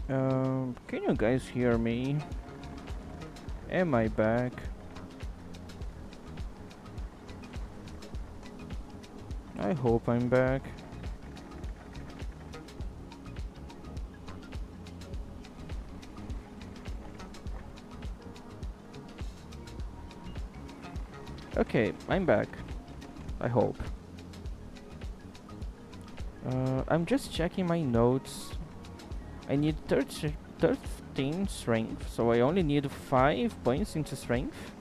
Can you guys hear me? Am I back? I hope I'm back. Okay, I'm back. I hope. I'm just checking my notes. I need 13 strength, so I only need 5 points into strength.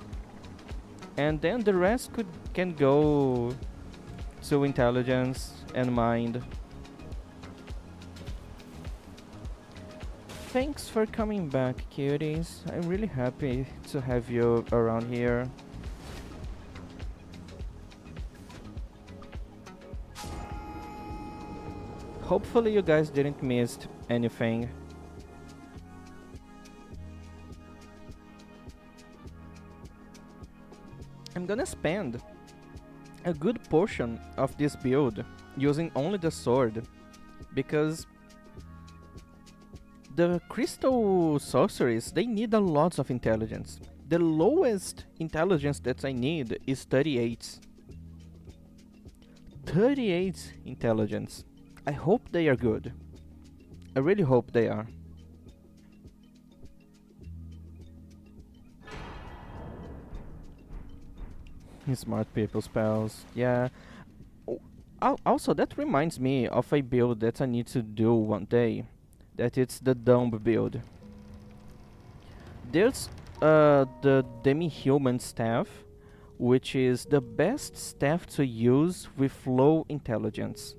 And then the rest can go to intelligence and mind. Thanks for coming back, cuties. I'm really happy to have you around here. Hopefully you guys didn't miss anything. I'm gonna spend a good portion of this build using only the sword because the crystal sorceries, they need a lot of intelligence. The lowest intelligence that I need is 38. 38 intelligence. I hope they are good. I really hope they are. Smart people spells. Yeah. Also, that reminds me of a build that I need to do one day. That it's the dumb build. There's the demi-human staff, which is the best staff to use with low intelligence.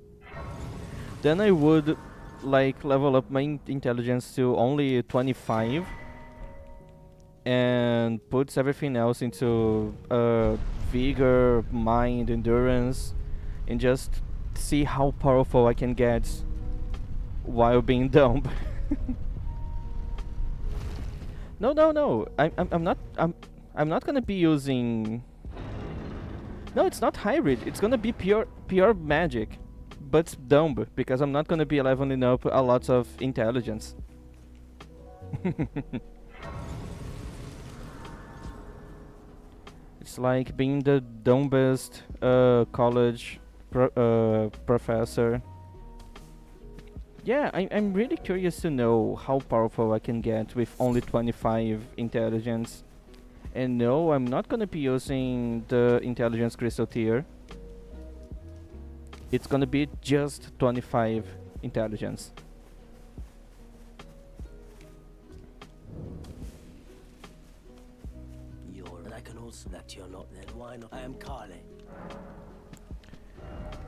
Then I would like level up my intelligence to only 25 and puts everything else into vigor, mind, endurance, and just see how powerful I can get while being dumb. No, no, no. I'm not gonna be using. No, it's not hybrid. It's gonna be pure magic, but dumb because I'm not gonna be leveling up a lot of intelligence. It's like being the dumbest college professor. Yeah, I'm really curious to know how powerful I can get with only 25 intelligence. And no, I'm not gonna be using the intelligence crystal tier. It's gonna be just 25 intelligence. I can also that you're not then. Why not? I am Carly.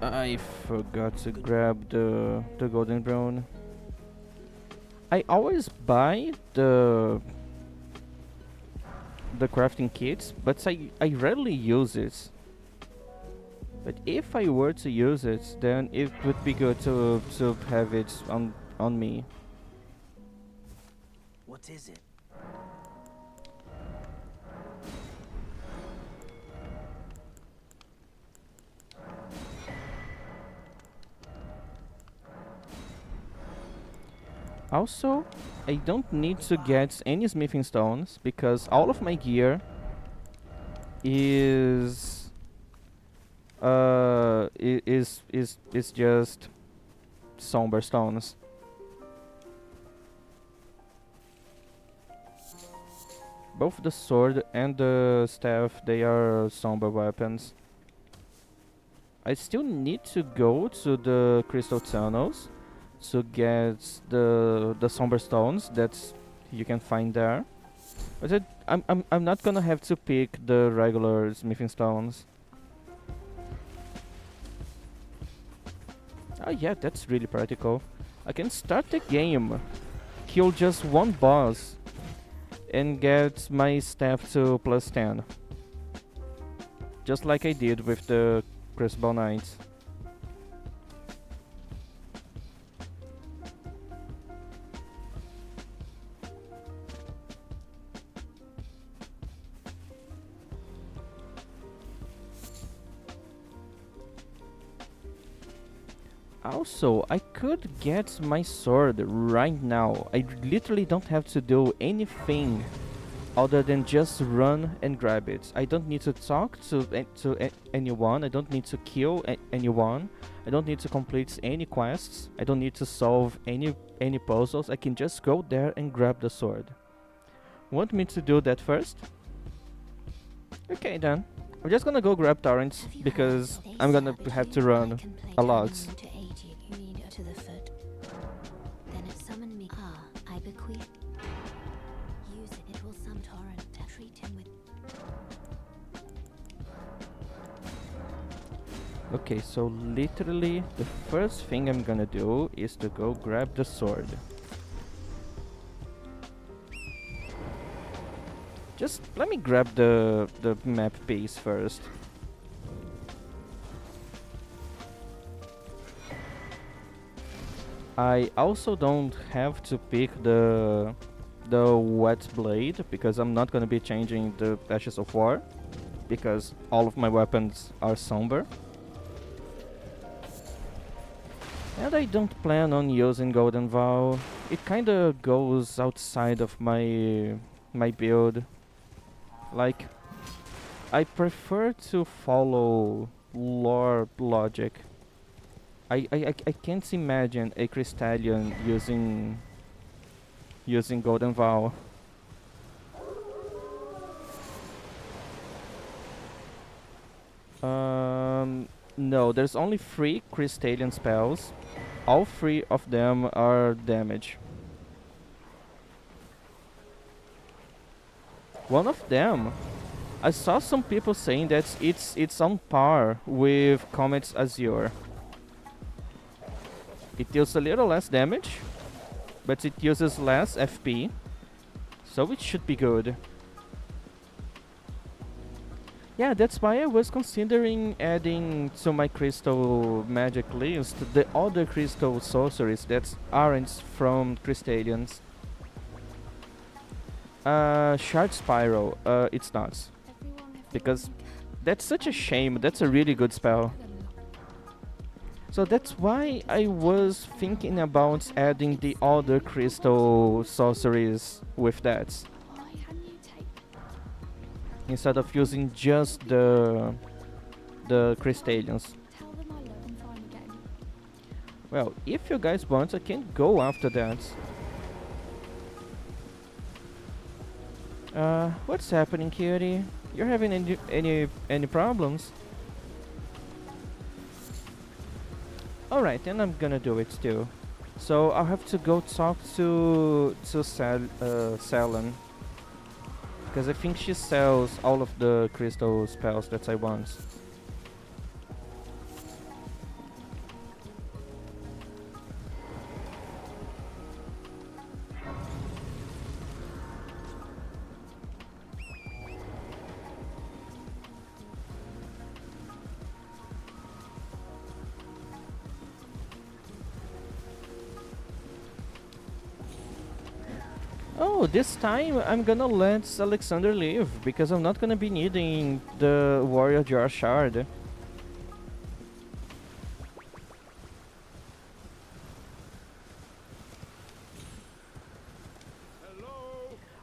I forgot to grab the golden brown. I always buy the crafting kits, but I rarely use it. But if I were to use it, then it would be good to have it on me. What is it? Also, I don't need to get any smithing stones because all of my gear is is just somber stones. Both the sword and the staff, they are somber weapons. I still need to go to the crystal tunnels to get the somber stones that you can find there. But I'm not gonna have to pick the regular smithing stones. Oh yeah, that's really practical. I can start the game, kill just one boss, and get my staff to plus 10. Just like I did with the Crucible Knights. Also, I could get my sword right now. I literally don't have to do anything other than just run and grab it. I don't need to talk to anyone. I don't need to kill anyone. I don't need to complete any quests. I don't need to solve any puzzles. I can just go there and grab the sword. Want me to do that first? Okay then. I'm just gonna go grab torrents because I'm gonna have to run a lot. To the foot. Then it summoned me. Ah, I bequeath. Use it. It will summon torrent. Treat him with. Okay, so literally the first thing I'm gonna do is to go grab the sword. Just let me grab the map piece first. I also don't have to pick the wet blade because I'm not gonna be changing the Ashes of War because all of my weapons are somber. And I don't plan on using Golden Vow. It kinda goes outside of my build. Like, I prefer to follow lore logic. I can't imagine a Crystallian using Golden Vow. No, there's only 3 Crystallian spells. All 3 of them are damage. One of them, I saw some people saying that it's on par with Comet's Azure. It deals a little less damage, but it uses less FP, so it should be good. Yeah, that's why I was considering adding to my crystal magic list the other crystal sorceries that aren't from Crystallians. Shard Spiral, it's not. Because that's such a shame, that's a really good spell. So that's why I was thinking about adding the other crystal sorceries with that. Instead of using just the Crystallians. Well, if you guys want, I can go after that. What's happening, cutie? You're having any problems? Alright, then I'm gonna do it too. So I'll have to go talk to Salon. Because I think she sells all of the crystal spells that I want. Oh, this time I'm gonna let Alexander leave because I'm not gonna be needing the Warrior Jar Shard.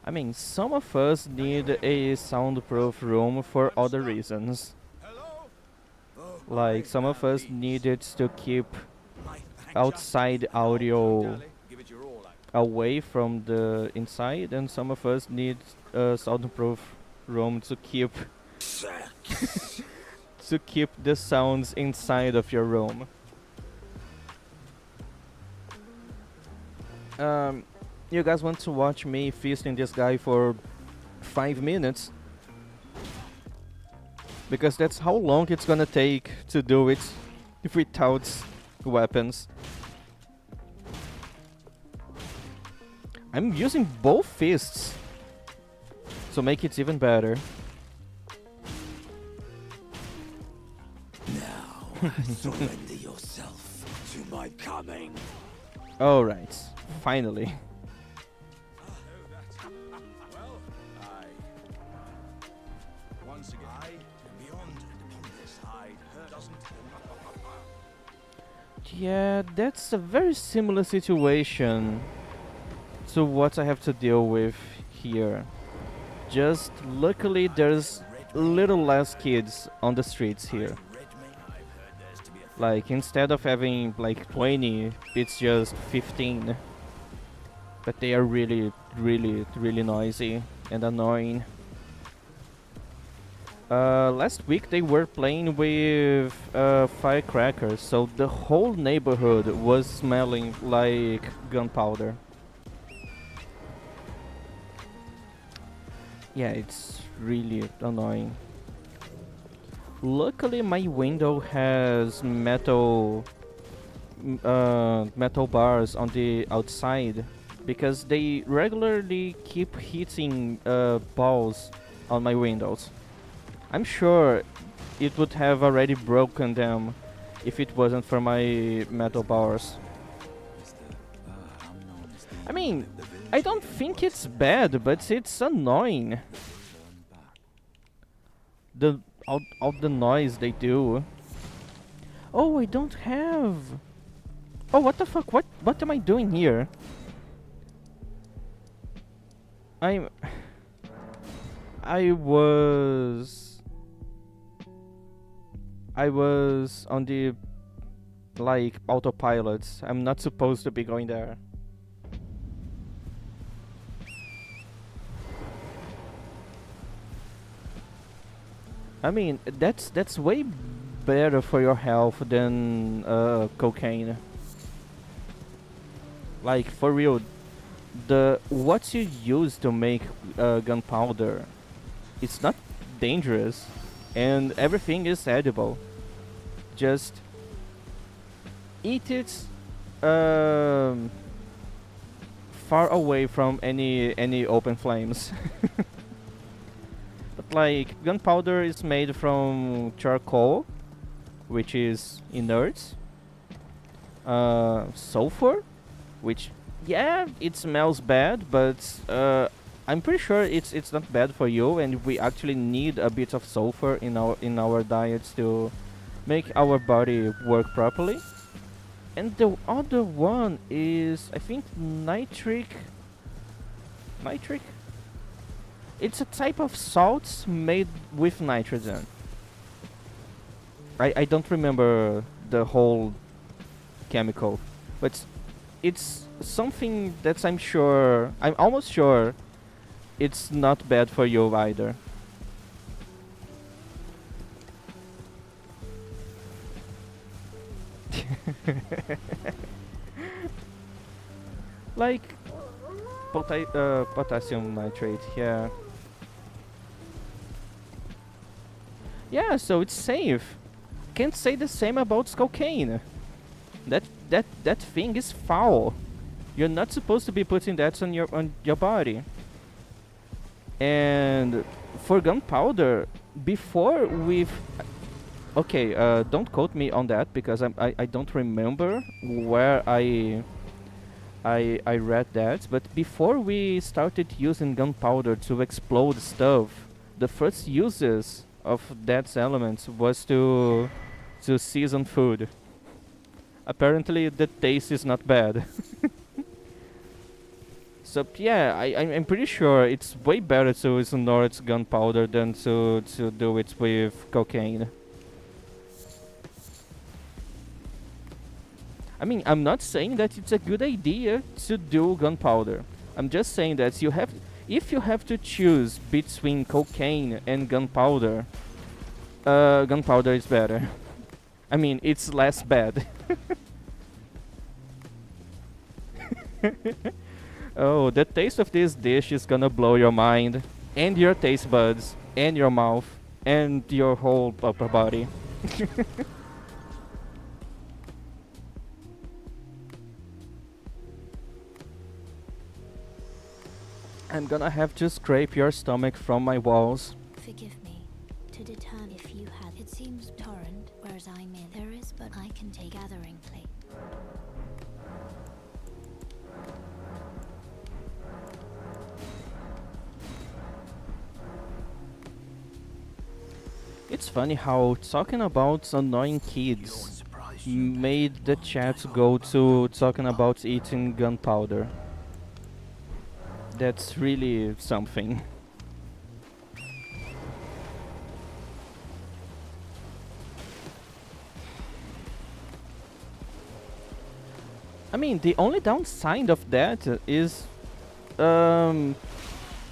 I mean, some of us need a soundproof room for other reasons. Like, some of us need it to keep outside audio away from the inside, and some of us need a soundproof room to keep to keep the sounds inside of your room. You guys want to watch me feasting this guy for 5 minutes? Because that's how long it's gonna take to do it without weapons. I'm using both fists to make it even better. Now, surrender yourself to my coming. Alright, finally. Well, once again, beyond and upon this, doesn't. Yeah, that's a very similar situation to what I have to deal with here. Just luckily there's little less kids on the streets here. Like instead of having like 20, it's just 15. But they are really, really, really noisy and annoying. Last week they were playing with firecrackers, so the whole neighborhood was smelling like gunpowder. Yeah, it's really annoying. Luckily, my window has metal bars on the outside because they regularly keep hitting balls on my windows. I'm sure it would have already broken them if it wasn't for my metal bars. I mean, I don't think it's bad, but it's annoying. The all the noise they do. Oh, I don't have. Oh, what the fuck? What am I doing here? I'm. I was. I was on the like autopilot. I'm not supposed to be going there. I mean, that's way better for your health than cocaine. Like for real, the what you use to make gunpowder, it's not dangerous, and everything is edible. Just eat it um, far away from any open flames. But like gunpowder is made from charcoal, which is inert, sulfur, which yeah, it smells bad, but I'm pretty sure it's not bad for you, and we actually need a bit of sulfur in our diets to make our body work properly. And the other one is I think nitric. It's a type of salt made with nitrogen. I don't remember the whole chemical, but it's something that I'm almost sure it's not bad for you either. Like potassium nitrate, yeah. Yeah, so it's safe. Can't say the same about cocaine. That thing is foul. You're not supposed to be putting that on your body. And for gunpowder, before we've okay, don't quote me on that because I don't remember where I read that. But before we started using gunpowder to explode stuff, the first uses of that element was to season food. Apparently, the taste is not bad. So yeah, I'm pretty sure it's way better to snort gunpowder than to do it with cocaine. I mean, I'm not saying that it's a good idea to do gunpowder. I'm just saying that if you have to choose between cocaine and gunpowder, gunpowder is better. I mean, it's less bad. Oh, the taste of this dish is gonna blow your mind, and your taste buds, and your mouth, and your whole upper body. I'm gonna have to scrape your stomach from my walls. Forgive me. To determine if you had, it seems torrent, whereas I'm in. There is, but I can take gathering plate. It's funny how talking about annoying You won't kids surprise made the chat go to talking about eating gunpowder. That's really something. I mean, the only downside of that is, um,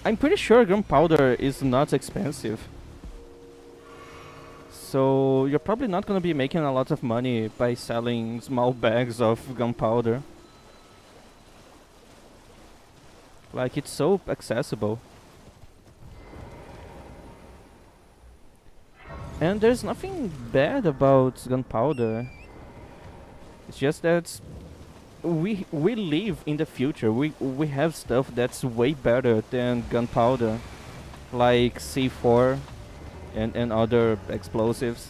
I'm pretty sure gunpowder is not expensive. So you're probably not gonna be making a lot of money by selling small bags of gunpowder. Like, it's so accessible. And there's nothing bad about gunpowder. It's just that we live in the future. We have stuff that's way better than gunpowder, like C4 and other explosives.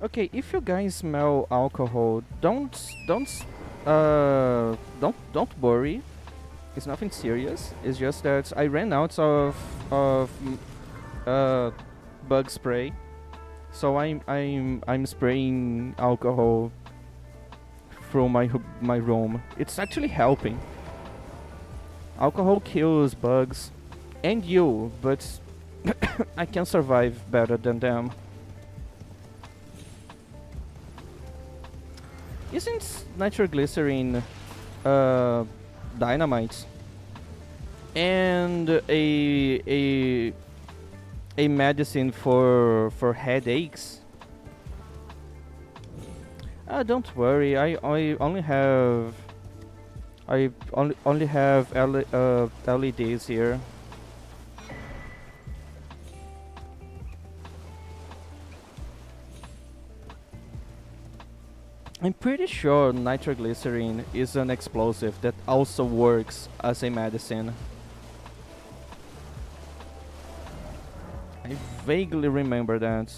Okay, if you guys smell alcohol, don't worry. It's nothing serious. It's just that I ran out of bug spray, so I'm spraying alcohol through my room. It's actually helping. Alcohol kills bugs and you, but I can survive better than them. Isn't nitroglycerin uh, dynamite and a medicine for headaches? Don't worry. I only have LEDs here. I'm pretty sure nitroglycerin is an explosive that also works as a medicine. I vaguely remember that.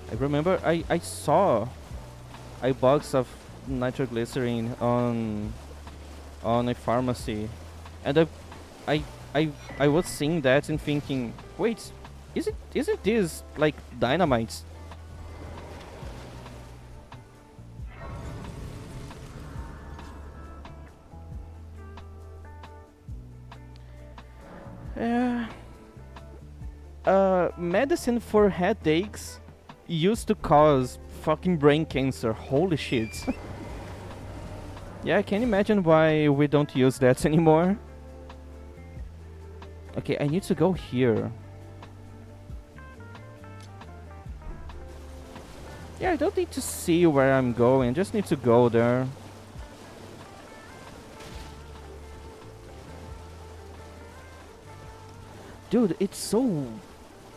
I remember I saw a box of nitroglycerin on a pharmacy, and I I was seeing that and thinking, wait, isn't this like dynamite? Uh, Medicine for headaches used to cause fucking brain cancer. Holy shit. Yeah, I can imagine why we don't use that anymore. Okay, I need to go here. Yeah, I don't need to see where I'm going, just need to go there. Dude, it's so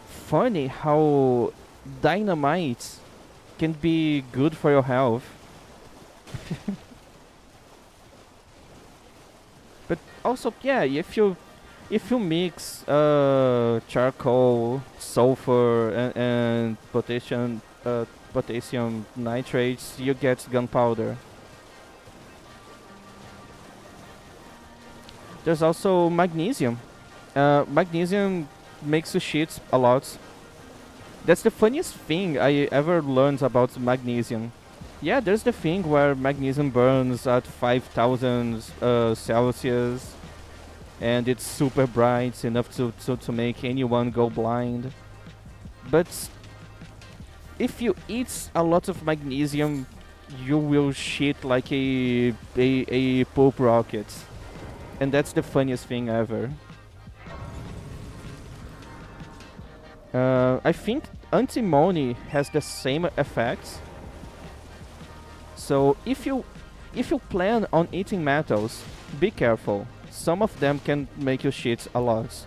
funny how dynamite can be good for your health. But also, yeah, if you mix charcoal, sulfur, and potassium nitrates, you get gunpowder. There's also magnesium. Magnesium makes you shit a lot. That's the funniest thing I ever learned about magnesium. Yeah, there's the thing where magnesium burns at 5,000 Celsius, and it's super bright enough to make anyone go blind. But if you eat a lot of magnesium, you will shit like a poop rocket. And that's the funniest thing ever. I think antimony has the same effect. So if you plan on eating metals, be careful. Some of them can make you shit a lot.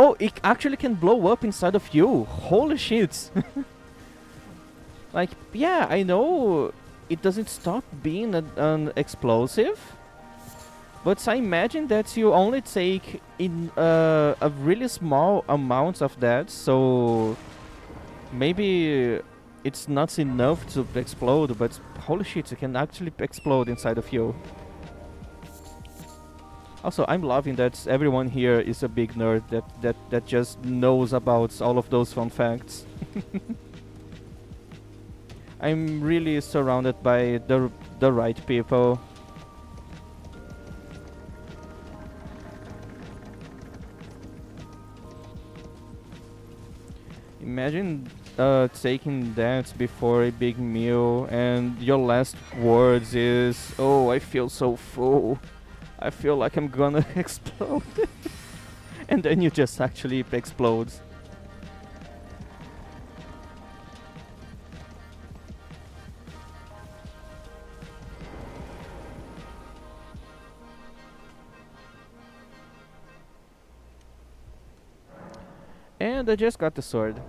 Oh, it actually can blow up inside of you. Holy shit. Like, yeah, I know it doesn't stop being an explosive, but I imagine that you only take in a really small amount of that, so maybe it's not enough to explode, but holy shit, it can actually explode inside of you. Also, I'm loving that everyone here is a big nerd that just knows about all of those fun facts. I'm really surrounded by the right people. Imagine taking that before a big meal and your last words is, "Oh, I feel so full. I feel like I'm gonna explode." And then you just actually explode. And I just got the sword.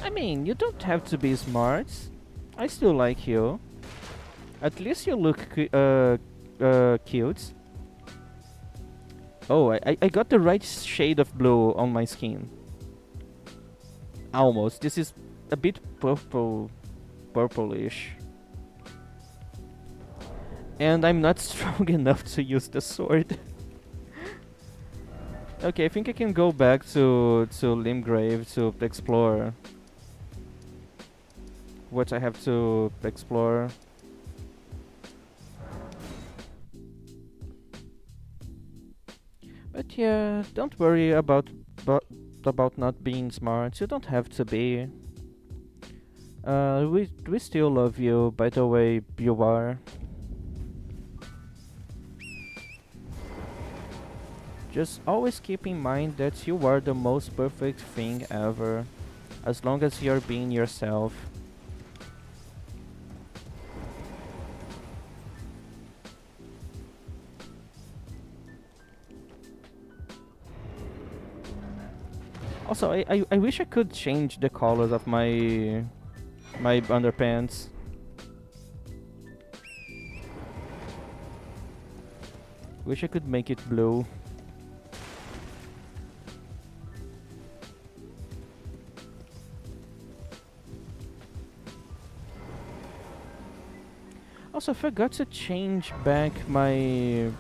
I mean, you don't have to be smart. I still like you. At least you look cute. Oh, I got the right shade of blue on my skin. Almost. This is a bit purplish. And I'm not strong enough to use the sword. Okay, I think I can go back to Limgrave to explore what I have to explore. But yeah, don't worry about not being smart. You don't have to be. We still love you by the way you are. Just always keep in mind that you are the most perfect thing ever, as long as you're being yourself. Also, I wish I could change the colors of my underpants. Wish I could make it blue. Also, I forgot to change back my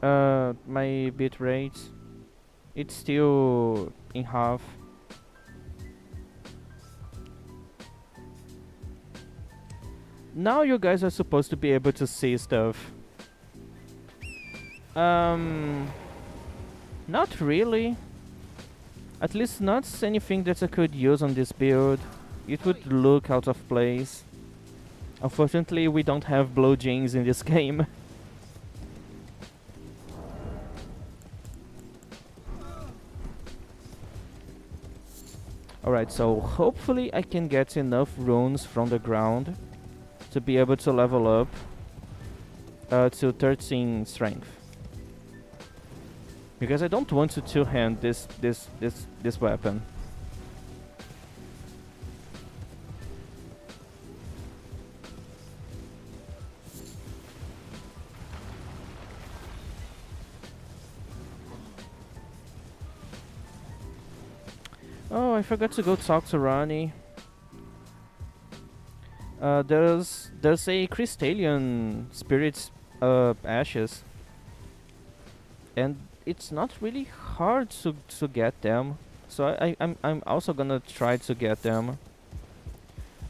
my bit rate. It's still in half. Now you guys are supposed to be able to see stuff. Not really. At least not anything that I could use on this build. It would look out of place. Unfortunately, we don't have blow jeans in this game. Alright, so hopefully I can get enough runes from the ground to be able to level up to 13 strength. Because I don't want to two-hand this weapon. Oh, I forgot to go talk to Ronnie. There's a Crystallian spirit's ashes, and it's not really hard to get them. So I'm also gonna try to get them.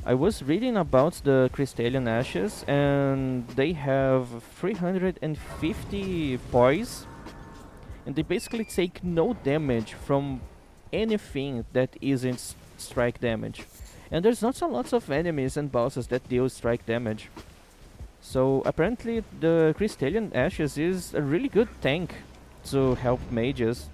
I was reading about the Crystallian ashes, and they have 350 poise, and they basically take no damage from anything that isn't strike damage. And there's not a lot of enemies and bosses that deal strike damage. So apparently the Crystallian Ashes is a really good tank to help mages.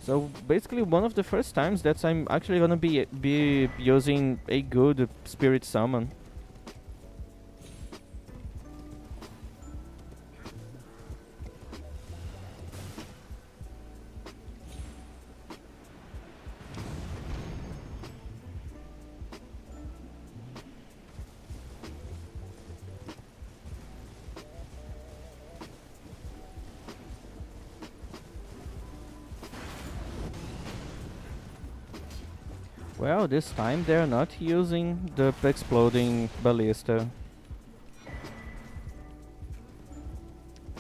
So basically, one of the first times that I'm actually gonna be using a good spirit summon. Well, this time they're not using the exploding ballista.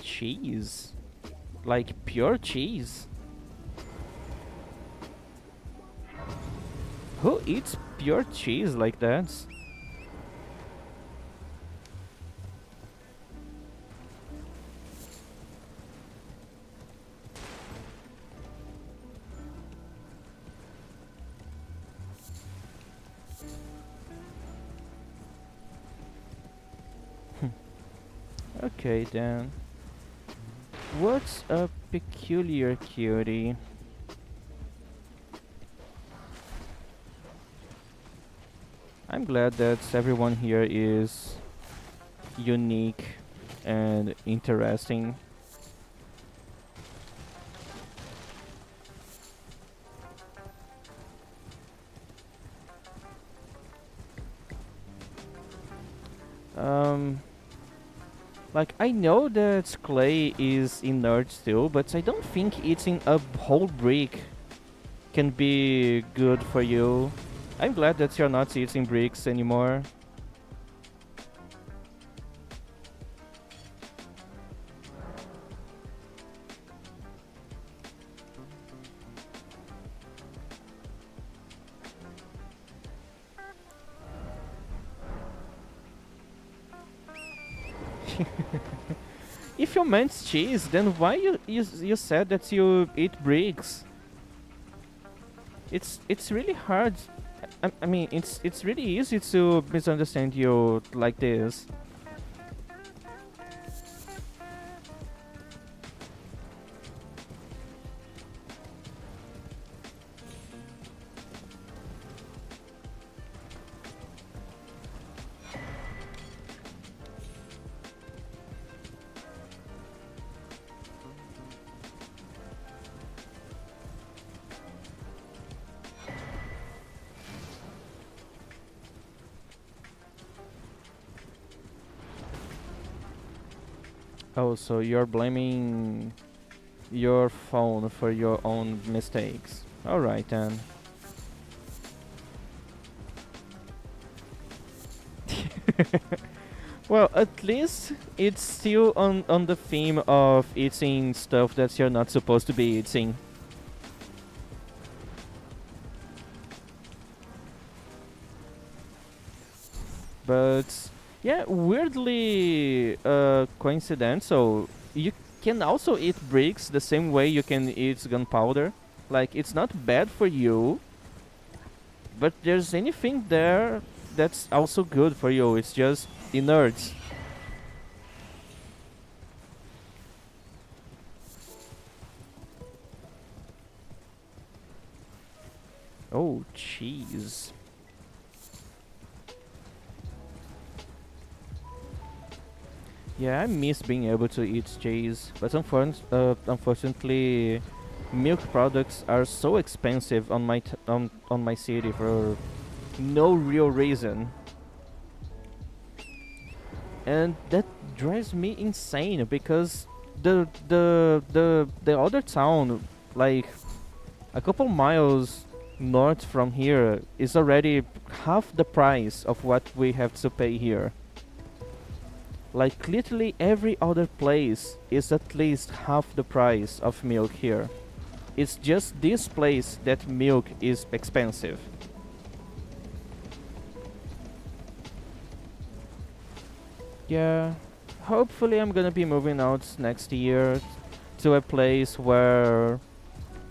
Cheese. Like pure cheese. Who eats pure cheese like that? Okay then. What's a peculiar cutie? I'm glad that everyone here is unique and interesting. Um, like I know that clay is inert still, but I don't think eating a whole brick can be good for you. I'm glad that you're not eating bricks anymore. If you meant cheese, then why you said that you eat bricks? It's really hard. I mean, it's really easy to misunderstand you like this. Oh, so you're blaming your phone for your own mistakes. Alright then. Well, at least it's still on the theme of eating stuff that you're not supposed to be eating. But yeah, weirdly coincidental. You can also eat bricks the same way you can eat gunpowder. Like it's not bad for you, but there's anything there that's also good for you. It's just inert. Oh, cheese. Yeah, I miss being able to eat cheese, but unfortunately, milk products are so expensive on on my city for no real reason, and that drives me insane because the other town, like a couple miles north from here, is already half the price of what we have to pay here. Like literally every other place is at least half the price of milk here. It's just this place that milk is expensive. Yeah, hopefully I'm gonna be moving out next year to a place where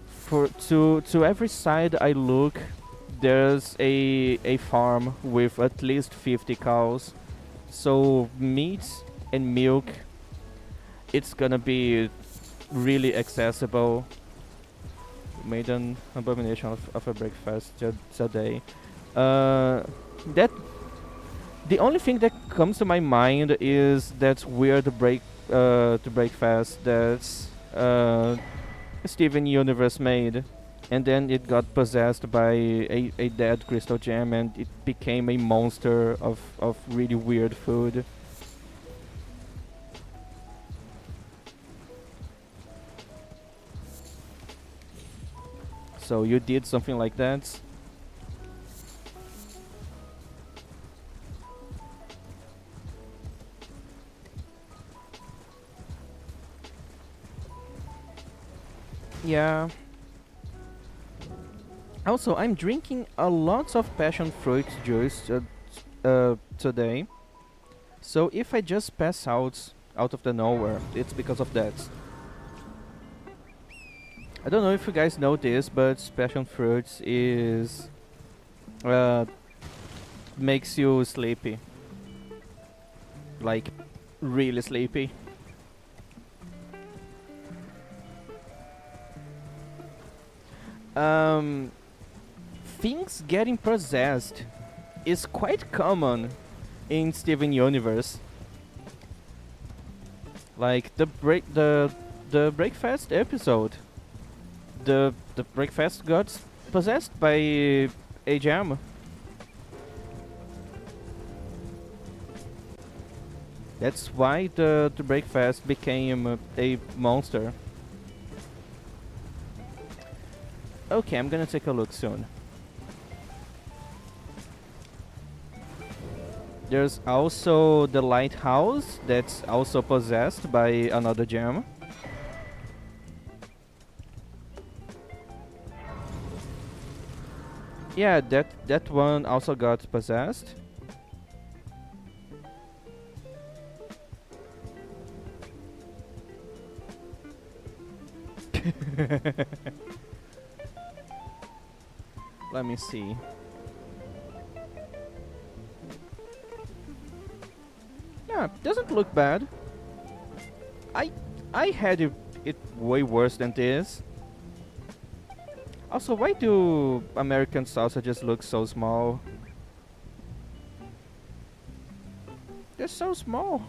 for to every side I look there's a farm with at least 50 cows. So meat and milk, it's gonna be really accessible. made an abomination of a breakfast today. Uh, that the only thing that comes to my mind is that weird to breakfast that Steven Universe made, and then it got possessed by a dead crystal gem, and it became a monster of really weird food. So you did something like that? Yeah. Also, I'm drinking a lot of passion fruit juice today. So if I just pass out of the nowhere, it's because of that. I don't know if you guys know this, but passion fruits is uh, makes you sleepy, like really sleepy. Um, things getting possessed is quite common in Steven Universe. Like the breakfast episode, the breakfast got possessed by a gem. That's why the breakfast became a monster. Okay, I'm gonna take a look soon. There's also the lighthouse that's also possessed by another gem. Yeah, that one also got possessed. Let me see. Yeah, doesn't look bad. I I had it way worse than this. Also, why do American sausages look so small? They're so small.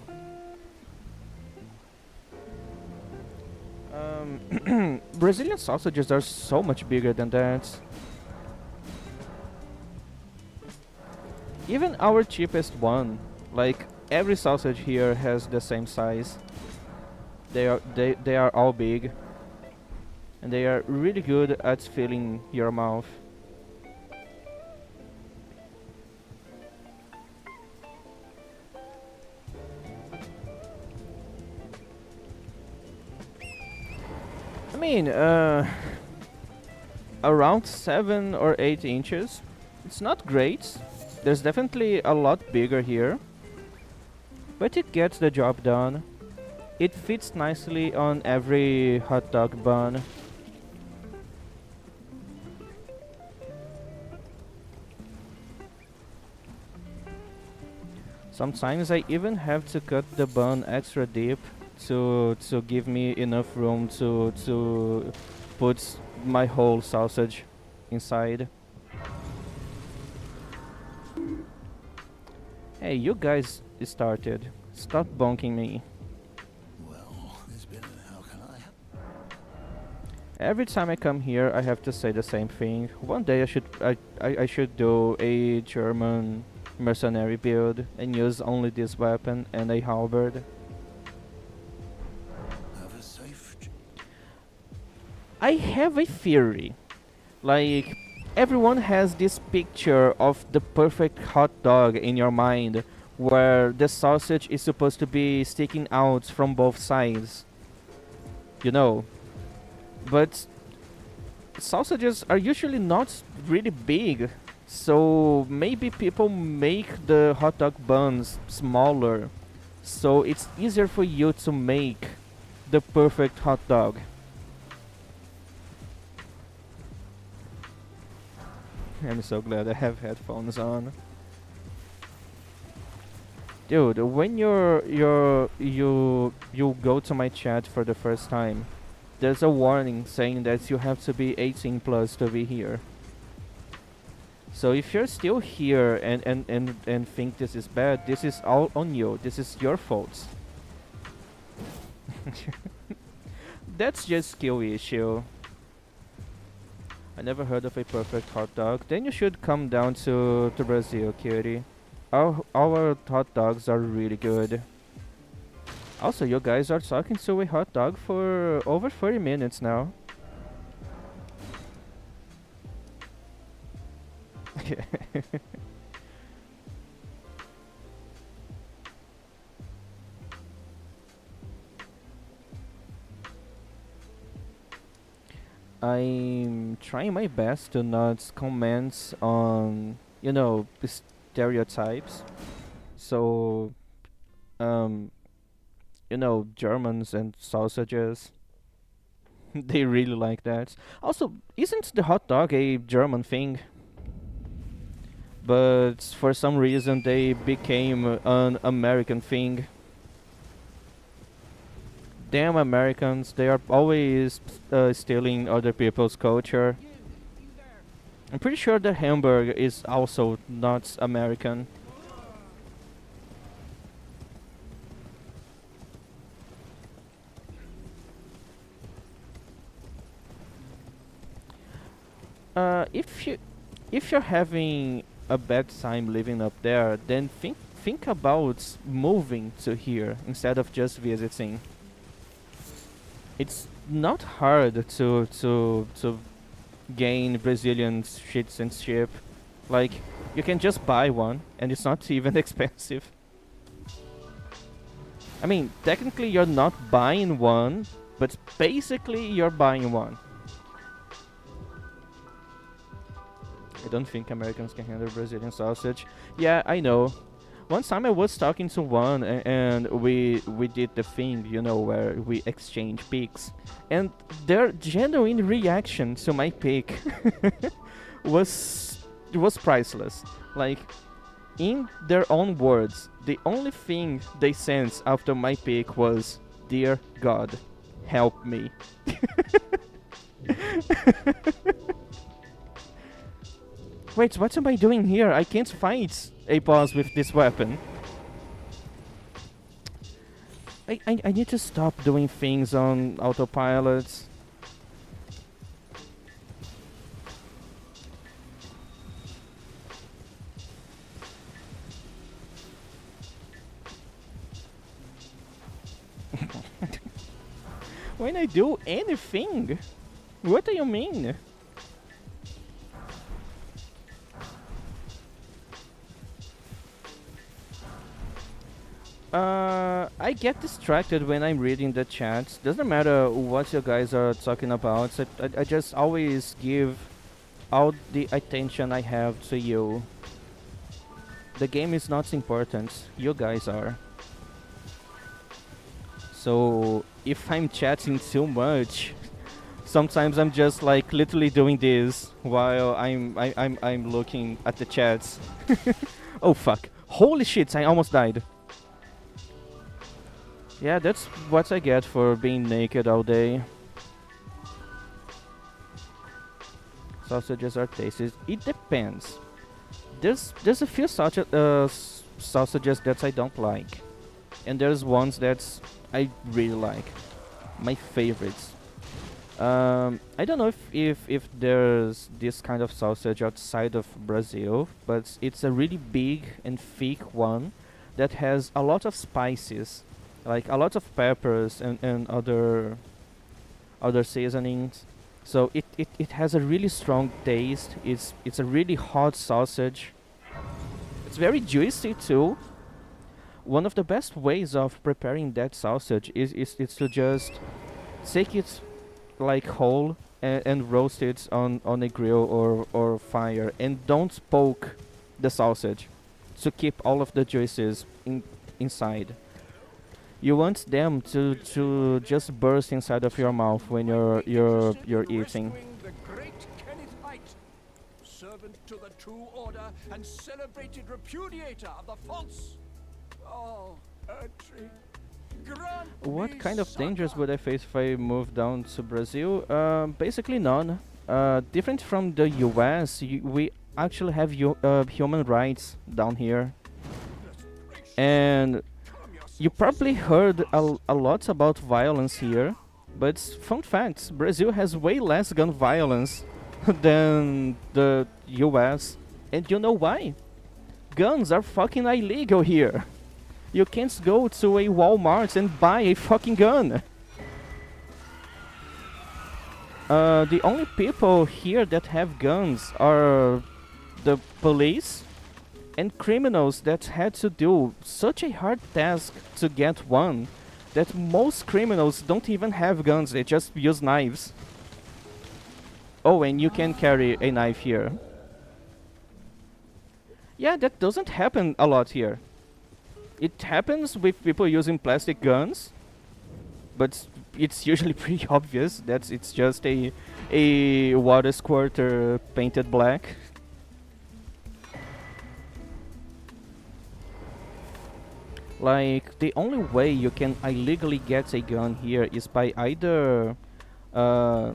Brazilian sausages are so much bigger than that. Even our cheapest one, like every sausage here has the same size. They are all big, and they are really good at filling your mouth. I mean, around 7 or 8 inches. It's not great. There's definitely a lot bigger here, but it gets the job done. It fits nicely on every hot dog bun. Sometimes I even have to cut the bun extra deep to give me enough room to put my whole sausage inside. Hey, you guys started. Stop bonking me. Well, there's been how can I help? Every time I come here, I have to say the same thing. One day I should do a German mercenary build and use only this weapon and a halberd. Have a safe I have a theory. Like, everyone has this picture of the perfect hot dog in your mind, where the sausage is supposed to be sticking out from both sides. You know. But sausages are usually not really big, so maybe people make the hot dog buns smaller, so it's easier for you to make the perfect hot dog. I'm so glad I have headphones on. Dude, when you go to my chat for the first time, there's a warning saying that you have to be 18 plus to be here. So if you're still here and think this is bad, this is all on you. This is your fault. That's just skill issue. I never heard of a perfect hot dog. Then you should come down to Brazil, cutie. Our hot dogs are really good. Also, you guys are talking to a hot dog for over 30 minutes now. I'm trying my best to not comment on, stereotypes. So, um, Germans and sausages, they really like that. Also, isn't the hot dog a German thing? But for some reason they became an American thing. Damn Americans, they are always stealing other people's culture. I'm pretty sure the hamburger is also not American. If you're having a bad time living up there, then think about moving to here instead of just visiting. It's not hard to gain Brazilian citizenship. Like, you can just buy one, and it's not even expensive. I mean, technically you're not buying one, but basically you're buying one. I don't think Americans can handle Brazilian sausage. Yeah, I know. One time I was talking to one and we did the thing, where we exchange pics. And their genuine reaction to my pic was priceless. Like, in their own words, the only thing they sensed after my pic was, "Dear God, help me." Wait, what am I doing here? I can't fight a boss with this weapon. I need to stop doing things on autopilot. When I do anything? What do you mean? I get distracted when I'm reading the chat. Doesn't matter what you guys are talking about. I just always give all the attention I have to you. The game is not important. You guys are. So if I'm chatting too much, sometimes I'm just like literally doing this while I'm looking at the chats. Oh fuck! Holy shit! I almost died. Yeah, that's what I get for being naked all day. Sausages are tasty. It depends. There's a few sausages that I don't like, and there's ones that I really like. My favorites. I don't know if there's this kind of sausage outside of Brazil, but it's a really big and thick one that has a lot of spices, like a lot of peppers and other seasonings. So it has a really strong taste. It's a really hot sausage. It's very juicy too. One of the best ways of preparing that sausage is to just take it like whole and roast it on a grill or fire, and don't poke the sausage to keep all of the juices inside. You want them to just burst inside of your mouth when you're eating. The great Kenneth Knight, servant to the true order and celebrated repudiator of the false. Oh, Erdtree, Grant What me kind of dangers succor. would I face if I move down to Brazil? Basically none. Different from the US, we actually have human rights down here. Goodness gracious. And Calm you yourself, probably Mr. heard Boss. a lot about violence here. But fun facts, Brazil has way less gun violence than the US. And you know why? Guns are fucking illegal here. You can't go to a Walmart and buy a fucking gun. The only people here that have guns are the police and criminals that had to do such a hard task to get one that most criminals don't even have guns, they just use knives. Oh, and you can carry a knife here. Yeah, that doesn't happen a lot here. It happens with people using plastic guns, but it's usually pretty obvious that it's just a water squirter painted black. Like, the only way you can illegally get a gun here is by either uh,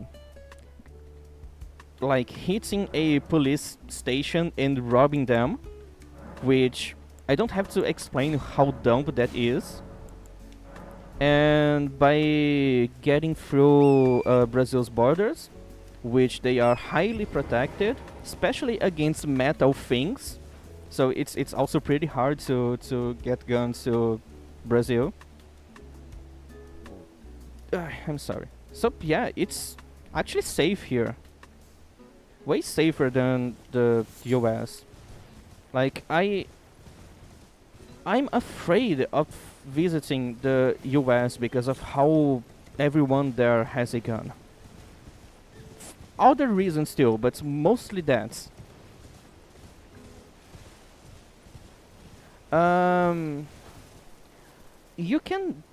like hitting a police station and robbing them, which I don't have to explain how dumb that is, and by getting through Brazil's borders, which they are highly protected, especially against metal things. So it's also pretty hard to get guns to Brazil. I'm sorry. So yeah, it's actually safe here. Way safer than the US. Like I'm afraid of visiting the US because of how everyone there has a gun. Other reasons too, but mostly that. Um, you can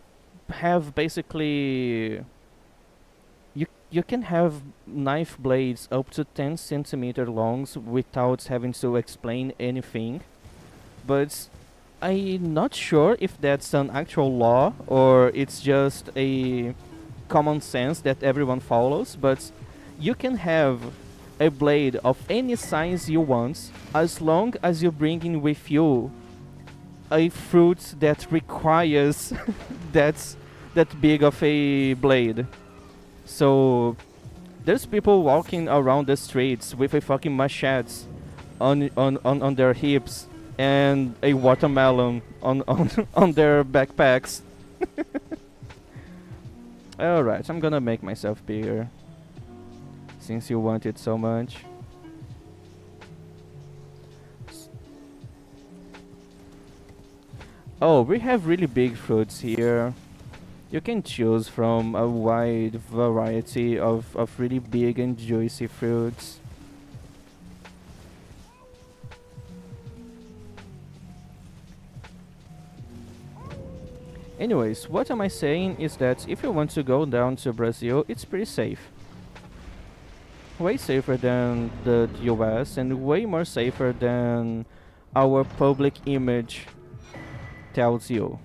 have basically you can have knife blades up to 10 centimeter longs without having to explain anything, but I'm not sure if that's an actual law or it's just a common sense that everyone follows, but you can have a blade of any size you want as long as you bring in with you a fruit that requires that big of a blade. So there's people walking around the streets with a fucking machete on their hips and a watermelon on their backpacks. Alright, I'm gonna make myself bigger since you want it so much. Oh, we have really big fruits here. You can choose from a wide variety of really big and juicy fruits. Anyways, what am I saying is that if you want to go down to Brazil, it's pretty safe. Way safer than the US and way more safer than our public image tells you.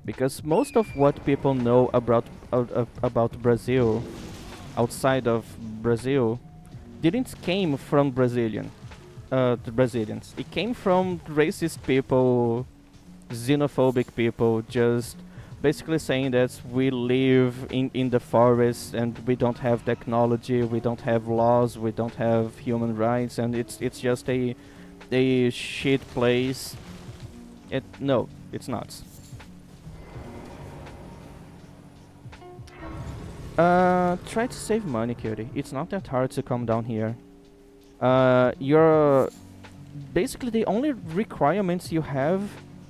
Because most of what people know about Brazil, outside of Brazil, didn't came from the Brazilians. It came from racist people, xenophobic people, just basically saying that we live in the forest and we don't have technology, we don't have laws, we don't have human rights, and it's just a shit place. No, it's not. Try to save money, cutie. It's not that hard to come down here. You're basically the only requirements you have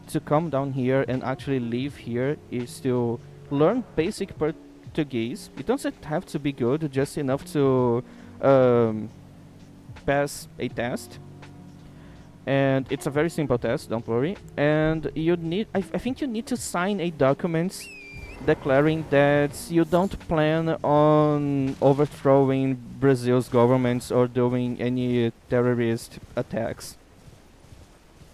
to come down here and actually live here is to learn basic Portuguese. It doesn't have to be good, just enough to pass a test. And it's a very simple test, don't worry. And you need, I think you need to sign a document declaring that you don't plan on overthrowing Brazil's government or doing any terrorist attacks.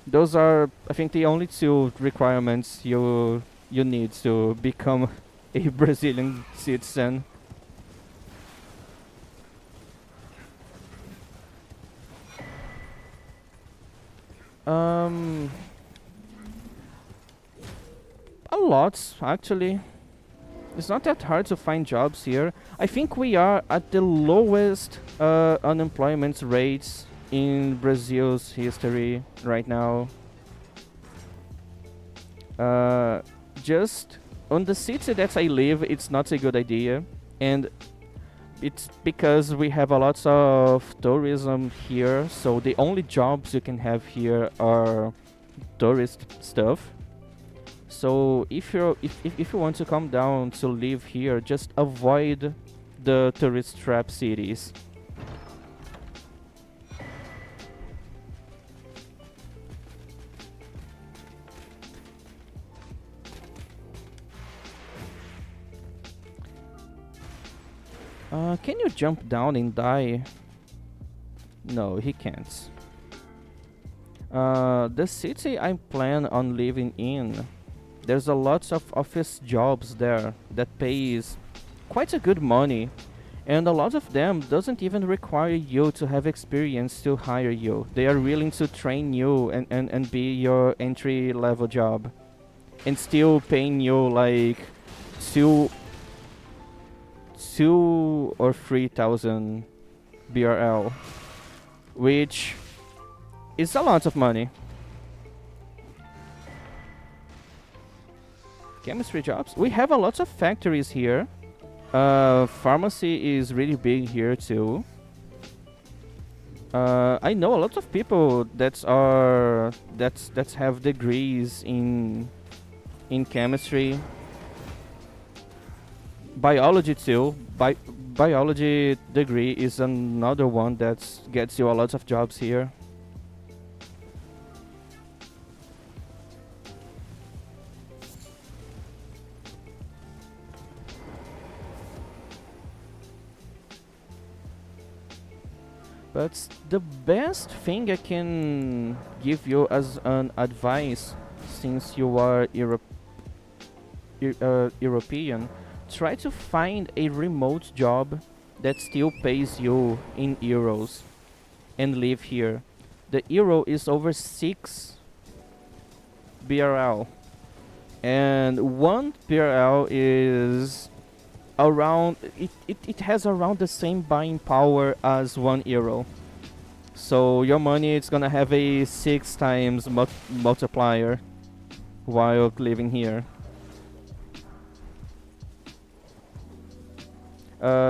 Those are, I think, the only two requirements you you need to become a Brazilian citizen. Um, a lot actually. It's not that hard to find jobs here. I think we are at the lowest unemployment rates in Brazil's history right now. Uh, just on the city that I live, it's not a good idea, and it's because we have a lot of tourism here. So the only jobs you can have here are tourist stuff. So if you want to come down to live here, just avoid the tourist trap cities. Can you jump down and die? No, he can't. The city I plan on living in, there's a lot of office jobs there that pays quite a good money, and a lot of them doesn't even require you to have experience to hire you. They are willing to train you and be your entry level job, and still paying you like two or 3,000 BRL, which is a lot of money. Chemistry jobs. We have a lot of factories here. Pharmacy is really big here too. I know a lot of people that have degrees in chemistry, biology too. Biology degree is another one that gets you a lot of jobs here. But the best thing I can give you as an advice, since you are European, try to find a remote job that still pays you in euros and live here. The euro is over 6 BRL, and 1 BRL is around it has around the same buying power as 1 euro. So your money is gonna have a 6 times multiplier while living here.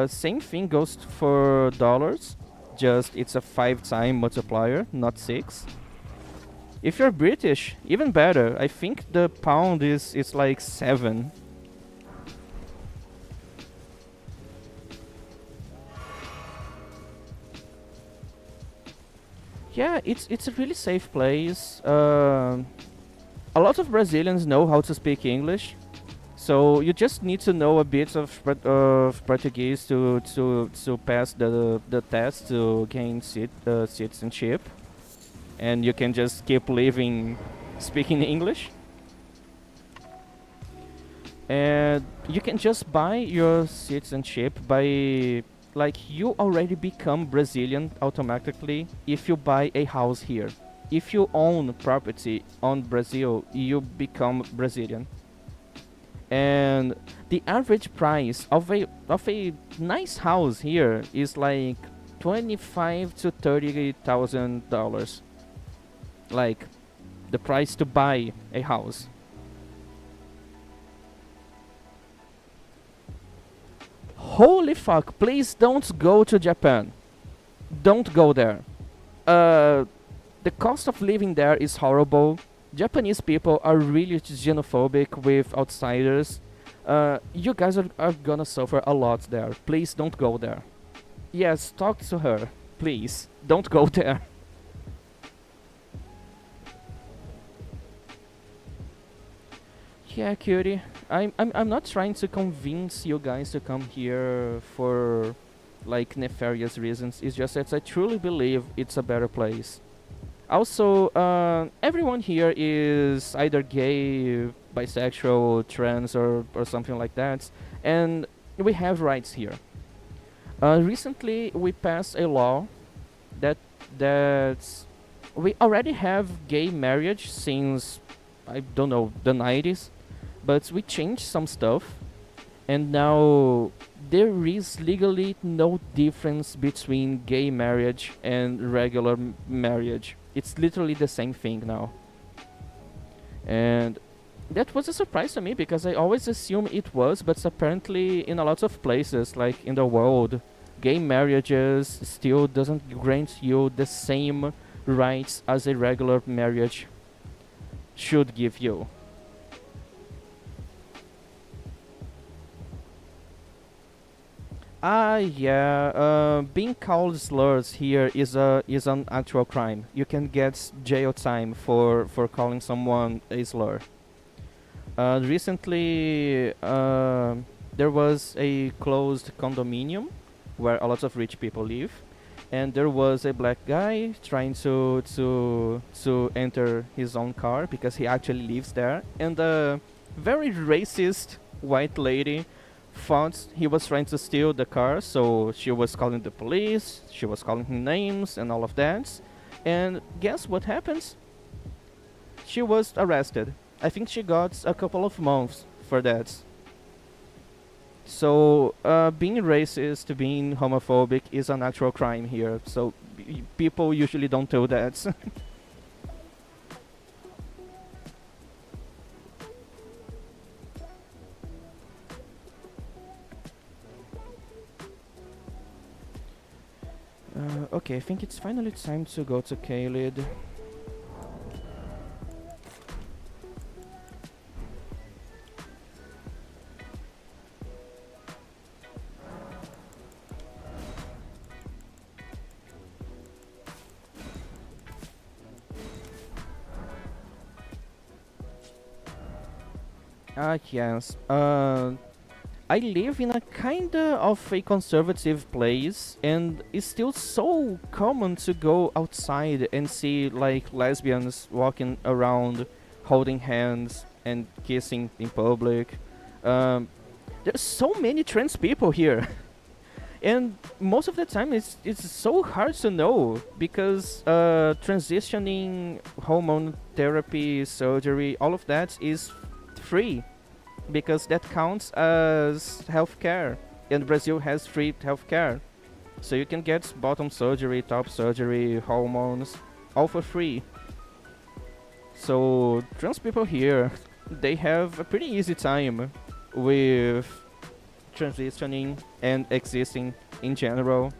Same thing goes for dollars, just it's a 5-time multiplier, not 6. If you're British, even better. I think the pound is like 7. Yeah, it's a really safe place. A lot of Brazilians know how to speak English, so you just need to know a bit of Portuguese to pass the test to gain citizenship, and you can just keep living speaking English. And you can just buy your citizenship by, like, you already become Brazilian automatically if you buy a house here. If you own property on Brazil, you become Brazilian. And the average price of a nice house here is like 25 to $30,000. Like the price to buy a house. Holy fuck, please don't go to Japan. Don't go there. The cost of living there is horrible. Japanese people are really xenophobic with outsiders. You guys are gonna suffer a lot there. Please don't go there. Yes, talk to her. Please, don't go there. Yeah, cutie. I'm not trying to convince you guys to come here for like nefarious reasons. It's just that I truly believe it's a better place. Also, everyone here is either gay, bisexual, trans, or something like that, and we have rights here. Recently, we passed a law that that we already have gay marriage since I don't know the 90s, but we changed some stuff, and now there is legally no difference between gay marriage and regular marriage. It's literally the same thing now. And that was a surprise to me because I always assumed it was, but apparently in a lot of places, like in the world, gay marriages still doesn't grant you the same rights as a regular marriage should give you. Yeah. Being called slurs here is an actual crime. You can get jail time for calling someone a slur. Recently, there was a closed condominium where a lot of rich people live, and there was a black guy trying to enter his own car because he actually lives there, and a very racist white lady thought he was trying to steal the car, so she was calling the police, she was calling him names and all of that. And guess what happens? She was arrested. I think she got a couple of months for that. So, being racist, being homophobic is an actual crime here. So, people usually don't do that. Okay, I think it's finally time to go to Kaled. Yes. I live in a kinda of a conservative place, and it's still so common to go outside and see like lesbians walking around, holding hands and kissing in public. Um, there's so many trans people here, and most of the time it's so hard to know because transitioning, hormone therapy, surgery, all of that is free because that counts as healthcare, and Brazil has free healthcare, so you can get bottom surgery, top surgery, hormones, all for free. So trans people here, they have a pretty easy time with transitioning and existing in general.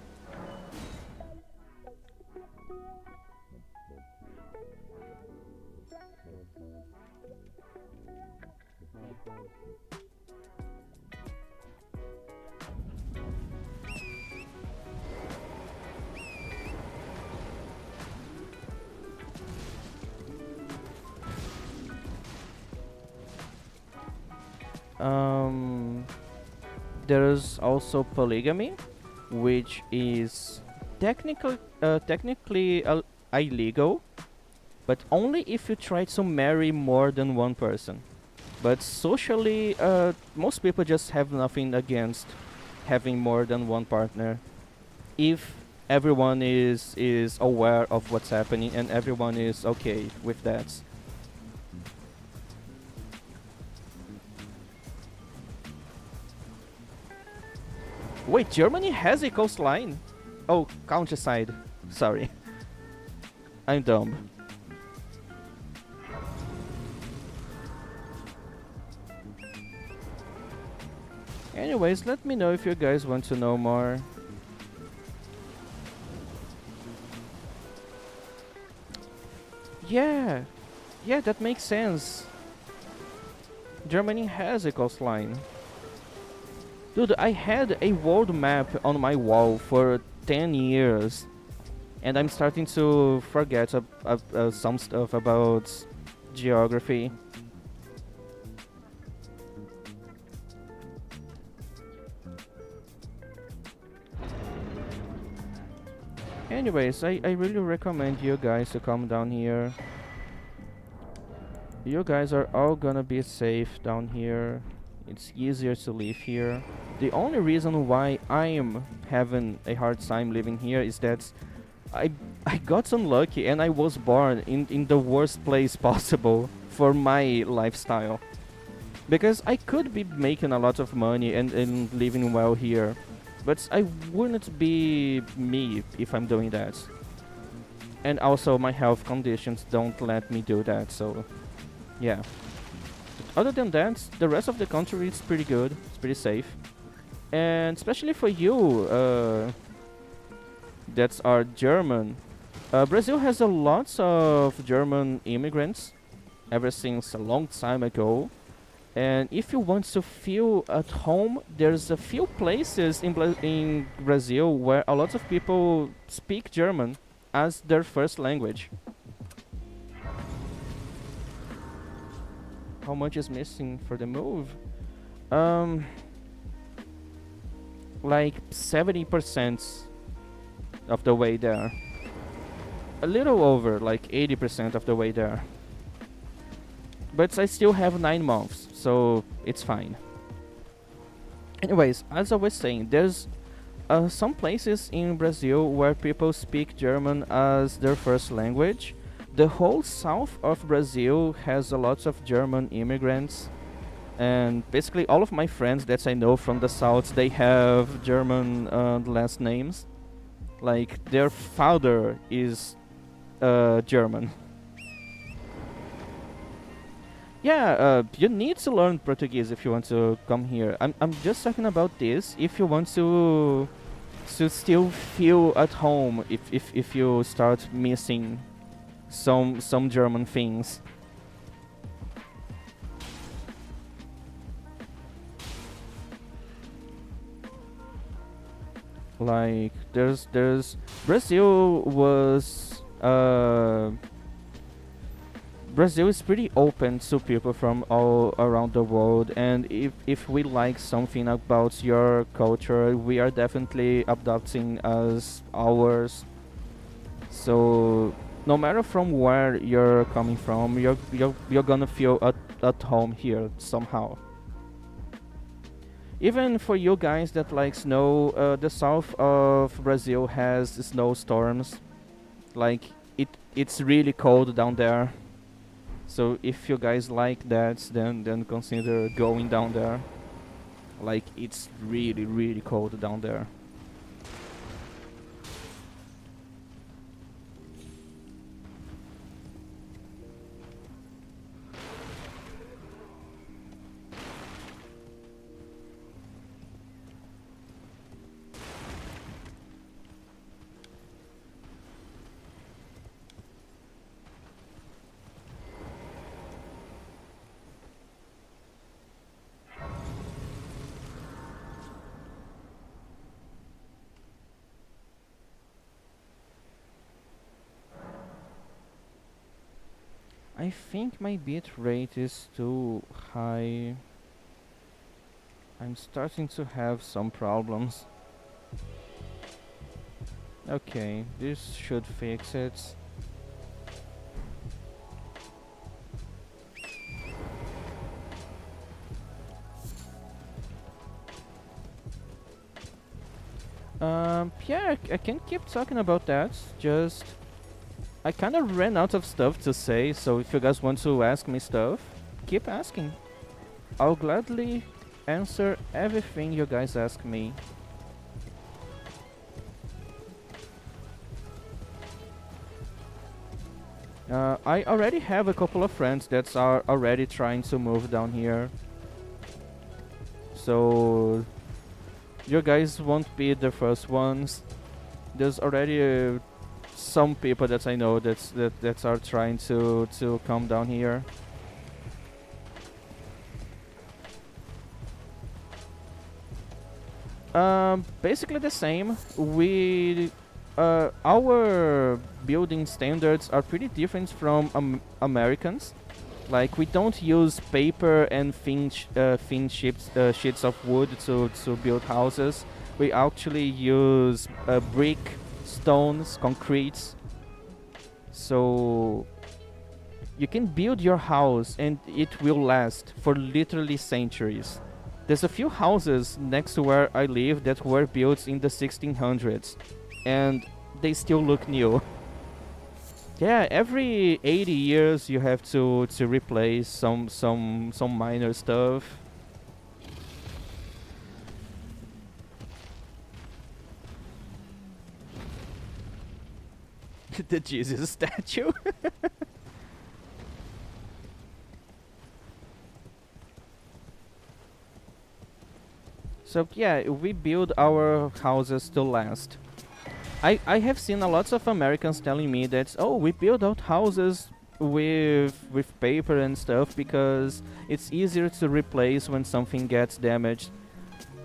Um, there's also polygamy, which is technically illegal, but only if you try to marry more than one person. But socially, most people just have nothing against having more than one partner if everyone is aware of what's happening and everyone is okay with that. Wait, Germany has a coastline? Oh, countryside. Sorry. I'm dumb. Anyways, let me know if you guys want to know more. Yeah, yeah, that makes sense. Germany has a coastline. Dude, I had a world map on my wall for 10 years, and I'm starting to forget some stuff about geography. Anyways, I really recommend you guys to come down here. You guys are all gonna be safe down here. It's easier to live here. The only reason why I'm having a hard time living here is that I I got unlucky and I was born in the worst place possible for my lifestyle. Because I could be making a lot of money and living well here. But I wouldn't be me if I'm doing that. And also my health conditions don't let me do that, so yeah. Other than that, the rest of the country is pretty good. It's pretty safe. And especially for you, that are German. Brazil has a lot of German immigrants ever since a long time ago. And if you want to feel at home, there's a few places in Brazil where a lot of people speak German as their first language. How much is missing for the move? Like 70% of the way there. A little over, like 80% of the way there. But I still have 9 months, so it's fine. Anyways, as I was saying, there's some places in Brazil where people speak German as their first language. The whole south of Brazil has a lot of German immigrants, and basically all of my friends that I know from the south, they have German last names. Like their father is German. Yeah, you need to learn Portuguese if you want to come here. I'm just talking about this if you want to still feel at home if you start missing some German things. Like there's Brazil was Brazil is pretty open to people from all around the world, and if we like something about your culture, we are definitely adopting as ours. So no matter from where you're coming from, you're gonna feel at home here somehow. Even for you guys that like snow, the south of Brazil has snowstorms. Like it's really cold down there. So if you guys like that, then consider going down there. Like it's really cold down there. I think my bit rate is too high. I'm starting to have some problems. Okay, this should fix it. Yeah, I can keep talking about that. Just I kind of ran out of stuff to say, so if you guys want to ask me stuff, keep asking. I'll gladly answer everything you guys ask me. I already have a couple of friends that are already trying to move down here. So you guys won't be the first ones. There's already some people that I know that are trying to come down here. Basically the same. Our building standards are pretty different from Americans. Like we don't use paper and thin sheets of wood to build houses. We actually use brick stones, concretes. So you can build your house and it will last for literally centuries. There's a few houses next to where I live that were built in the 1600s and they still look new. Yeah, every 80 years you have to replace some minor stuff. The Jesus statue. So yeah, we build our houses to last. I have seen a lot of Americans telling me that, oh, we build out houses with paper and stuff because it's easier to replace when something gets damaged.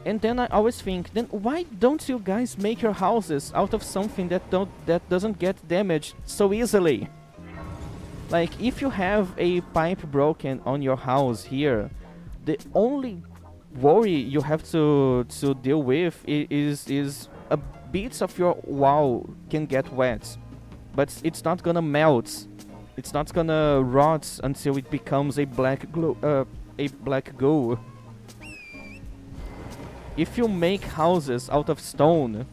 And then I always think, then why don't you guys make your houses out of something that doesn't get damaged so easily? Like if you have a pipe broken on your house here, the only worry you have to deal with is a bits of your wall can get wet, but it's not gonna melt. It's not gonna rot until it becomes a black goo. If you make houses out of stone,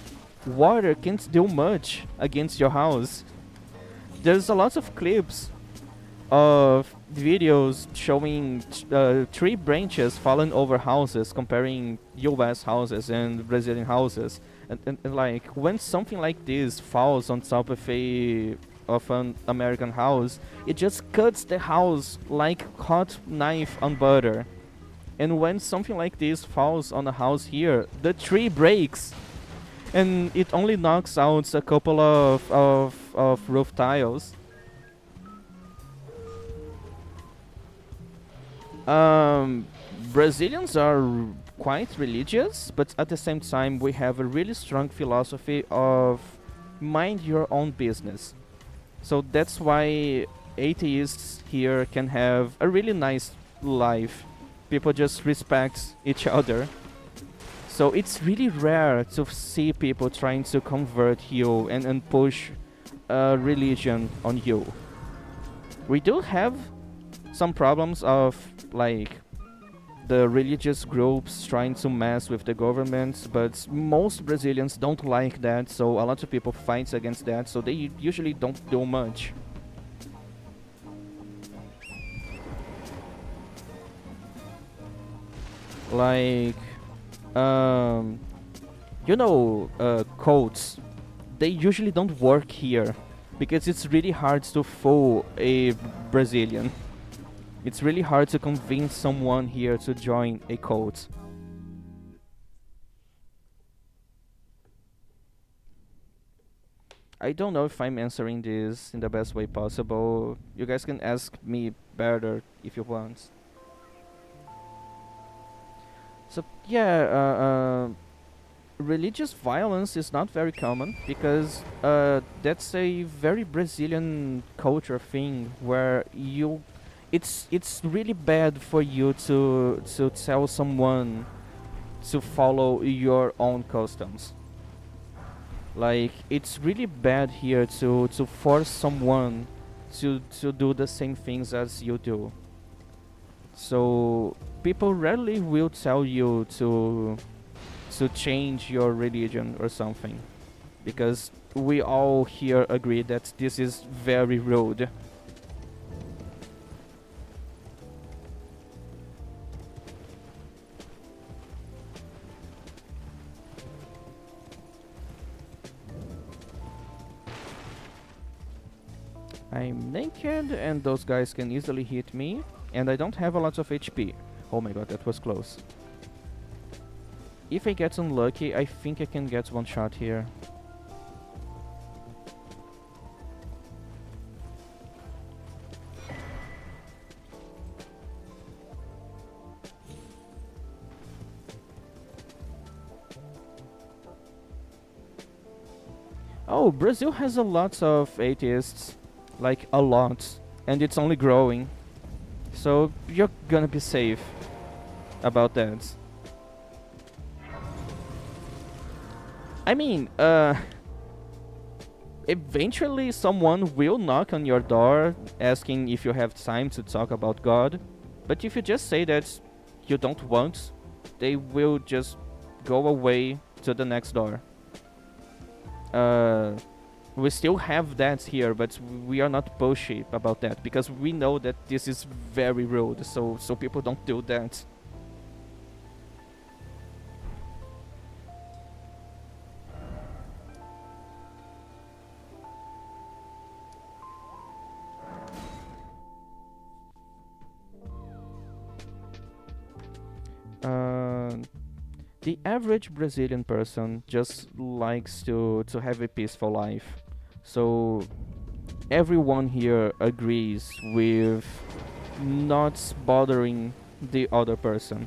water can't do much against your house. There's a lot of clips of videos showing tree branches falling over houses, comparing US houses and Brazilian houses. And like when something like this falls on top of an American house, it just cuts the house like hot knife on butter. And when something like this falls on a house here, the tree breaks and it only knocks out a couple of roof tiles. Brazilians are quite religious, but at the same time we have a really strong philosophy of mind your own business. So that's why atheists here can have a really nice life. People just respect each other. So it's really rare to see people trying to convert you and push religion on you. We do have some problems of like the religious groups trying to mess with the government, but most Brazilians don't like that, so a lot of people fight against that, so they usually don't do much. Like, codes, they usually don't work here because it's really hard to fool a Brazilian. It's really hard to convince someone here to join a cult. I don't know if I'm answering this in the best way possible. You guys can ask me better if you want. So yeah, religious violence is not very common because that's a very Brazilian culture thing where it's really bad for you to tell someone to follow your own customs. Like it's really bad here to force someone to do the same things as you do. So people rarely will tell you to change your religion or something, because we all here agree that this is very rude. I'm naked and those guys can easily hit me, and I don't have a lot of HP. Oh my god, that was close. If I get unlucky, I think I can get one shot here. Oh, Brazil has a lot of atheists. Like a lot. And it's only growing. So you're gonna be safe about that. I mean, eventually someone will knock on your door asking if you have time to talk about God. But if you just say that you don't want, they will just go away to the next door. We still have that here, but we are not pushy about that because we know that this is very rude. So people don't do that. Uh, the average Brazilian person just likes to have a peaceful life. So everyone here agrees with not bothering the other person.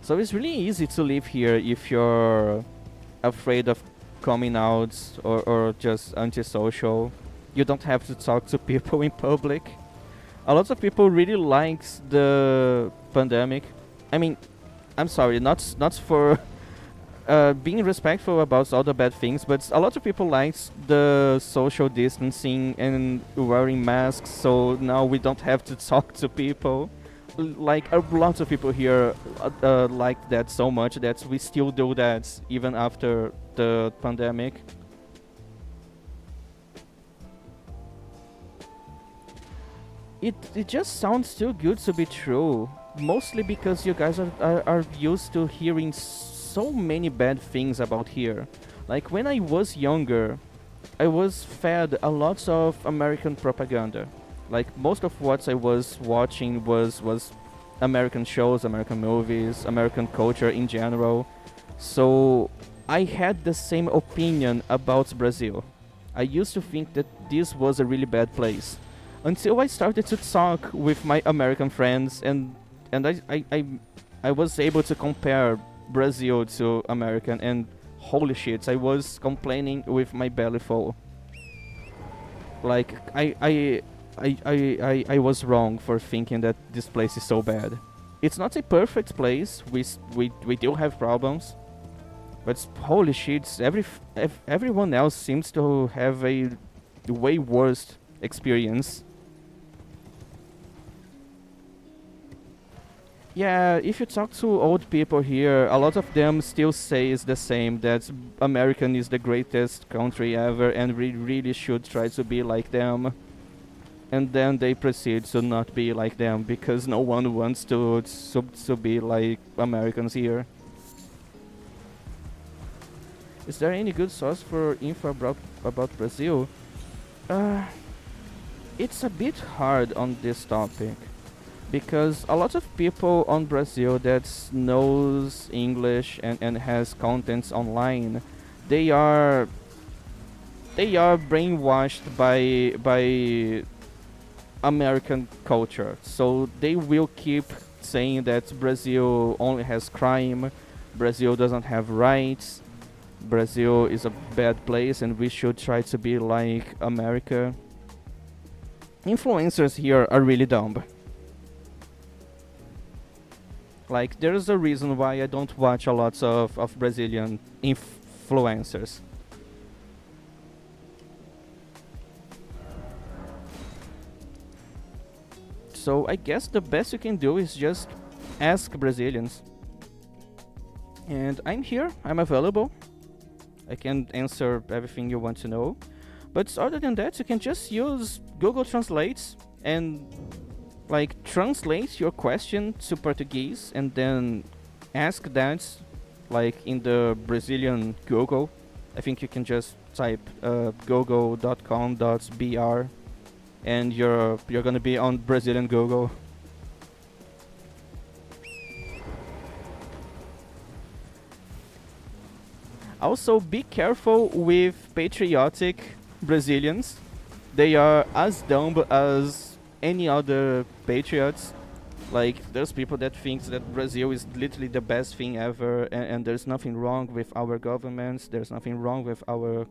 So it's really easy to live here if you're afraid of coming out or just antisocial. You don't have to talk to people in public. A lot of people really likes the pandemic. I mean, I'm sorry, not for being respectful about all the bad things, but a lot of people likes the social distancing and wearing masks. So now we don't have to talk to people. Like a lot of people here like that so much that we still do that even after the pandemic. It just sounds too good to be true. Mostly because you guys are used to hearing so many bad things about here. Like when I was younger, I was fed a lot of American propaganda. Like most of what I was watching was American shows, American movies, American culture in general. So I had the same opinion about Brazil. I used to think that this was a really bad place until I started to talk with my American friends, and I was able to compare Brazil to American, and holy shit, I was complaining with my belly full. Like I was wrong for thinking that this place is so bad. It's not a perfect place. We do have problems, but holy shit, everyone else seems to have a way worse experience. Yeah, if you talk to old people here, a lot of them still say it's the same, that American is the greatest country ever and we really should try to be like them. And then they proceed to not be like them because no one wants to be like Americans here. Is there any good source for info about Brazil? Uh, it's a bit hard on this topic, because a lot of people on Brazil that knows English and has contents online, they are brainwashed by American culture. So they will keep saying that Brazil only has crime, Brazil doesn't have rights, Brazil is a bad place and we should try to be like America. Influencers here are really dumb. Like, there's a reason why I don't watch a lot of Brazilian influencers. So I guess the best you can do is just ask Brazilians. And I'm here, I'm available. I can answer everything you want to know. But other than that, you can just use Google Translate and like translate your question to Portuguese and then ask that like in the Brazilian Google. I think you can just type google.com.br and you're gonna be on Brazilian Google. Also, be careful with patriotic Brazilians. They are as dumb as any other patriots. Like, there's people that think that Brazil is literally the best thing ever, and there's nothing wrong with our governments, there's nothing wrong with our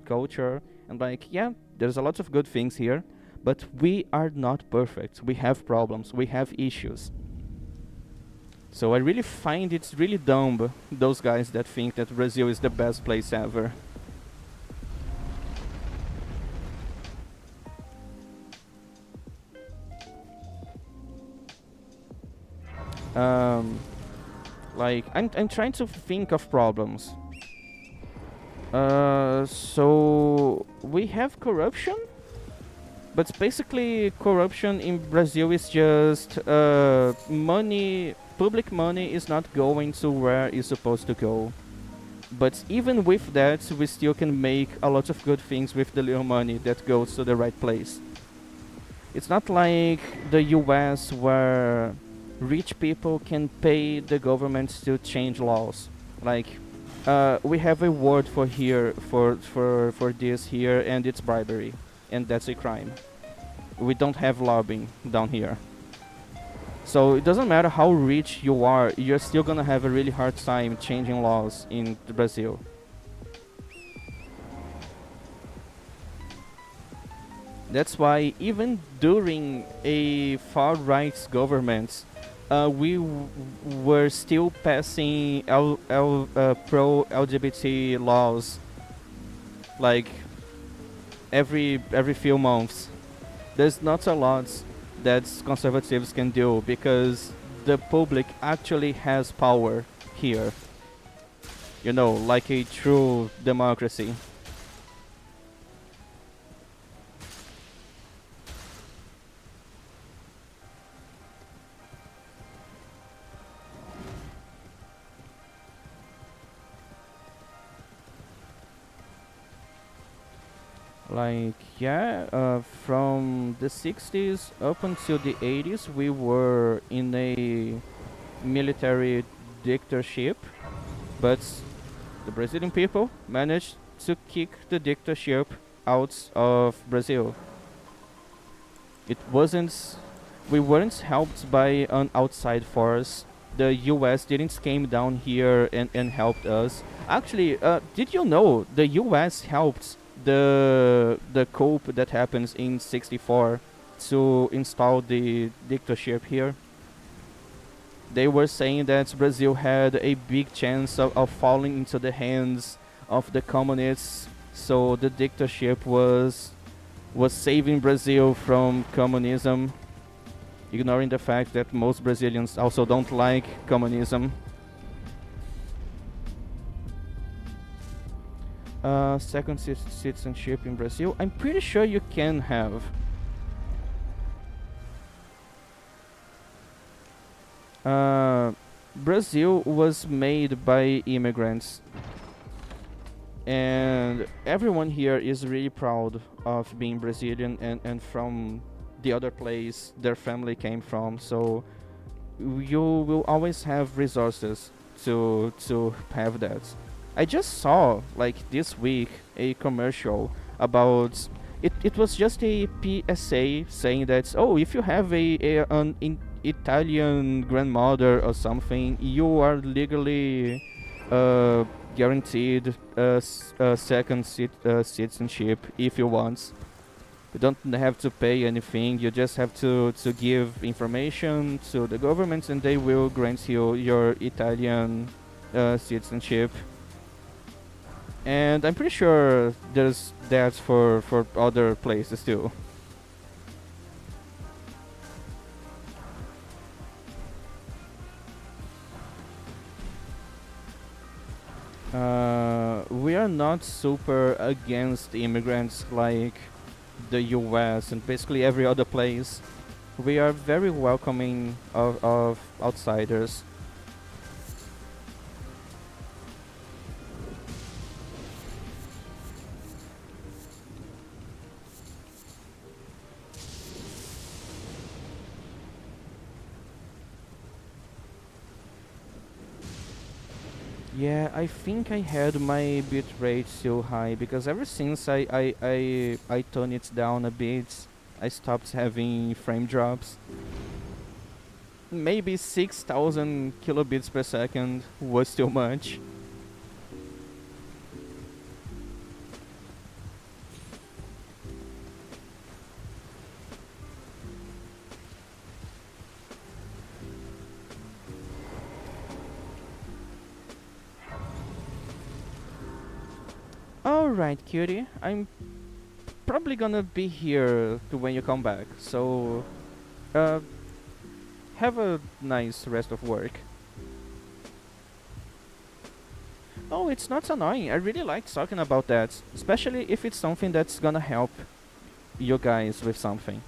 culture. And like, yeah, there's a lot of good things here, but we are not perfect. We have problems, we have issues. So I really find it's really dumb, those guys that think that Brazil is the best place ever. Um, like I'm trying to think of problems. So we have corruption, but basically corruption in Brazil is just money. Public money is not going to where it's supposed to go. But even with that, we still can make a lot of good things with the little money that goes to the right place. It's not like the US where rich people can pay the government to change laws. Like, we have a word for here for this here, and it's bribery, and that's a crime. We don't have lobbying down here. So it doesn't matter how rich you are, you're still gonna have a really hard time changing laws in Brazil. That's why even during a far-right government, were still passing pro-LGBT laws like every few months. There's not a lot that conservatives can do because the public actually has power here. You know, like a true democracy. Like, yeah, from the 60s up until the 80s, we were in a military dictatorship, but the Brazilian people managed to kick the dictatorship out of Brazil. It wasn't, we weren't helped by an outside force. The US didn't came down here and helped us. Actually, did you know the US helped the coup that happens in 64 to install the dictatorship here? They were saying that Brazil had a big chance of falling into the hands of the communists, so the dictatorship was saving Brazil from communism, ignoring the fact that most Brazilians also don't like communism. Second citizenship in Brazil, I'm pretty sure you can have. Brazil was made by immigrants, and everyone here is really proud of being Brazilian and from the other place their family came from. So you will always have resources to have that. I just saw like this week a commercial about it. It was just a PSA saying that, oh, if you have an Italian grandmother or something, you are legally guaranteed a second citizenship if you want. You don't have to pay anything. You just have to give information to the government, and they will grant you your Italian citizenship. And I'm pretty sure there's that for other places too. We are not super against immigrants like the US and basically every other place. We are very welcoming of outsiders. Yeah, I think I had my bitrate so high because ever since I turned it down a bit, I stopped having frame drops. Maybe 6,000 kilobits per second was too much. Alright, cutie. I'm probably gonna be here when you come back. So, uh, have a nice rest of work. Oh, it's not annoying. I really like talking about that, especially if it's something that's gonna help you guys with something.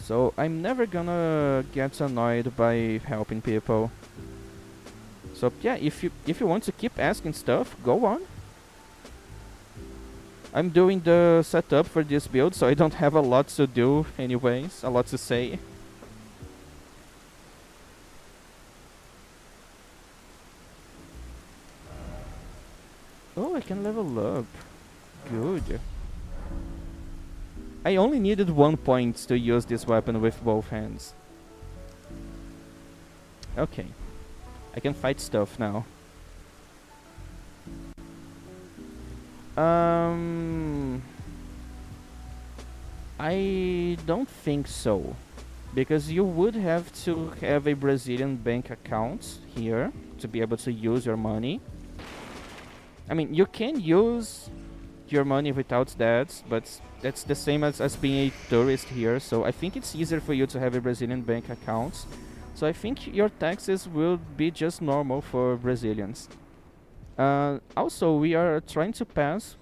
So I'm never gonna get annoyed by helping people. So yeah, if you want to keep asking stuff, go on. I'm doing the setup for this build, so I don't have a lot to do anyways, a lot to say. Oh, I can level up. Good. I only needed 1 point to use this weapon with both hands. Okay. I can fight stuff now. I don't think so. Because you would have to have a Brazilian bank account here to be able to use your money. I mean, you can use your money without that, but that's the same as being a tourist here, so I think it's easier for you to have a Brazilian bank account. So I think your taxes will be just normal for Brazilians. Also, we are trying to pass.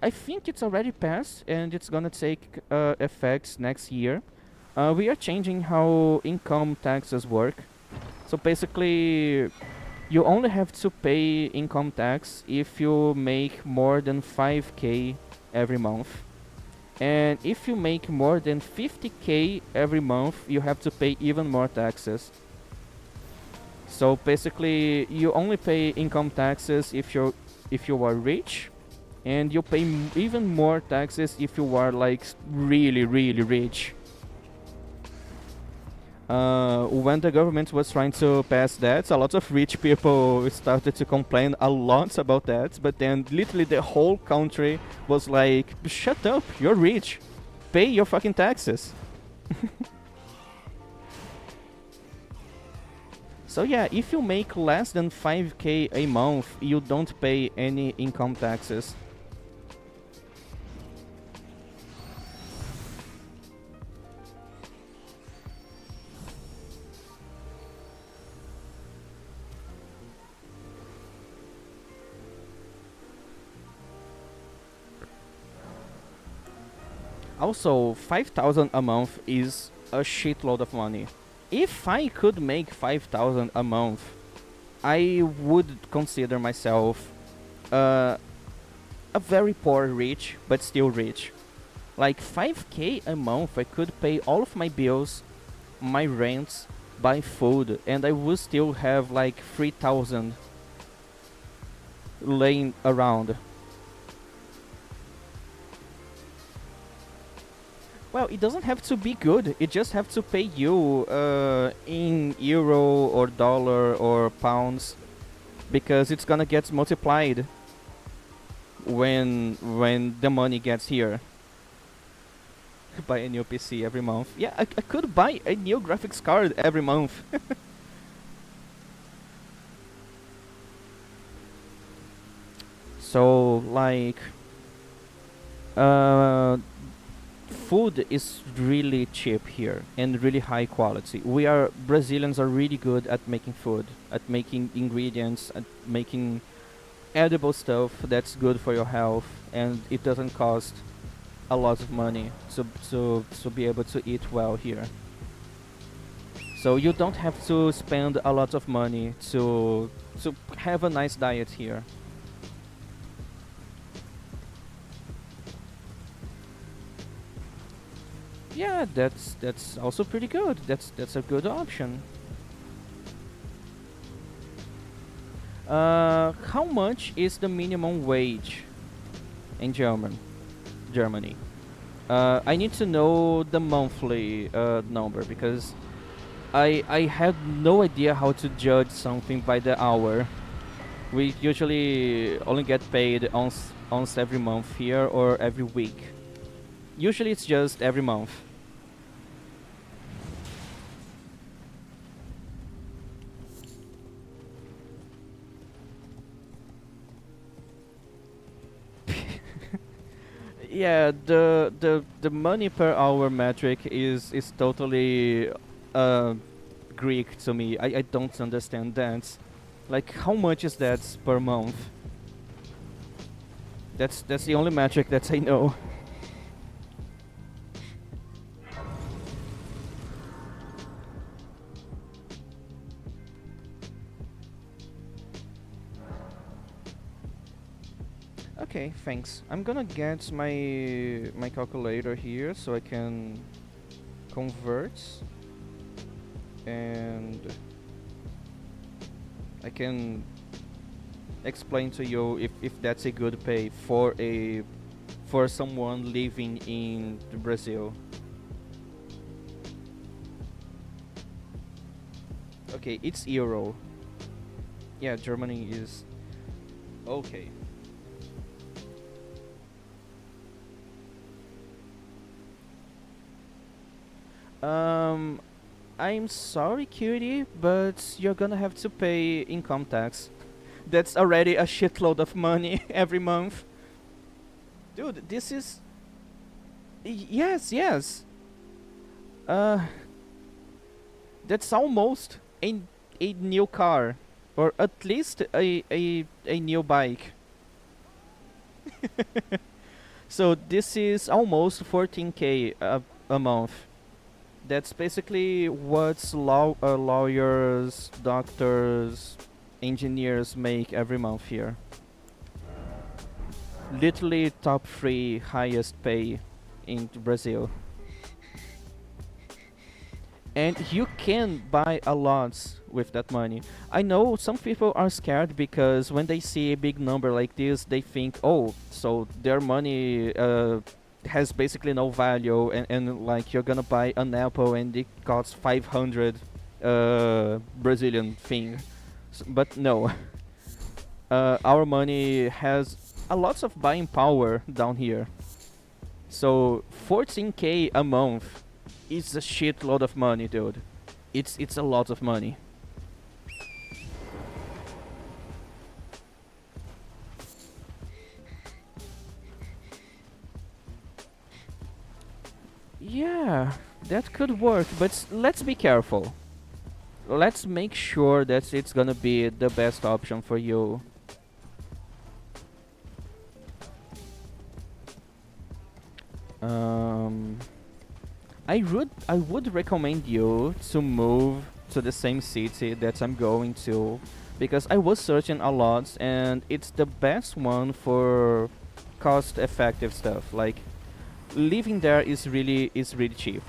I think it's already passed, and it's gonna take effects next year. We are changing how income taxes work. So basically, you only have to pay income tax if you make more than 5k every month. And if you make more than 50k every month, you have to pay even more taxes. So basically, you only pay income taxes if you are rich, and you pay even more taxes if you are like really rich. When the government was trying to pass that, a lot of rich people started to complain a lot about that, but then literally the whole country was like, shut up, you're rich, pay your fucking taxes. So yeah, if you make less than 5k a month, you don't pay any income taxes. Also, 5,000 a month is a shitload of money. If I could make 5,000 a month, I would consider myself a very poor rich, but still rich. Like 5k a month, I could pay all of my bills, my rents, buy food, and I would still have like 3,000 laying around. Well, it doesn't have to be good. It just have to pay you in euro or dollar or pounds, because it's gonna get multiplied when the money gets here. Buy a new PC every month. Yeah, I could buy a new graphics card every month. So like, food is really cheap here and really high quality. Brazilians are really good at making food, at making ingredients, at making edible stuff that's good for your health, and it doesn't cost a lot of money to be able to eat well here. So you don't have to spend a lot of money to have a nice diet here. Yeah, that's also pretty good. That's a good option. How much is the minimum wage in Germany? I need to know the monthly number, because I had no idea how to judge something by the hour. We usually only get paid once every month here, or every week. Usually it's just every month. Yeah, the money per hour metric is totally uh Greek to me. I don't understand that. Like, how much is that per month? That's the only metric that I know. Okay, thanks. I'm gonna get my calculator here so I can convert, and I can explain to you if that's a good pay for someone living in Brazil. Okay, it's euro. Yeah, Germany is okay. Um, I'm sorry, cutie, but you're gonna have to pay income tax. That's already a shitload of money every month. Dude, this is yes, yes. Uh, that's almost a new car, or at least a new bike. So this is almost 14K a month. That's basically what lawyers, doctors, engineers make every month here. Literally top three highest pay in Brazil. And you can buy a lot with that money. I know some people are scared because when they see a big number like this, they think, oh, so their money has basically no value, and like you're gonna buy an apple and it costs 500 Brazilian thing. But no, our money has a lot of buying power down here. So 14K a month is a shitload of money, dude. It's a lot of money. Yeah, that could work, but let's be careful. Let's make sure that it's gonna be the best option for you. Um, I would recommend you to move to the same city that I'm going to, because I was searching a lot and it's the best one for cost effective stuff. Like, living there is really cheap.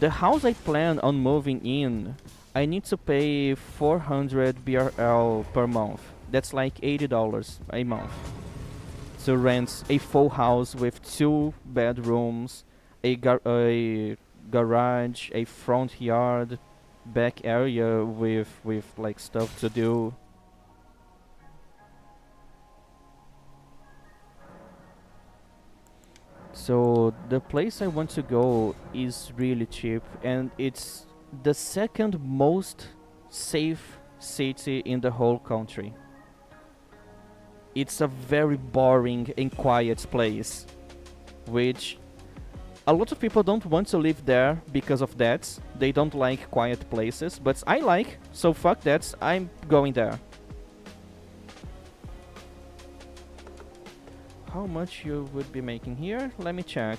The house I plan on moving in, I need to pay 400 BRL per month. That's like $80 a month to rent a full house with two bedrooms, a garage, a front yard, back area with like stuff to do. So the place I want to go is really cheap, and it's the second most safe city in the whole country. It's a very boring and quiet place, which a lot of people don't want to live there because of that. They don't like quiet places, but I like, so fuck that, I'm going there. How much you would be making here? Let me check.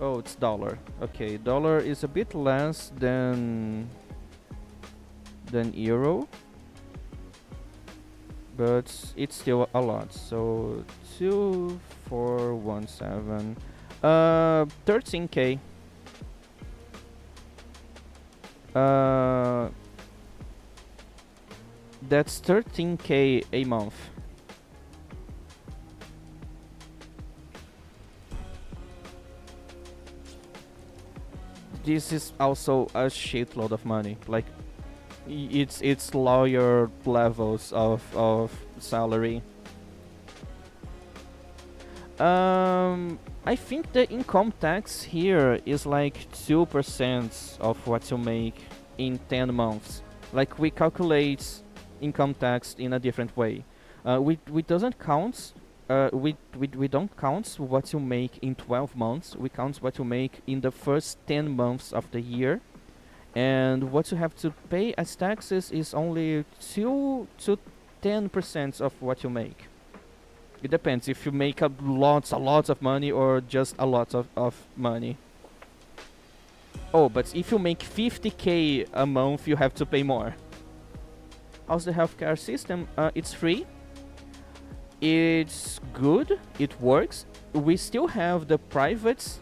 Oh, it's dollar. Okay, dollar is a bit less than euro, but it's still a lot. So 2417, 13K. Uh, that's 13K a month. This is also a shitload of money. Like, it's lawyer levels of salary. I think the income tax here is like 2% of what you make in 10 months. Like, we calculate income tax in a different way. We doesn't count we don't count what you make in 12 months. We count what you make in the first 10 months of the year, and what you have to pay as taxes is only 2 to 10% of what you make. It depends if you make a lot of money or just a lot of money. Oh, but if you make 50k a month, you have to pay more. How's the healthcare system? It's free. It's good. It works. We still have the privates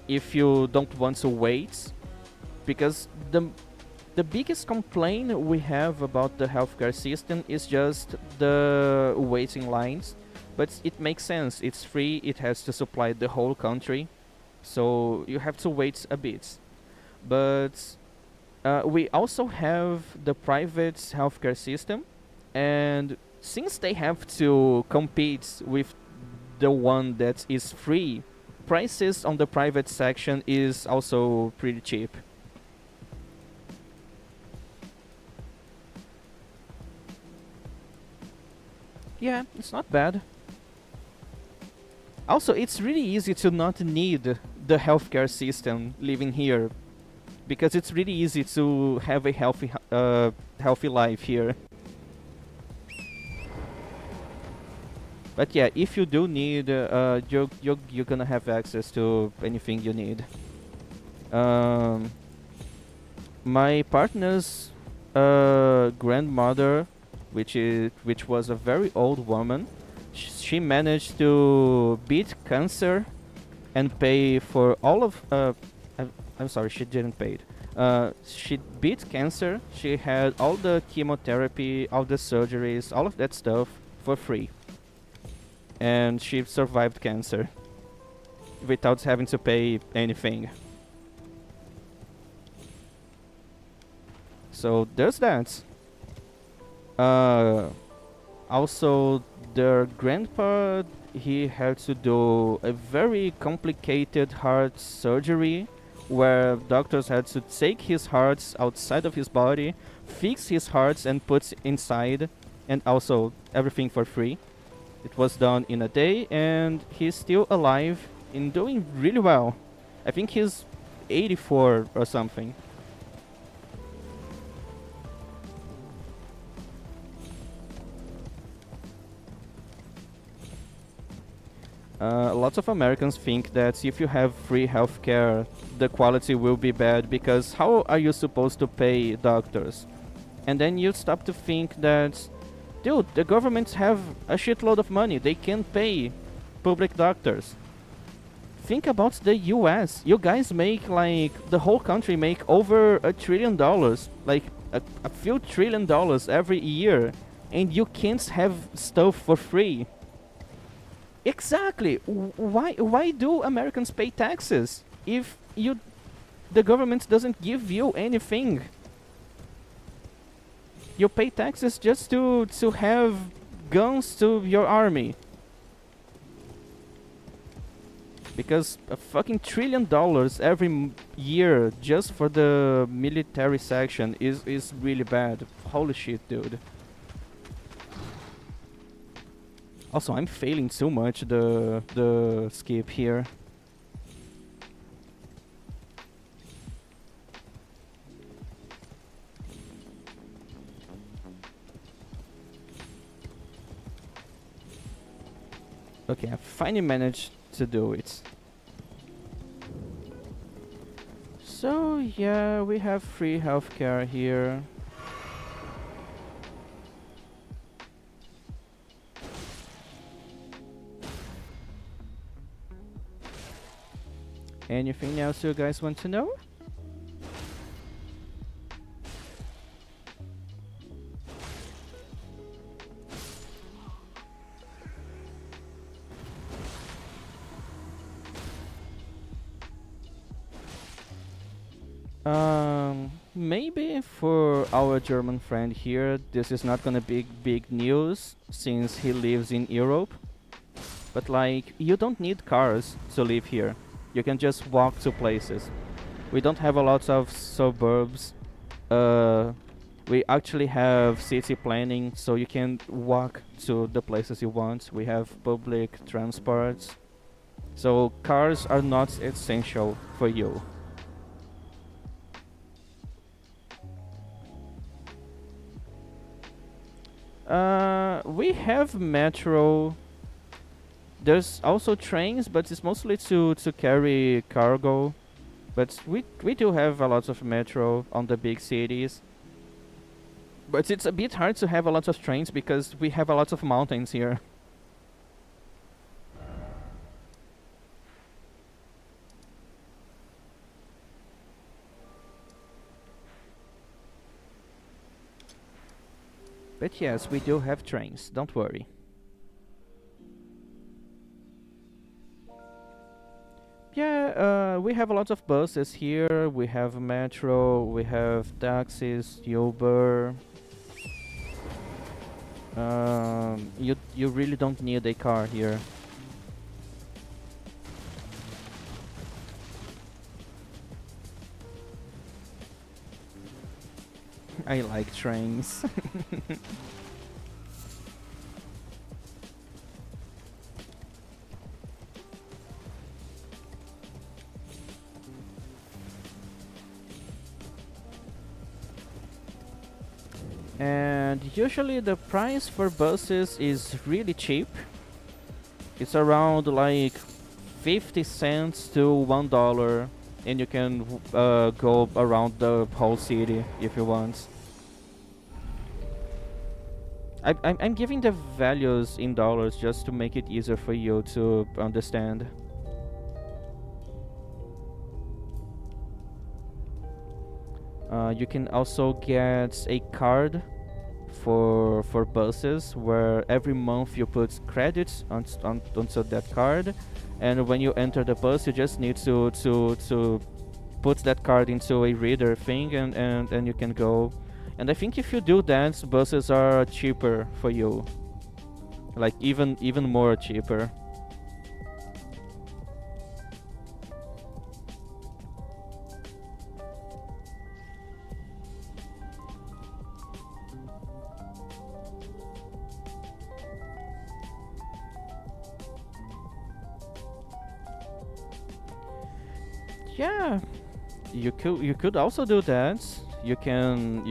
if you don't want to wait, because the biggest complaint we have about the healthcare system is just the waiting lines. But it makes sense. It's free. It has to supply the whole country, so you have to wait a bit. But we also have the private healthcare system, and since they have to compete with the one that is free, prices on the private section is also pretty cheap. Yeah, it's not bad. Also, it's really easy to not need the healthcare system living here, because it's really easy to have a healthy life here. But yeah, if you do need, you're gonna have access to anything you need. My partner's grandmother, which was a very old woman, she managed to beat cancer and pay for all of. I'm sorry, she didn't pay it. She beat cancer. She had all the chemotherapy, all the surgeries, all of that stuff for free, and she survived cancer without having to pay anything. So there's that. Also, their grandpa, he had to do a very complicated heart surgery where doctors had to take his hearts outside of his body, fix his hearts and put inside, and also everything for free. It was done in a day, and he's still alive and doing really well. I think he's 84 or something. Lots of Americans think that if you have free healthcare, the quality will be bad, because how are you supposed to pay doctors? And then you stop to think that, dude, the governments have a shitload of money. They can pay public doctors. Think about the US. You guys make, like, the whole country make over $1 trillion, like a few $1 trillion every year, and you can't have stuff for free. Exactly. Why do Americans pay taxes if the government doesn't give you anything? You pay taxes just to have guns to your army. Because a fucking $1 trillion every year just for the military section is really bad. Holy shit, dude. Also, I'm failing so much the skip here. Okay, I finally managed to do it. So yeah, we have free healthcare here. Anything else you guys want to know? Maybe for our German friend here, this is not gonna be big news since he lives in Europe. But like, you don't need cars to live here. You can just walk to places. We don't have a lot of suburbs. We actually have city planning, so you can walk to the places you want. We have public transports. So cars are not essential for you. We have metro. There's also trains, but it's mostly to carry cargo. But we do have a lot of metro on the big cities. But it's a bit hard to have a lot of trains because we have a lot of mountains here. But yes, we do have trains, don't worry. Yeah, we have a lot of buses here. We have metro, we have taxis, Uber. You really don't need a car here. I like trains. And usually the price for buses is really cheap. It's around like 50 cents to $1, and you can go around the whole city if you want. I'm giving the values in dollars just to make it easier for you to understand. You can also get a card for buses where every month you put credits onto that card, and when you enter the bus you just need to put that card into a reader thing, and you can go. And I think if you do that, buses are cheaper for you, like even more cheaper. Yeah, you could also do that. You can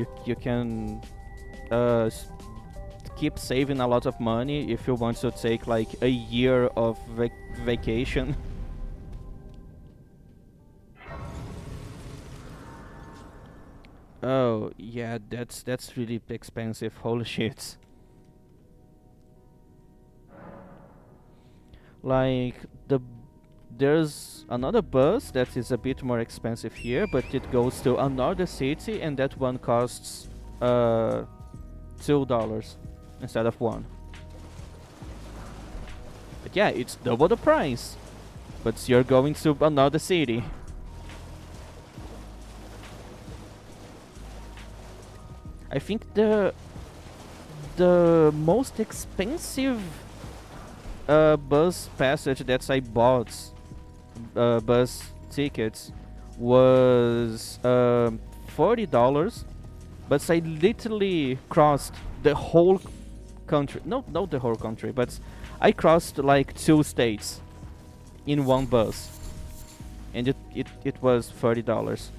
keep saving a lot of money if you want to take like a year of vacation. Oh yeah, that's really expensive. Holy shit! Like there's another bus that is a bit more expensive here, but it goes to another city, and that one costs $2 instead of one. But yeah, it's double the price, but you're going to another city. I think the most expensive bus passage that I bought, bus tickets, was $40, but I literally crossed the whole country. No, not the whole country, but I crossed like 2 states in one bus, and it was $40.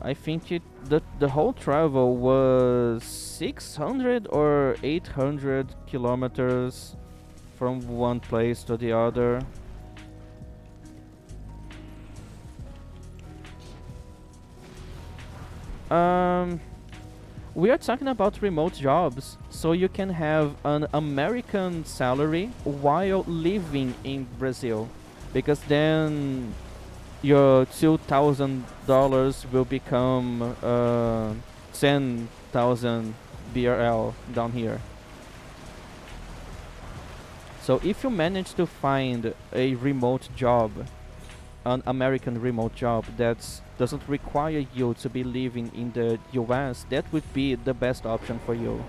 I think the whole travel was 600 or 800 kilometers from one place to the other. We are talking about remote jobs, so you can have an American salary while living in Brazil, because then your $2,000 will become 10,000 BRL down here. So if you manage to find a remote job, an American remote job that doesn't require you to be living in the US, that would be the best option for you.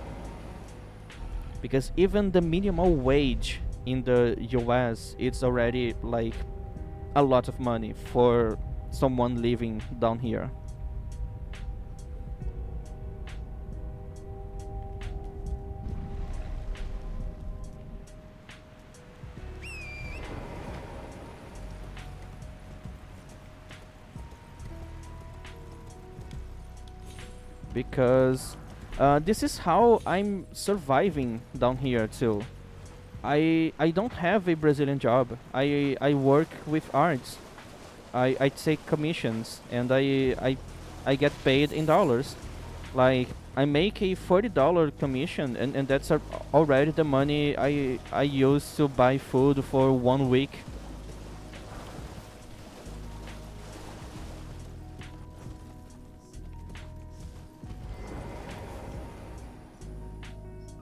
Because even the minimum wage in the US, it's already like a lot of money for someone living down here. Because this is how I'm surviving down here too. I don't have a Brazilian job. I work with arts. I take commissions and I get paid in dollars. Like I make a $40 commission and that's already the money I use to buy food for 1 week.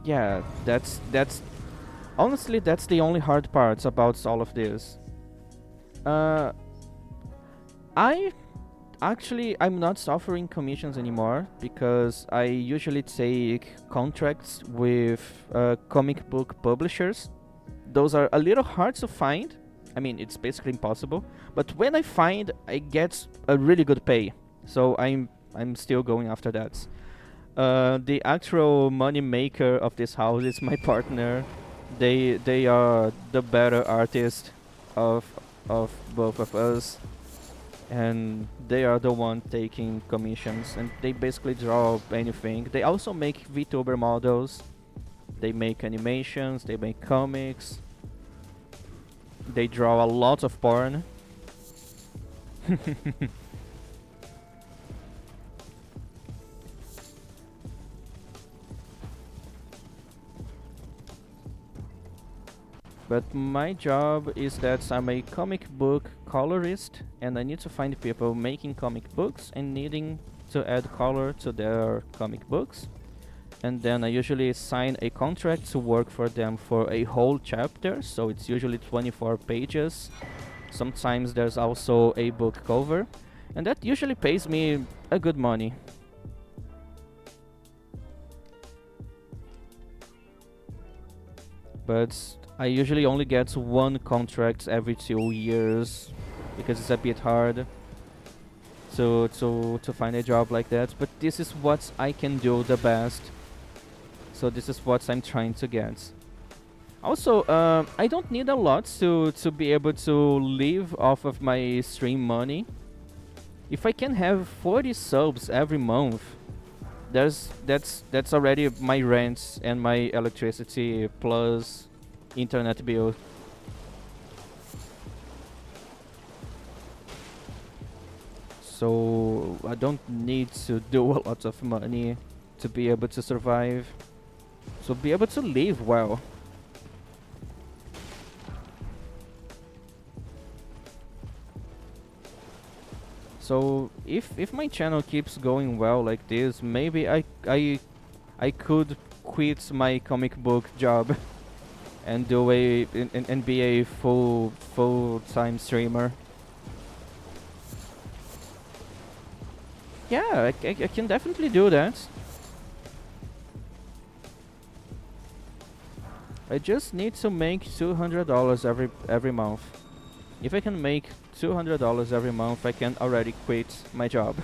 Yeah, that's honestly that's the only hard parts about all of this. Uh, I actually I'm not suffering commissions anymore because I usually take contracts with comic book publishers. Those are a little hard to find. I mean, it's basically impossible. But when I find, I get a really good pay. So I'm still going after that. The actual money maker of this house is my partner. They are the better artist of of both of us, and they are the one taking commissions, and they basically draw anything. They also make VTuber models. They make animations. They make comics. They draw a lot of porn. But my job is that I'm a comic book colorist and I need to find people making comic books and needing to add color to their comic books. And then I usually sign a contract to work for them for a whole chapter, so it's usually 24 pages. Sometimes there's also a book cover, and that usually pays me a good money. But I usually only get one contract every 2 years because it's a bit hard to find a job like that. But this is what I can do the best. So this is what I'm trying to get. Also, I don't need a lot to be able to live off of my stream money. If I can have 40 subs every month, that's already my rent and my electricity plus internet bill. So I don't need to do a lot of money to be able to survive. So be able to live well. So if my channel keeps going well like this, maybe I could quit my comic book job and do and be a full-time streamer. Yeah, I can definitely do that. I just need to make $200 every month. If I can make $200 every month, I can already quit my job.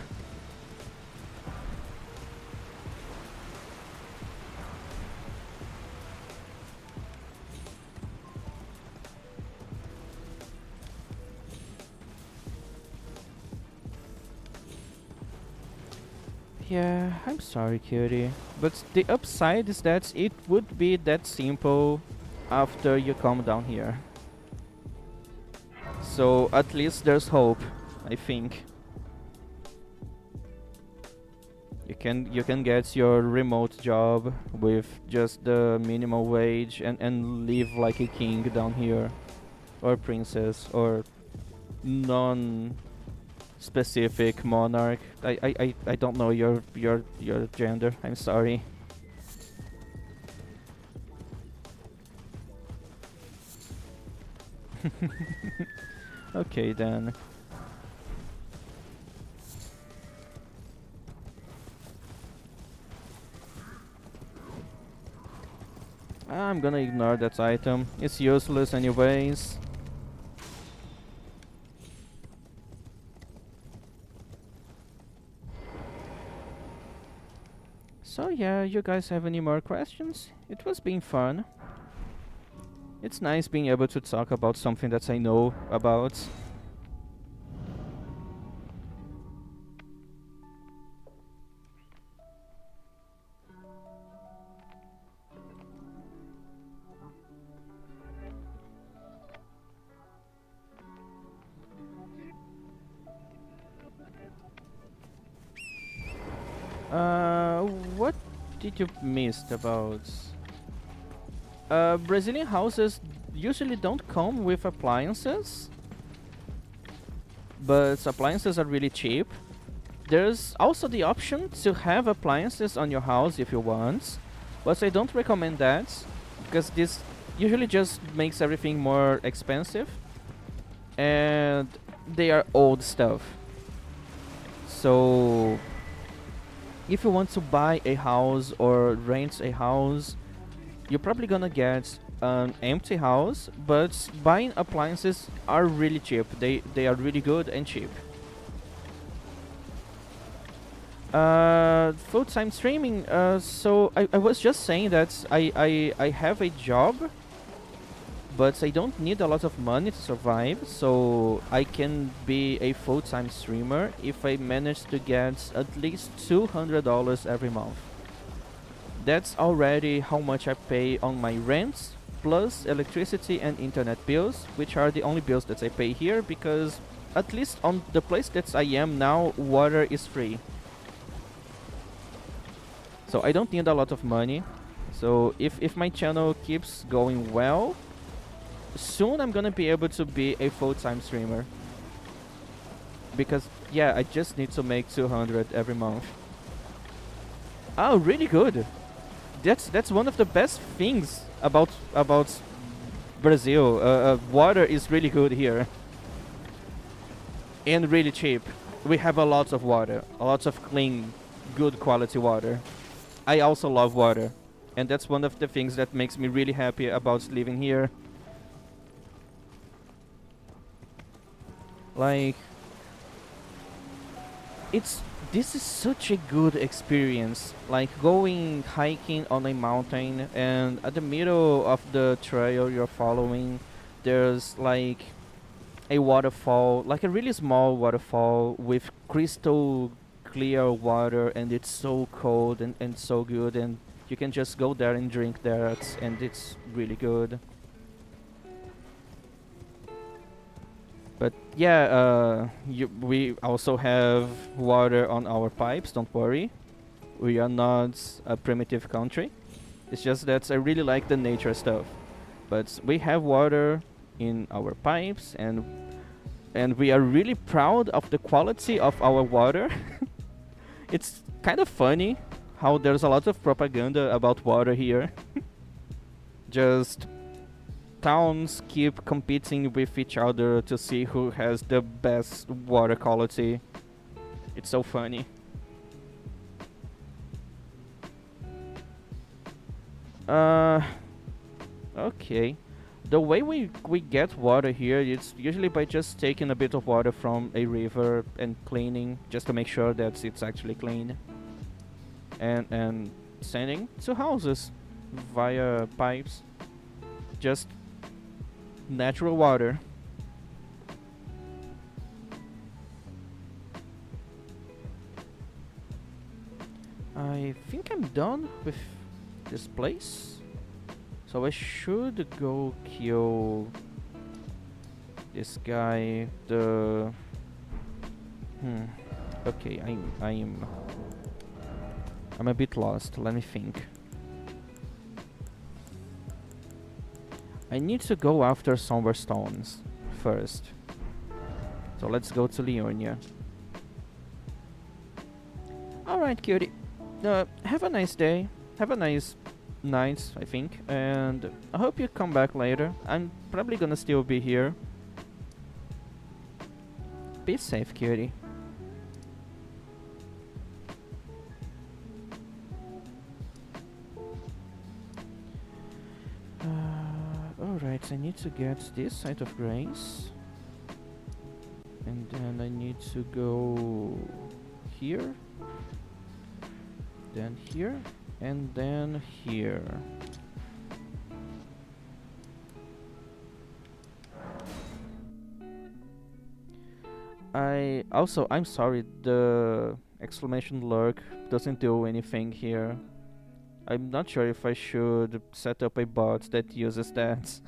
Yeah, I'm sorry, cutie. But the upside is that it would be that simple after you come down here. So at least there's hope, I think. You can get your remote job with just the minimum wage and live like a king down here. Or princess or non-specific monarch. I don't know your gender. I'm sorry. Okay then. I'm gonna ignore that item. It's useless anyways. So yeah, you guys have any more questions? It was being fun. It's nice being able to talk about something that I know about. What did you miss about? Brazilian houses usually don't come with appliances, but appliances are really cheap. There's also the option to have appliances on your house if you want, but I don't recommend that because this usually just makes everything more expensive and they are old stuff. So if you want to buy a house or rent a house, you're probably gonna get an empty house, but buying appliances are really cheap. They are really good and cheap. Full-time streaming. So I was just saying that I have a job, but I don't need a lot of money to survive. So I can be a full-time streamer if I manage to get at least $200 every month. That's already how much I pay on my rent, plus electricity and internet bills, which are the only bills that I pay here because at least on the place that I am now, water is free. So I don't need a lot of money. So if my channel keeps going well, soon I'm gonna be able to be a full-time streamer. Because yeah, I just need to make 200 every month. Oh, really good. That's one of the best things about Brazil. Water is really good here and really cheap. We have a lot of water, a lot of clean, good quality water. I also love water, and that's one of the things that makes me really happy about living here. Like, this is such a good experience. Like going hiking on a mountain, and at the middle of the trail you're following, there's like a waterfall, like a really small waterfall with crystal clear water, and it's so cold and so good, and you can just go there and drink that, and it's really good. But yeah, we also have water on our pipes, don't worry. We are not a primitive country. It's just that I really like the nature stuff. But we have water in our pipes, and we are really proud of the quality of our water. It's kind of funny how there's a lot of propaganda about water here. Just towns keep competing with each other to see who has the best water quality. It's so funny. Uh, okay. The way we get water here, it's usually by just taking a bit of water from a river and cleaning, just to make sure that it's actually clean, and sending to houses via pipes. Just natural water. I think I'm done with this place. So I should go kill this guy. The okay, I'm a bit lost. Let me think. I need to go after Somber Stones first. So let's go to Leonia. Alright, cutie. Have a nice day. Have a nice night, I think. And I hope you come back later. I'm probably gonna still be here. Be safe, cutie. Alright, I need to get this side of grains. And then I need to go here. Then here. And then here. I'm sorry, the exclamation lurk doesn't do anything here. I'm not sure if I should set up a bot that uses that.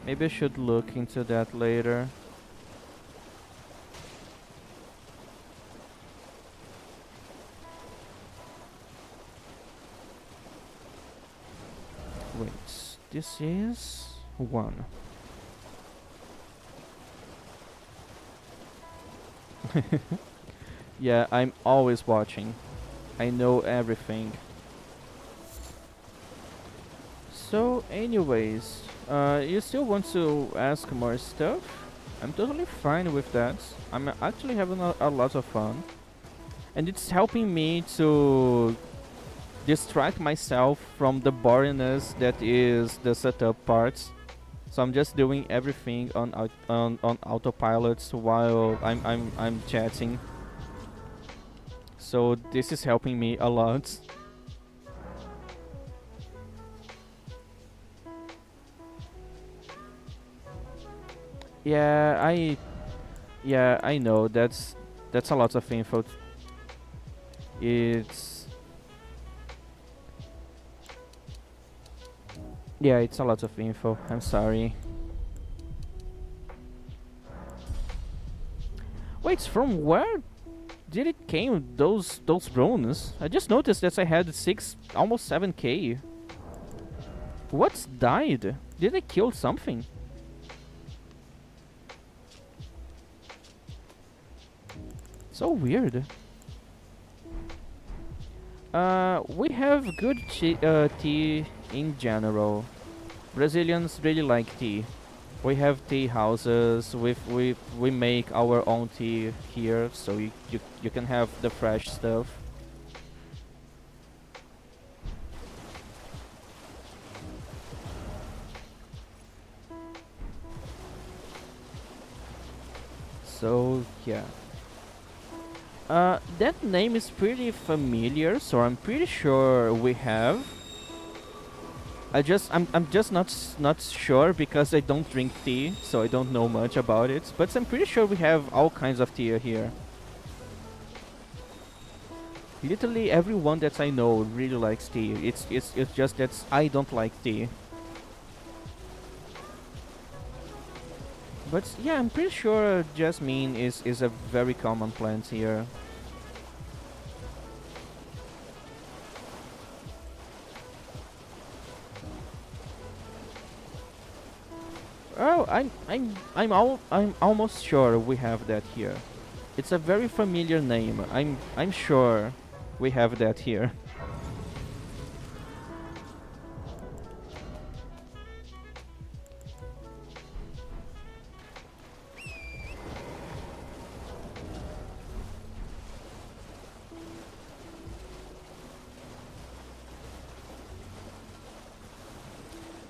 Maybe I should look into that later. Wait, this is 1. Yeah, I'm always watching. I know everything. So, anyways, you still want to ask more stuff? I'm totally fine with that. I'm actually having a lot of fun. And it's helping me to distract myself from the boringness that is the setup parts. So I'm just doing everything on autopilot while I'm chatting. So this is helping me a lot. Yeah, I know that's a lot of info. It's Yeah, it's a lot of info. I'm sorry. Wait, from where did it came those runes? I just noticed that I had almost 7k. What's died? Did I kill something? So weird. We have good tea in general. Brazilians really like tea. We have tea houses. We make our own tea here, so you can have the fresh stuff. So yeah. That name is pretty familiar, so I'm pretty sure we have. I'm just not sure because I don't drink tea, so I don't know much about it. But I'm pretty sure we have all kinds of tea here. Literally everyone that I know really likes tea. It's just that I don't like tea. But yeah, I'm pretty sure jasmine is a very common plant here. Oh, I'm almost sure we have that here. It's a very familiar name. I'm sure we have that here.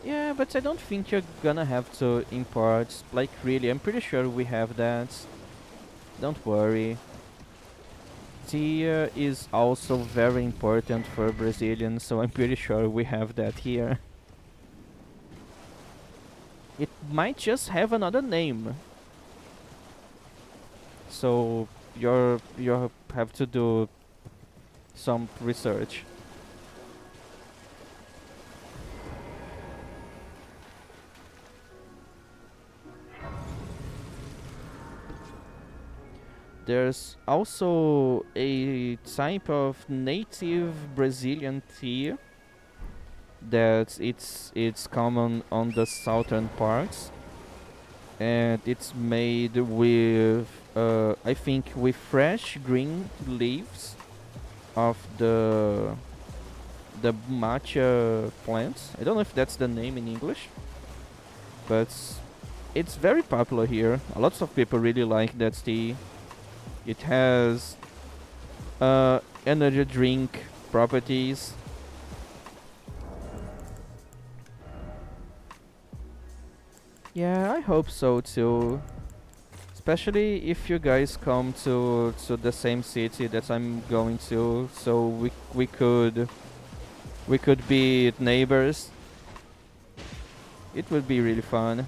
Yeah, but I don't think you're gonna have to import. Like really, I'm pretty sure we have that. Don't worry. Tea is also very important for Brazilians, so I'm pretty sure we have that here. It might just have another name. So you have to do some research. There's also a type of native Brazilian tea that it's common on the southern parts, and it's made with I think with fresh green leaves of the matcha plant. I don't know if that's the name in English, but it's very popular here. A lot of people really like that tea. It has energy drink properties. Yeah, I hope so too. Especially if you guys come to the same city that I'm going to, so we could be neighbors. It would be really fun.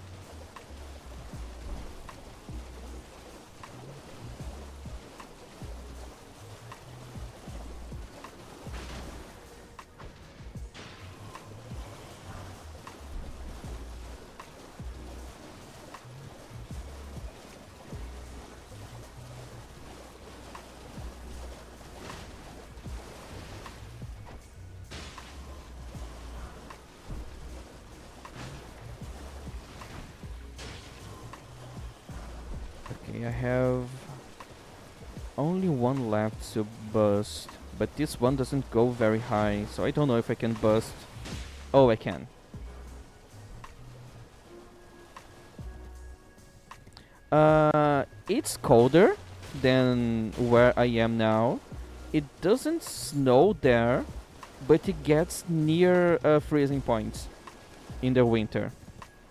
Okay, I have only one left to bust, but this one doesn't go very high, so I don't know if I can bust. Oh, I can. It's colder than where I am now. It doesn't snow there, but it gets near freezing point in the winter.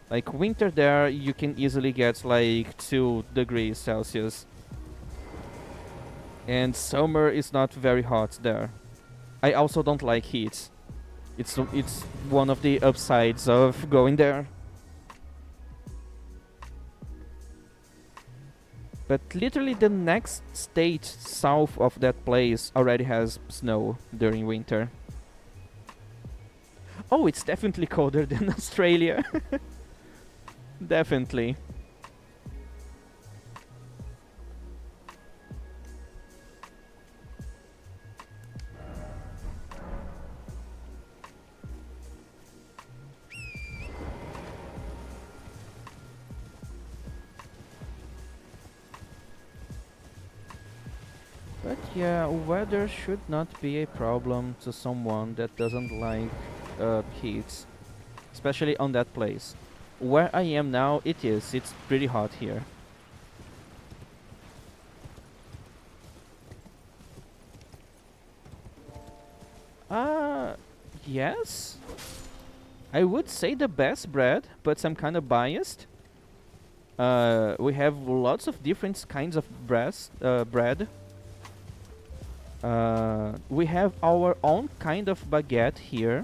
Like winter there, you can easily get like 2 degrees Celsius. And summer is not very hot there. I also don't like heat. It's one of the upsides of going there. But literally the next state south of that place already has snow during winter. Oh, it's definitely colder than Australia. Definitely. But yeah, weather should not be a problem to someone that doesn't like heat, especially on that place. Where I am now, it is. It's pretty hot here. Uh, yes. I would say the best bread, but I'm kind of biased. We have lots of different kinds of bread. We have our own kind of baguette here.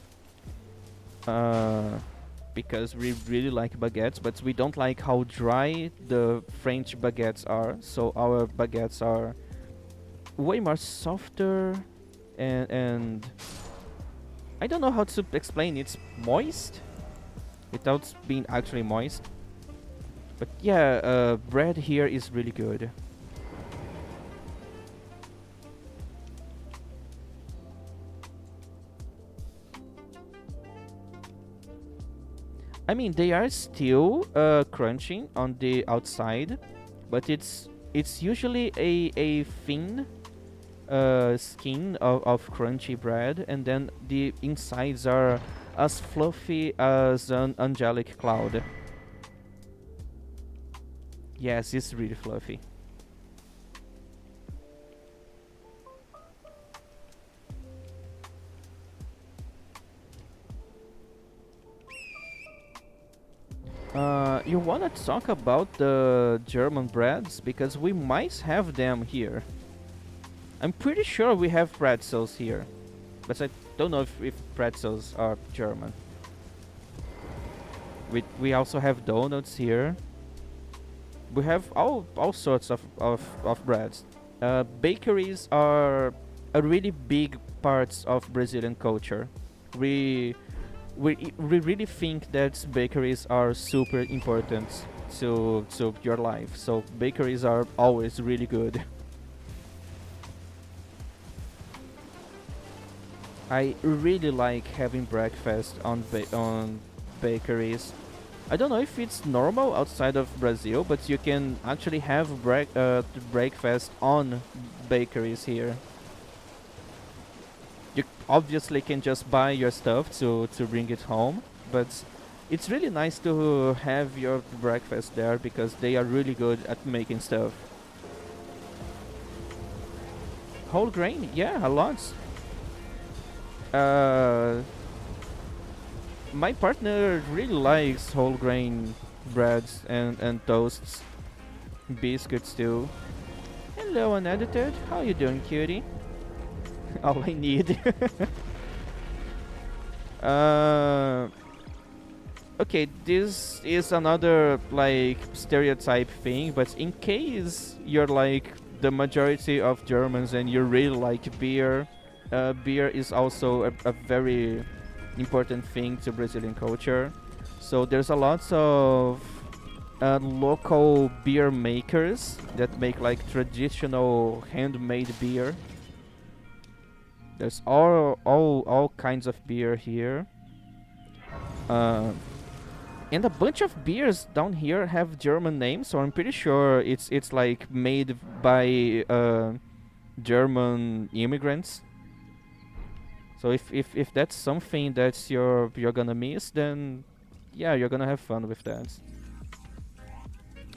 Because we really like baguettes, but we don't like how dry the French baguettes are. So our baguettes are way more softer and I don't know how to explain. It's moist without being actually moist. But yeah, bread here is really good. I mean, they are still crunching on the outside, but it's usually a thin skin of crunchy bread, and then the insides are as fluffy as an angelic cloud. Yes, it's really fluffy. You wanna talk about the German breads? Because we might have them here. I'm pretty sure we have pretzels here. But I don't know if pretzels are German. We also have donuts here. We have all sorts of breads. Bakeries are a really big parts of Brazilian culture. We we really think that bakeries are super important to your life. So bakeries are always really good. I really like having breakfast on bakeries. I don't know if it's normal outside of Brazil, but you can actually have breakfast on bakeries here. You obviously can just buy your stuff to bring it home, but it's really nice to have your breakfast there because they are really good at making stuff. Whole grain, yeah, a lot. Uh, my partner really likes whole grain breads and toasts, biscuits too. Hello, unedited. How you doing, cutie? All I need. uh, okay, this is another like stereotype thing, but in case you're like the majority of Germans and you really like beer, beer is also a very important thing to Brazilian culture. So there's a lot of local beer makers that make like traditional handmade beer. There's all kinds of beer here. Uh, and a bunch of beers down here have German names, so I'm pretty sure it's like made by German immigrants. So if that's something that you're gonna miss, then yeah, you're gonna have fun with that.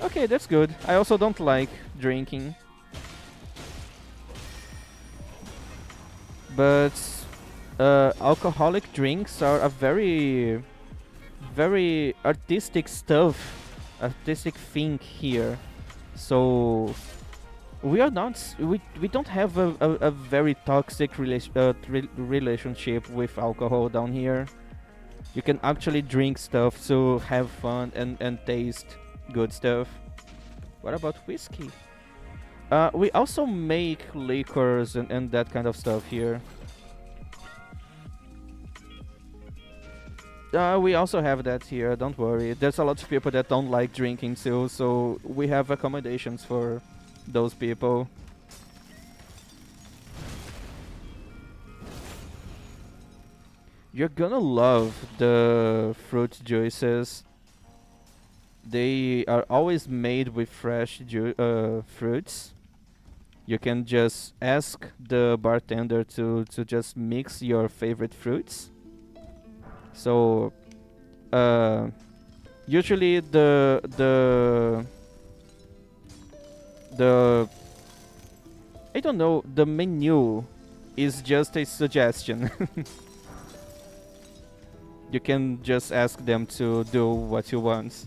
Okay, that's good. I also don't like drinking, but alcoholic drinks are a very artistic stuff, artistic thing here. So we are not we don't have a very toxic relationship with alcohol down here. You can actually drink stuff to have fun and taste good stuff. What about whiskey? We also make liquors and that kind of stuff here. We also have that here, don't worry. There's a lot of people that don't like drinking too, so we have accommodations for those people. You're gonna love the fruit juices. They are always made with fresh fruits. You can just ask the bartender to just mix your favorite fruits. So, usually the I don't know, the menu is just a suggestion. You can just ask them to do what you want.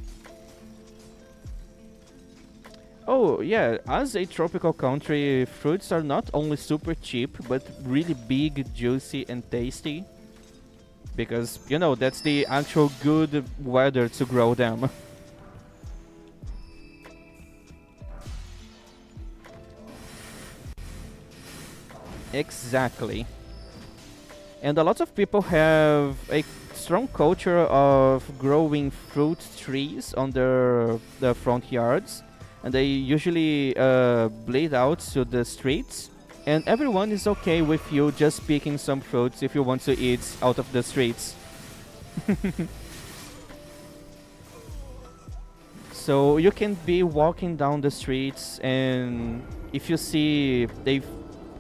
Oh yeah, as a tropical country, fruits are not only super cheap, but really big, juicy and tasty. Because, you know, that's the actual good weather to grow them. Exactly. And a lot of people have a strong culture of growing fruit trees on their front yards. And they usually bleed out to the streets. And everyone is okay with you just picking some fruits if you want to eat out of the streets. So you can be walking down the streets, and if you see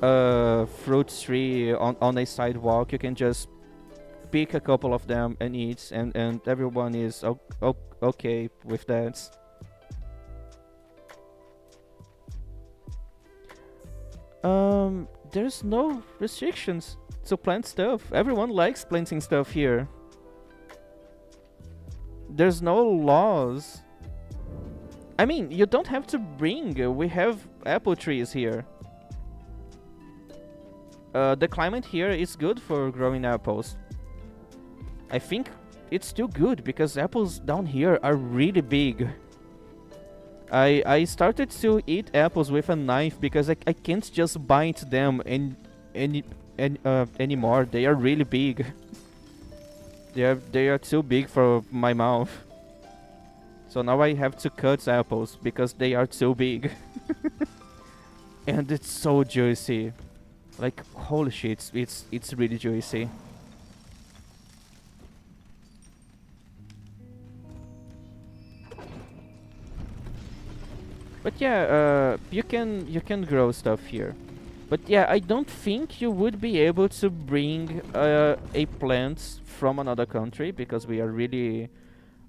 a fruit tree on a sidewalk, you can just pick a couple of them and eat, and everyone is okay with that. There's no restrictions to plant stuff. Everyone likes planting stuff here. There's no laws. I mean, you don't have to bring. We have apple trees here. The climate here is good for growing apples. I think it's still good because apples down here are really big. I started to eat apples with a knife because I can't just bite them anymore. They are really big. They are too big for my mouth. So now I have to cut apples because they are too big. And it's so juicy. Like, holy shit, it's really juicy. But yeah, you can grow stuff here. But yeah, I don't think you would be able to bring a plant from another country because we are really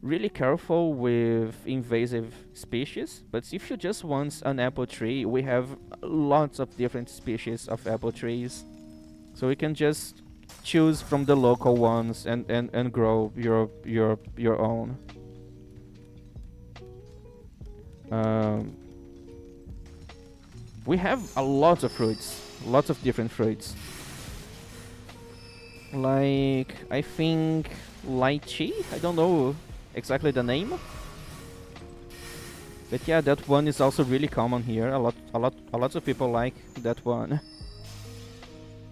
really careful with invasive species, but if you just want an apple tree, we have lots of different species of apple trees. So you can just choose from the local ones and grow your own. Um, we have a lot of fruits, lots of different fruits. Like I think lychee. I don't know exactly the name, but yeah, that one is also really common here. A lot of people like that one.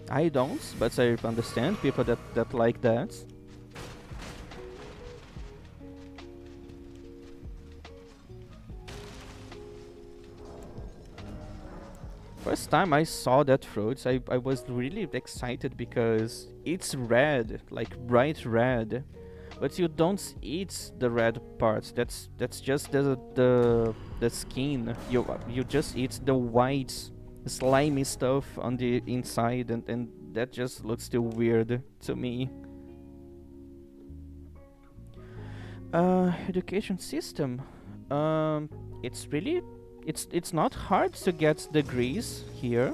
I don't, but I understand people that like that. First time I saw that fruit, I was really excited because it's red, like bright red, but you don't eat the red parts. That's just the skin. You just eat the white slimy stuff on the inside, and that just looks too weird to me. Education system. Um, it's really, it's not hard to get degrees here.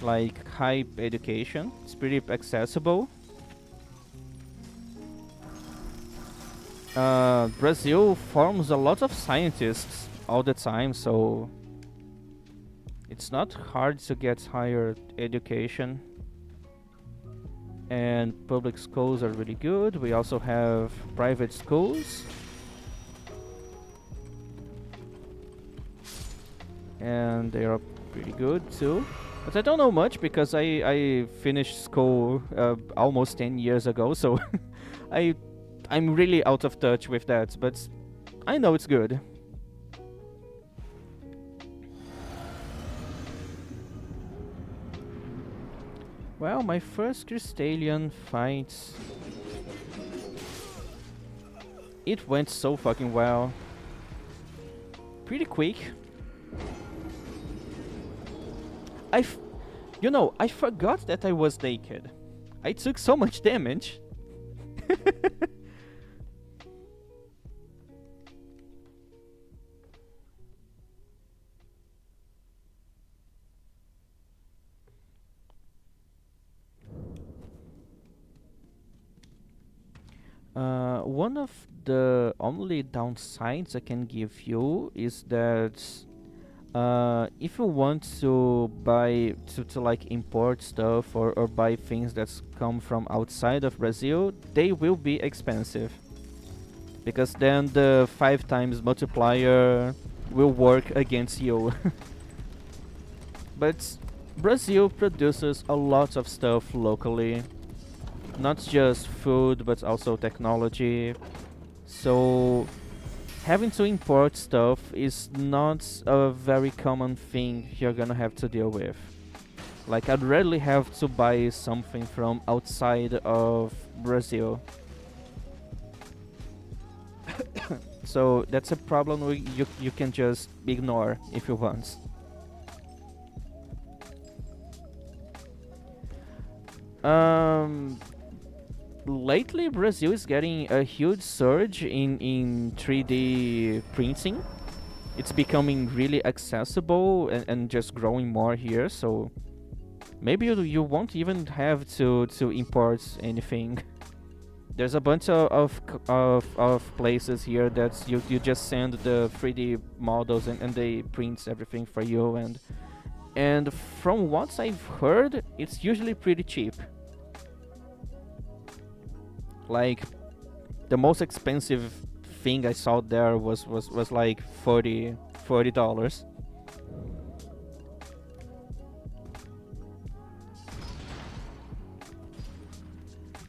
Like high education, it's pretty accessible. Brazil forms a lot of scientists all the time, so it's not hard to get higher education. And public schools are really good. We also have private schools. And they are pretty good too. But I don't know much because I finished school almost 10 years ago, so I I'm really out of touch with that, but I know it's good. Well, my first Crystallian fight, it went so fucking well. Pretty quick. You know, I forgot that I was naked. I took so much damage. One of the only downsides I can give you is that if you want to buy to like import stuff or buy things that's come from outside of Brazil, they will be expensive. Because then the 5 times multiplier will work against you. But Brazil produces a lot of stuff locally. Not just food, but also technology. So having to import stuff is not a very common thing you're gonna have to deal with. Like, I'd rarely have to buy something from outside of Brazil. So that's a problem you can just ignore if you want. Lately Brazil is getting a huge surge in 3D printing. It's becoming really accessible and just growing more here, so maybe you won't even have to import anything. There's a bunch of places here that you just send the 3D models and they print everything for you, and from what I've heard, it's usually pretty cheap. Like, the most expensive thing I saw there was like $40.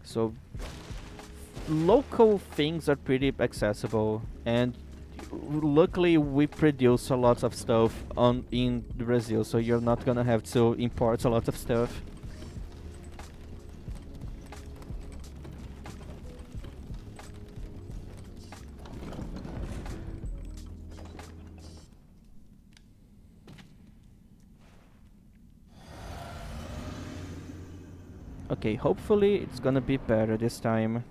So local things are pretty accessible, and luckily we produce a lot of stuff in Brazil, so you're not gonna have to import a lot of stuff. Okay, hopefully it's gonna be better this time.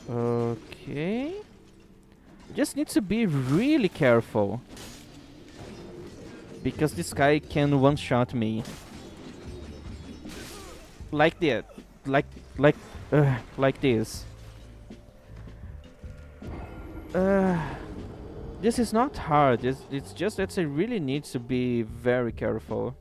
Okay. Just need to be really careful. Because this guy can one-shot me. Like that. Like, like, like this. Uh, this is not hard. It's just that I really need to be very careful.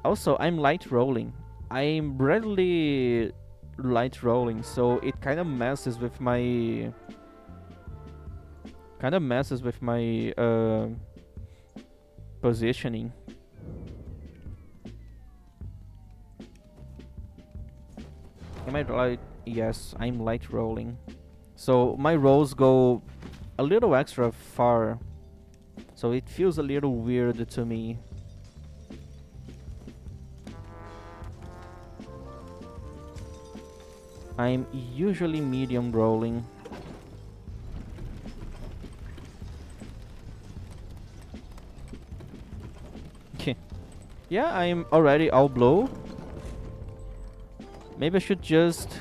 Also, I'm light rolling. I'm rarely light rolling, so it kind of messes with my positioning. Am I light? Yes, I'm light rolling. So my rolls go a little extra far. So it feels a little weird to me. I'm usually medium rolling. Okay. Yeah, I'm already all blow. Maybe I should just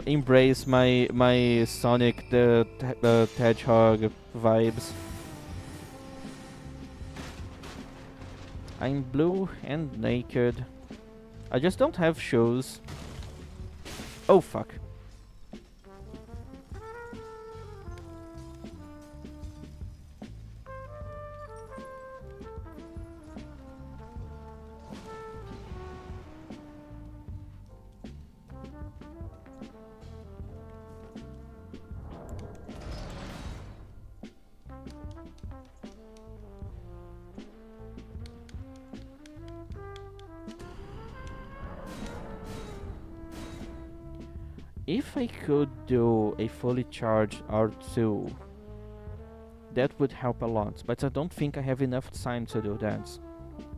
embrace my Sonic the Hedgehog vibes. I'm blue and naked. I just don't have shoes. Oh fuck. If I could do a fully charged R2, that would help a lot, but I don't think I have enough time to do that.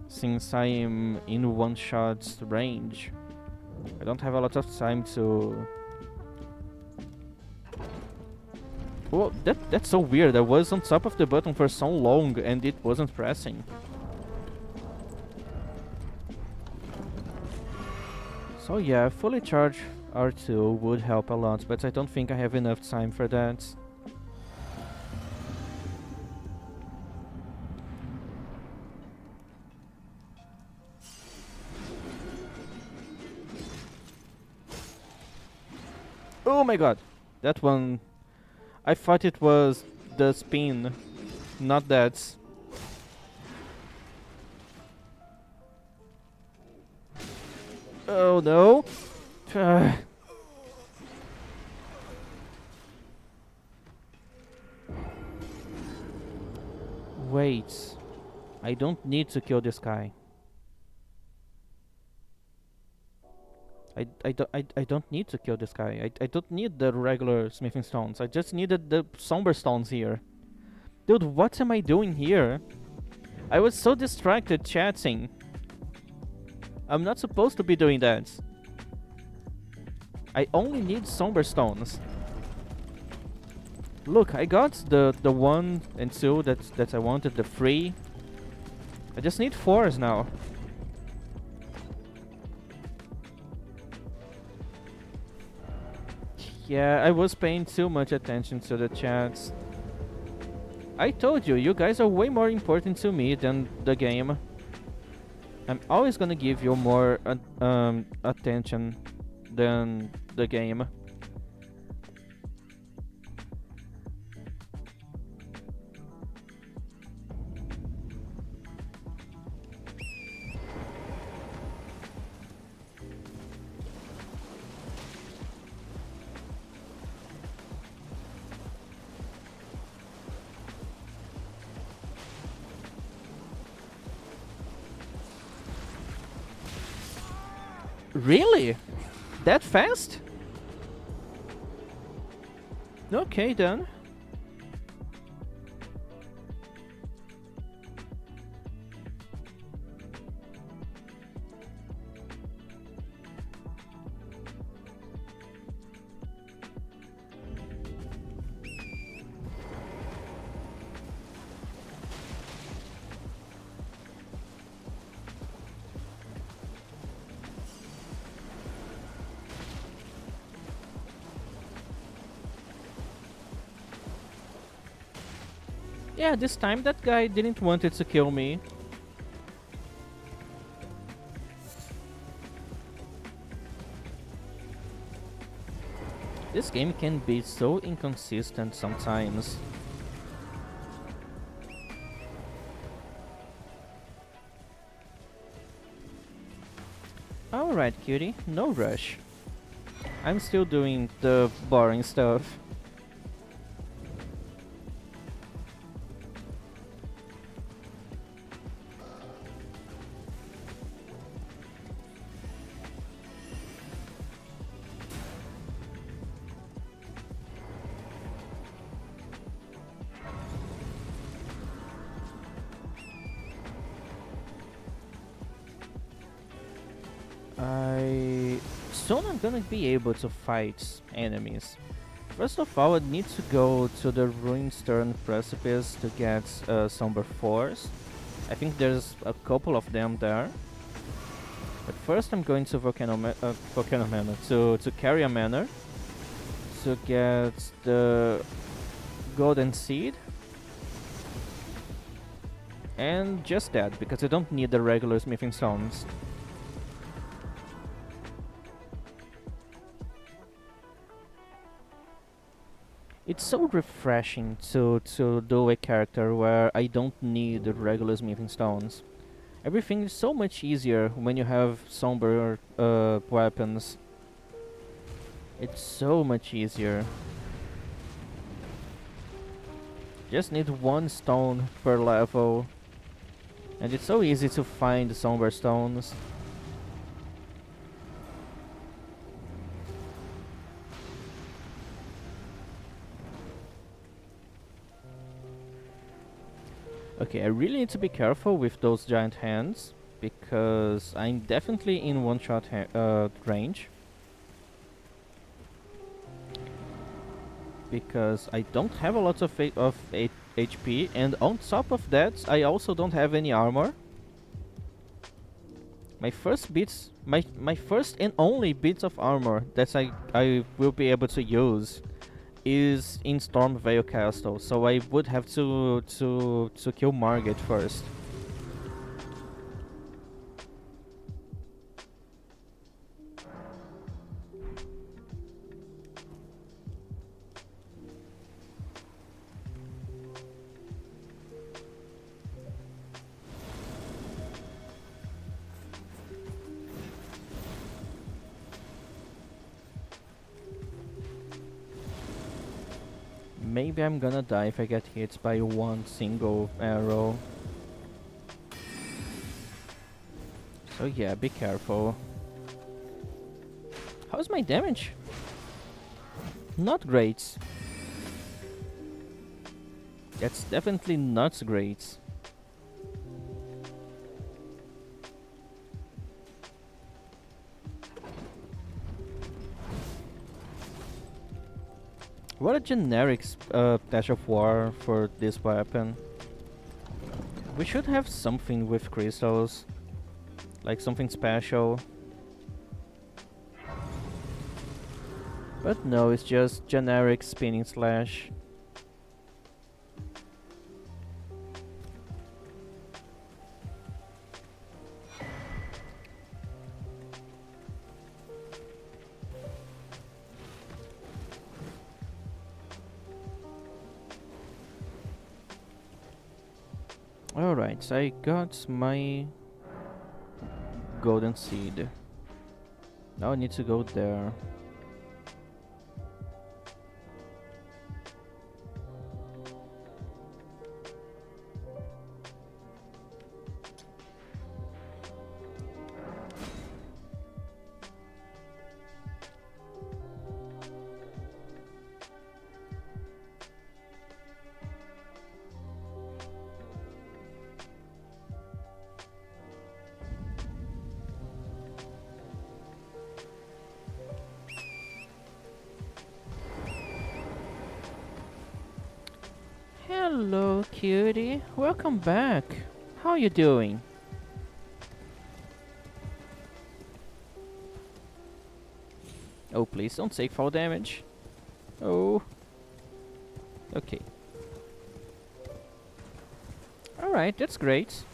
Since I am in one shot range, I don't have a lot of time to... Well, that's so weird. I was on top of the button for so long and it wasn't pressing. So yeah, fully charged R2 would help a lot, but I don't think I have enough time for that. Oh my god! That one... I thought it was the spin, not that. Oh no! Wait, I don't need to kill this guy. I don't need to kill this guy. I don't need the regular smithing stones. I just needed the somber stones here. Dude, what am I doing here? I was so distracted chatting. I'm not supposed to be doing that. I only need somber stones. Look, I got the 1 and 2 that I wanted, the 3. I just need 4s now. Yeah, I was paying too much attention to the chats. I told you, you guys are way more important to me than the game. I'm always gonna give you more attention than the game. Really? That fast? Okay then. Yeah, this time that guy didn't wanted to kill me. This game can be so inconsistent sometimes. Alright, cutie, no rush. I'm still doing the boring stuff. Soon I'm gonna be able to fight enemies. First of all, I need to go to the Ruinstern Precipice to get Somber Force. I think there's a couple of them there. But first I'm going to Volcano Manor to Carrier Manor to get the Golden Seed. And just that, because I don't need the regular smithing stones. It's so refreshing to do a character where I don't need the regular smithing stones. Everything is so much easier when you have somber weapons. It's so much easier. Just need one stone per level. And it's so easy to find somber stones. Okay, I really need to be careful with those giant hands, because I'm definitely in one-shot range. Because I don't have a lot of HP, and on top of that, I also don't have any armor. My first and only bits of armor that I will be able to use is in Stormveil Castle, so I would have to kill Margit first. Maybe I'm gonna die if I get hit by one single arrow. So yeah, be careful. How's my damage? Not great. That's definitely not great. What a generic Dash of War for this weapon. We should have something with crystals. Like something special. But no, it's just generic spinning slash. Alright, so I got my golden seed. Now I need to go there. Hello, cutie. Welcome back. How you doing? Oh, please don't take fall damage. Oh. Okay. Alright, that's great.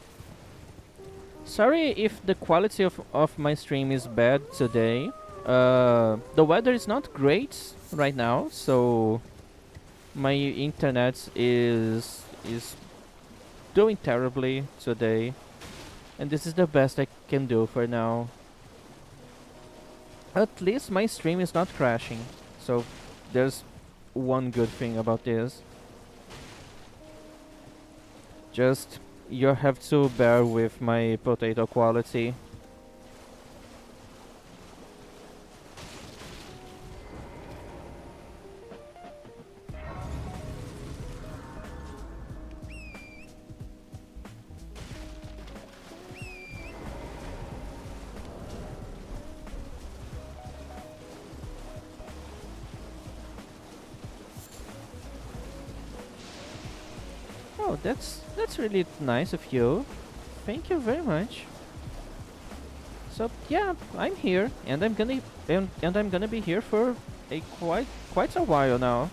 Sorry if the quality of my stream is bad today. The weather is not great right now, so my internet is doing terribly today, and this is the best I can do for now. At least my stream is not crashing, so there's one good thing about this. Just you have to bear with my potato quality. Oh, that's really nice of you. Thank you very much. So yeah, I'm here, and I'm gonna be here for a quite a while now.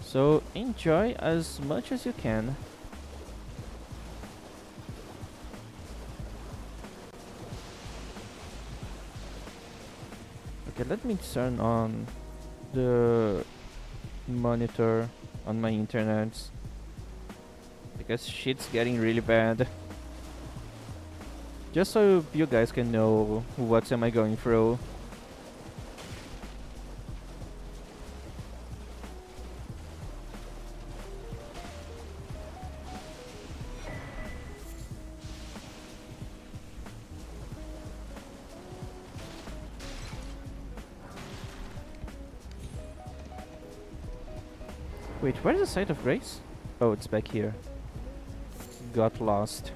So enjoy as much as you can. Okay, let me turn on the monitor on my internet because shit's getting really bad. Just so you guys can know what am I going through. Wait, where's the site of grace? Oh, it's back here. Got lost.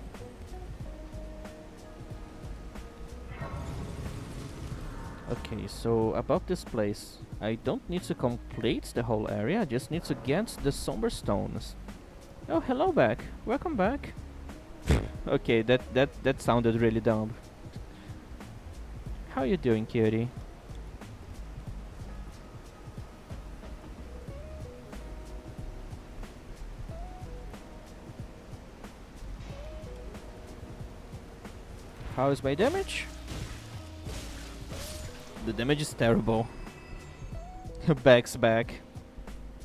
Okay, so about this place, I don't need to complete the whole area, I just need to get the somber stones. Oh, hello back. Welcome back. Okay, that sounded really dumb. How you doing, cutie? How is my damage? The damage is terrible. Back's back.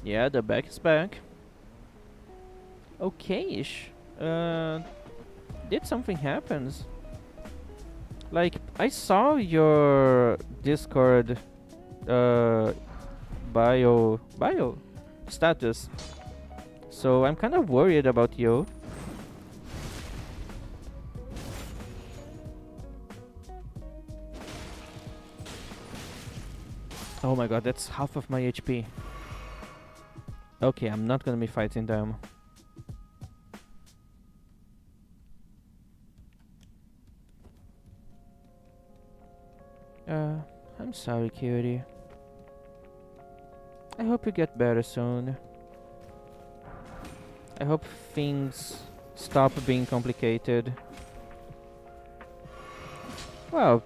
Yeah, the back is back. Okay-ish. Did something happens? Like, I saw your Discord bio status. So I'm kind of worried about you. Oh my god, that's half of my HP. Okay, I'm not gonna be fighting them. I'm sorry, cutie. I hope you get better soon. I hope things stop being complicated. Well,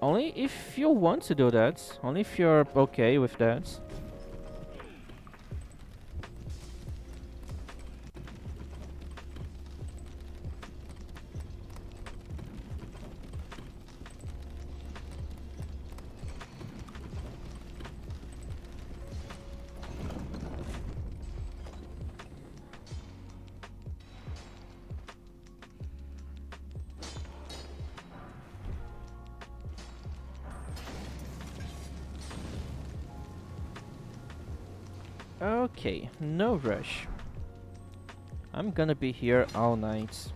only if you want to do that. Only if you're okay with that. Okay, no rush. I'm gonna be here all night.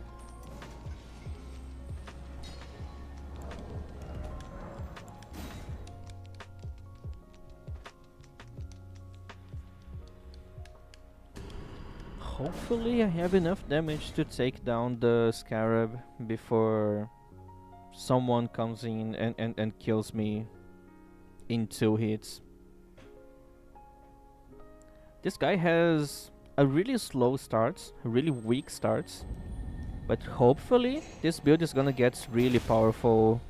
Hopefully I have enough damage to take down the scarab before someone comes in and kills me in 2 hits. This guy has a really slow start, a really weak start, but hopefully this build is gonna get really powerful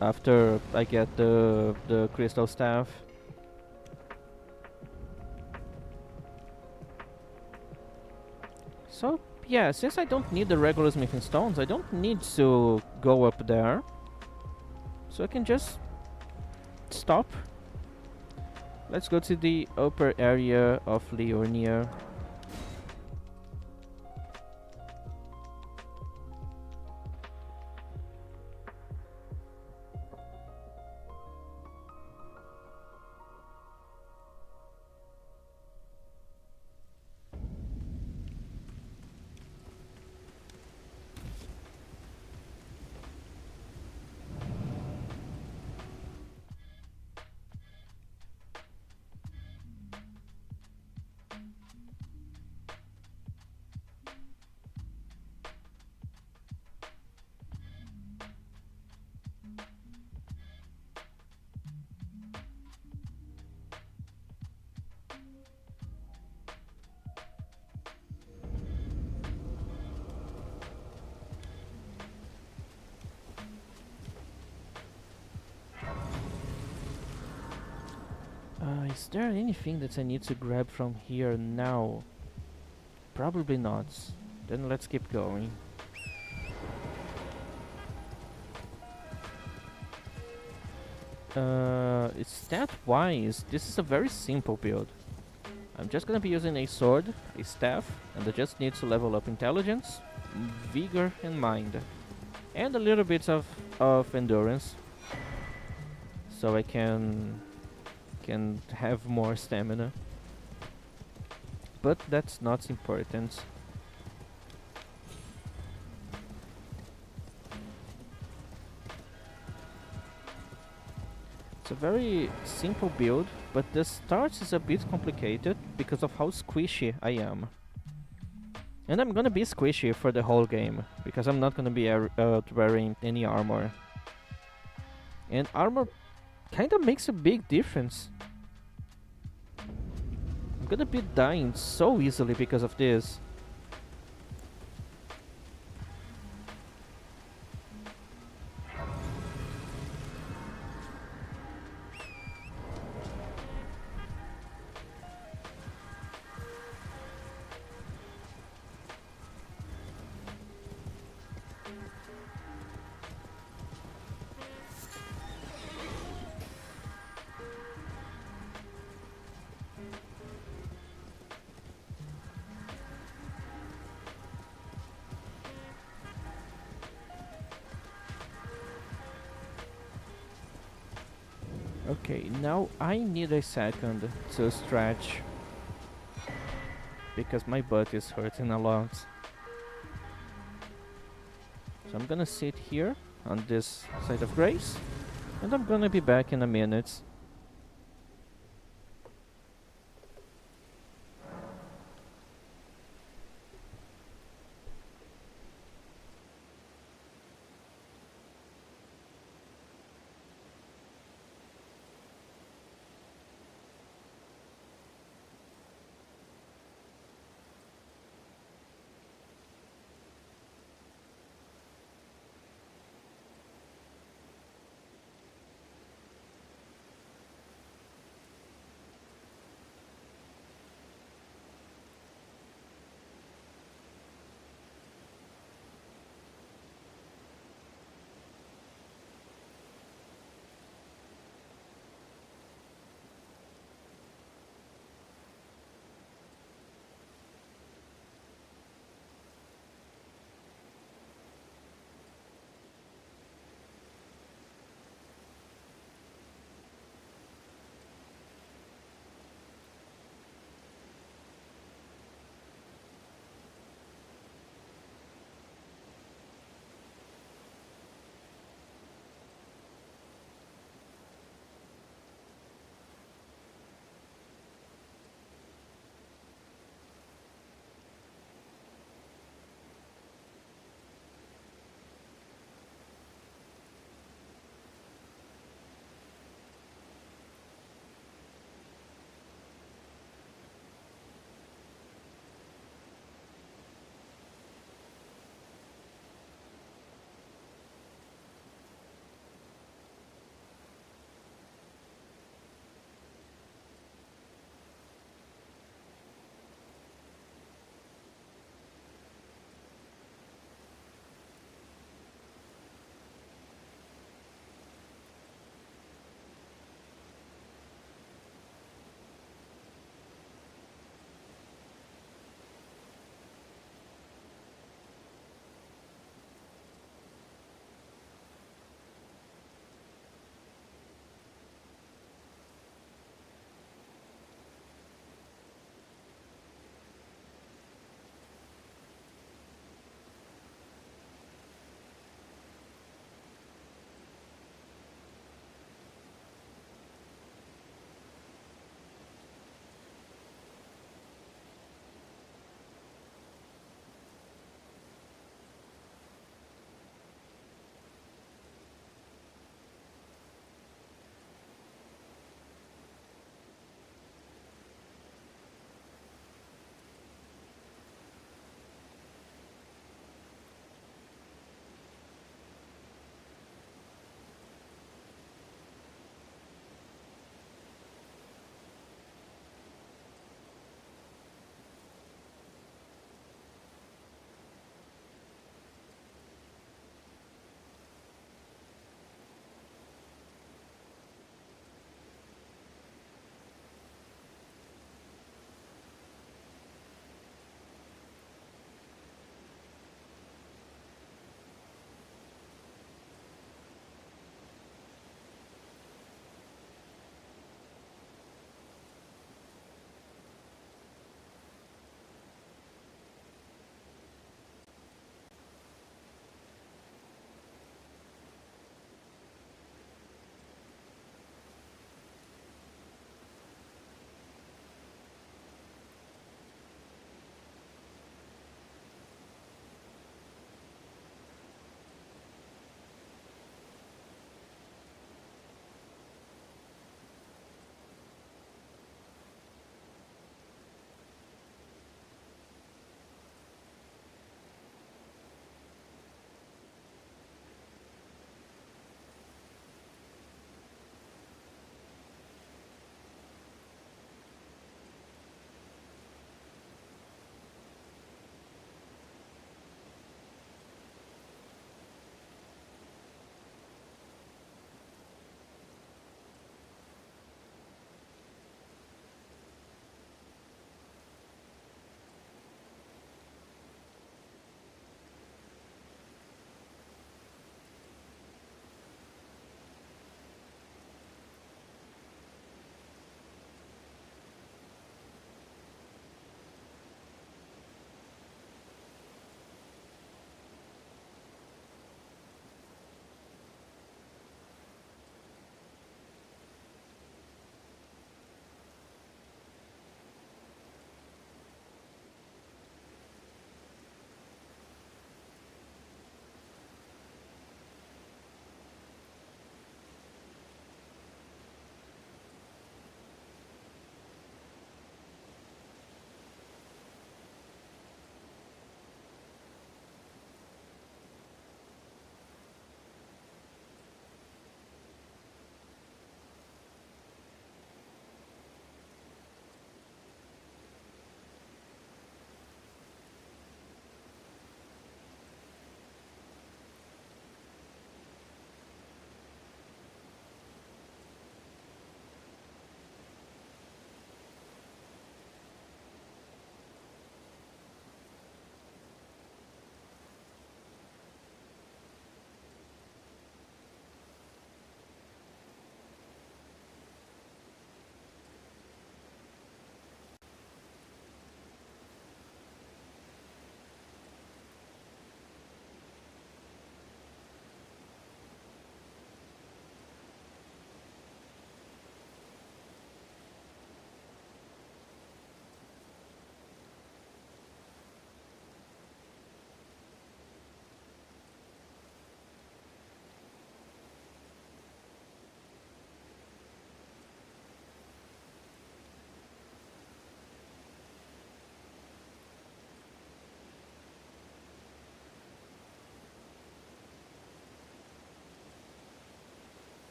after I get the crystal staff. So, yeah, since I don't need the regular smithing stones, I don't need to go up there. So I can just stop. Let's go to the upper area of Liurnia. Is there anything that I need to grab from here now? Probably not. Then let's keep going. Stat-wise, this is a very simple build. I'm just gonna be using a sword, a staff, and I just need to level up intelligence, vigor, and mind. And a little bit of endurance. So I can have more stamina. But that's not important. It's a very simple build, but the start is a bit complicated because of how squishy I am. And I'm gonna be squishy for the whole game, because I'm not gonna be wearing any armor. And armor kinda makes a big difference. I'm gonna be dying so easily because of this. Okay, now I need a second to stretch because my butt is hurting a lot. So I'm gonna sit here on this side of grace, and I'm gonna be back in a minute.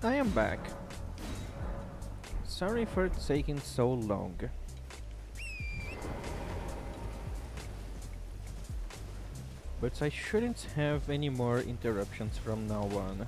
I am back. Sorry for taking so long. But I shouldn't have any more interruptions from now on.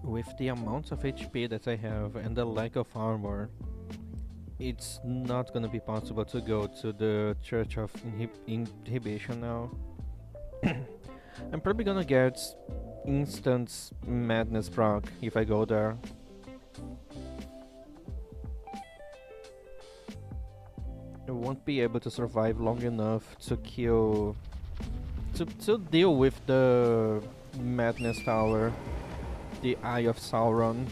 With the amount of HP that I have and the lack of armor, it's not gonna be possible to go to the Church of Inhibition now. I'm probably gonna get instant madness proc if I go there. I won't be able to survive long enough to kill... to deal with the madness tower, the Eye of Sauron.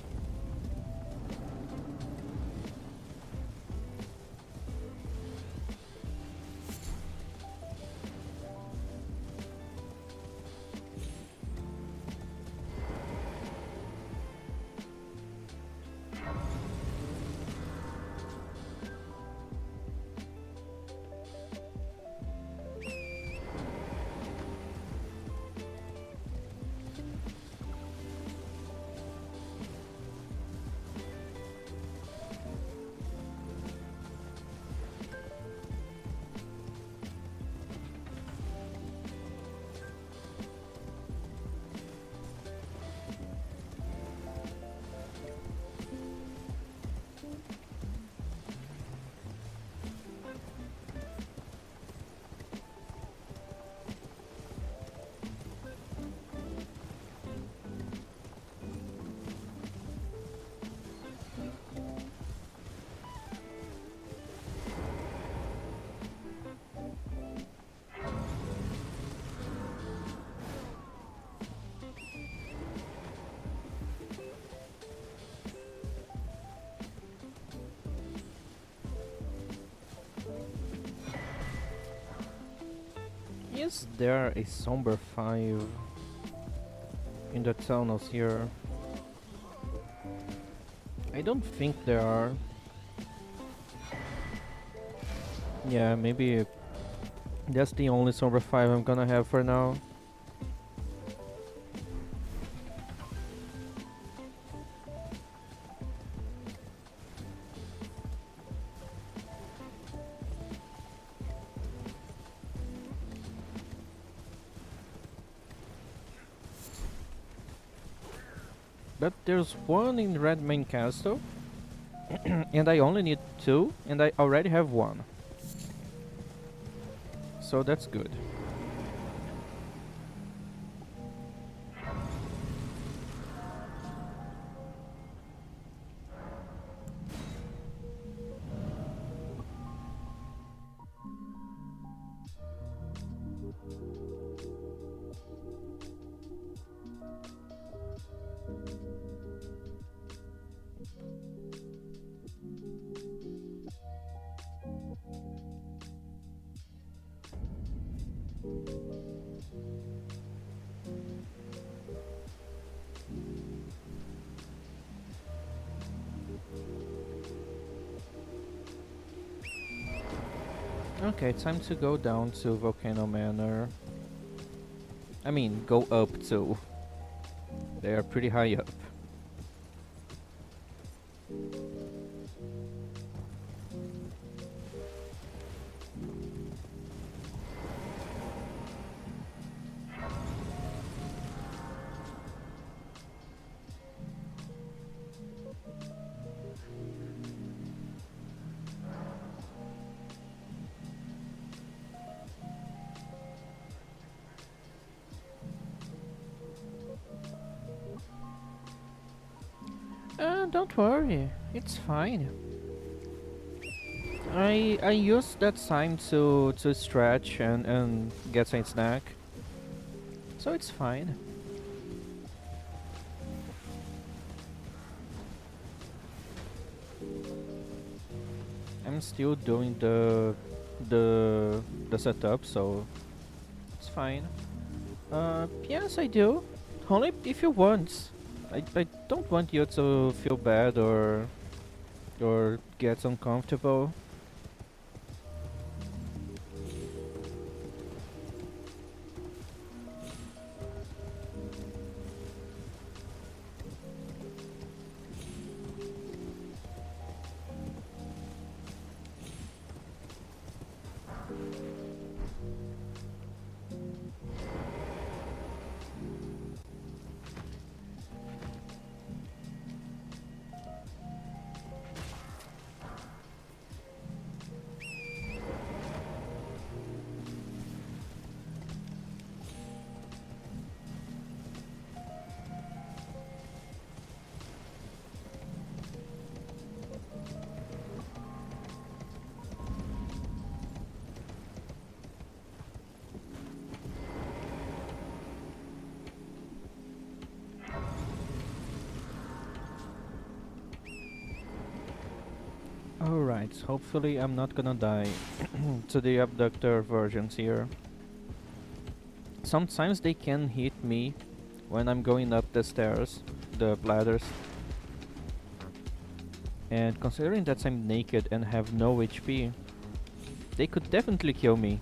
Is there a Somber 5 in the tunnels here? I don't think there are. Yeah, maybe that's the only Somber 5 I'm gonna have for now. But there's one in Redmane Castle, and I only need 2, and I already have 1. So that's good. Okay, time to go down to Volcano Manor. I mean, go up to. They are pretty high up. Don't worry, it's fine. I used that time to stretch and get a snack, so it's fine. I'm still doing the the setup, so it's fine. Yes, I do. Only if you want. I don't want you to feel bad or get uncomfortable. Alright, hopefully I'm not gonna die to the abductor versions here. Sometimes they can hit me when I'm going up the stairs, the ladders. And considering that I'm naked and have no HP, they could definitely kill me.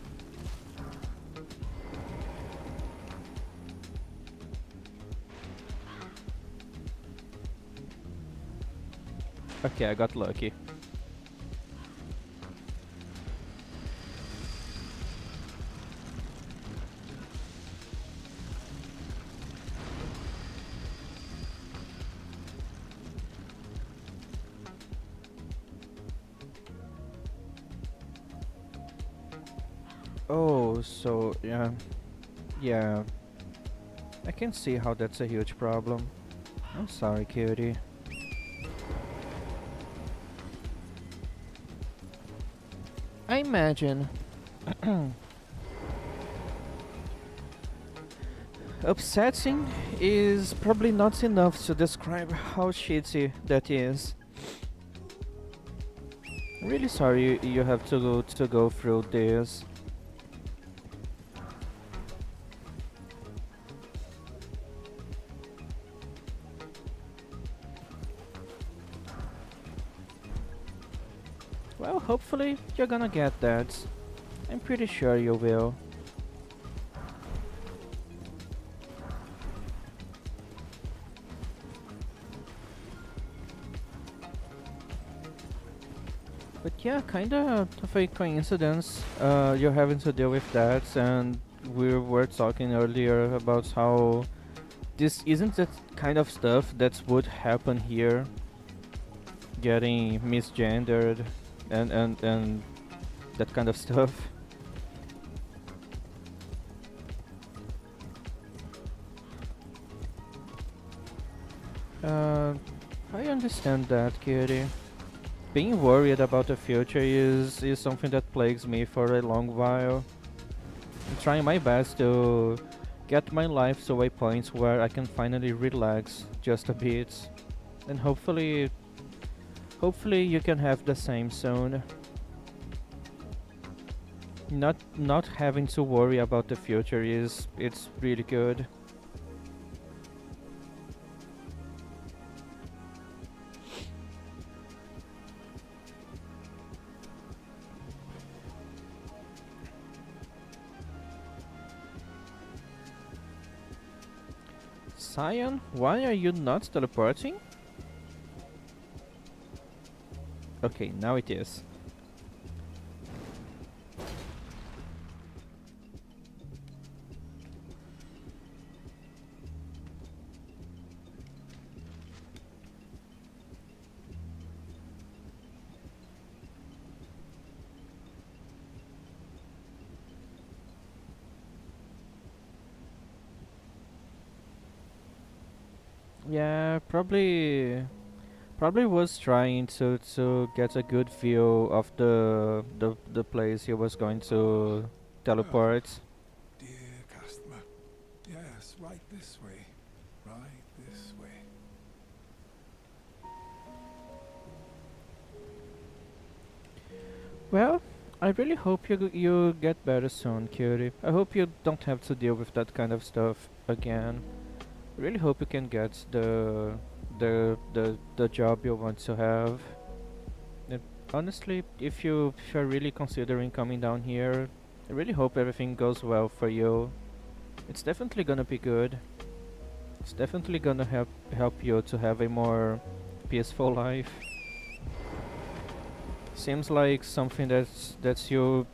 Okay, I got lucky. Oh, so yeah. Yeah, I can see how that's a huge problem. I'm sorry, cutie. I imagine. Upsetting is probably not enough to describe how shitty that is. Really sorry you have to go through this. Well, hopefully you're gonna get that. I'm pretty sure you will. But yeah, kinda of a coincidence, you're having to deal with that, and we were talking earlier about how this isn't that kind of stuff that would happen here. Getting misgendered and that kind of stuff. Uh, I understand that, Kitty. Being worried about the future is something that plagues me for a long while. I'm trying my best to get my life to a point where I can finally relax just a bit. And hopefully you can have the same soon. Not having to worry about the future it's really good. Cyan, why are you not teleporting? Okay, now it is. Yeah, probably was trying to get a good view of the place he was going to teleport. Dear customer. Yes, right this way. Right this way. Well, I really hope you get better soon, cutie. I hope you don't have to deal with that kind of stuff again. I really hope you can get the job you want to have. And honestly, if you're really considering coming down here, I really hope everything goes well for you. It's definitely gonna be good. It's definitely gonna help you to have a more peaceful life. Seems like something that's you're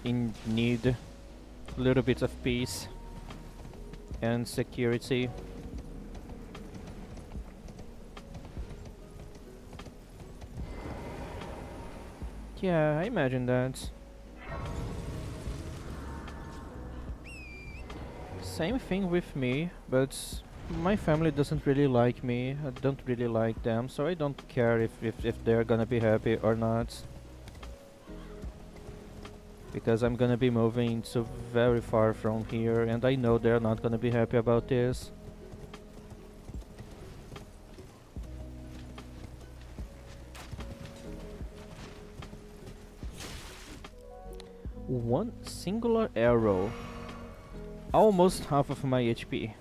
in need. A little bit of peace and security. Yeah, I imagine that. Same thing with me, but my family doesn't really like me. I don't really like them, so I don't care if they're gonna be happy or not. Because I'm gonna be moving to very far from here, and I know they're not gonna be happy about this. One singular arrow. Almost half of my HP.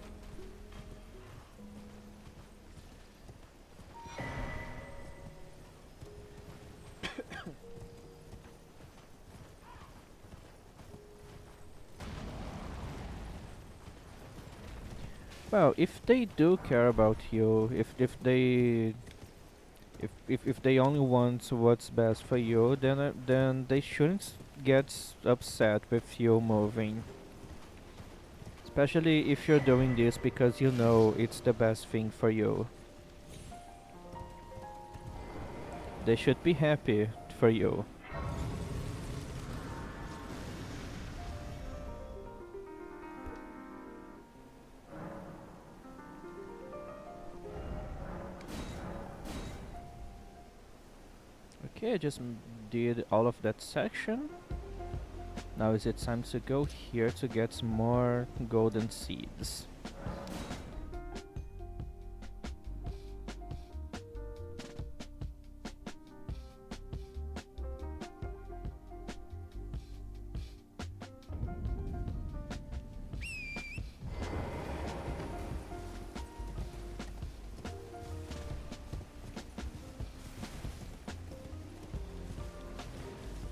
Well, if they do care about you, if they only want what's best for you, then they shouldn't get upset with you moving. Especially if you're doing this because you know it's the best thing for you. They should be happy for you. Okay, I just did all of that section. Now is it time to go here to get some more golden seeds.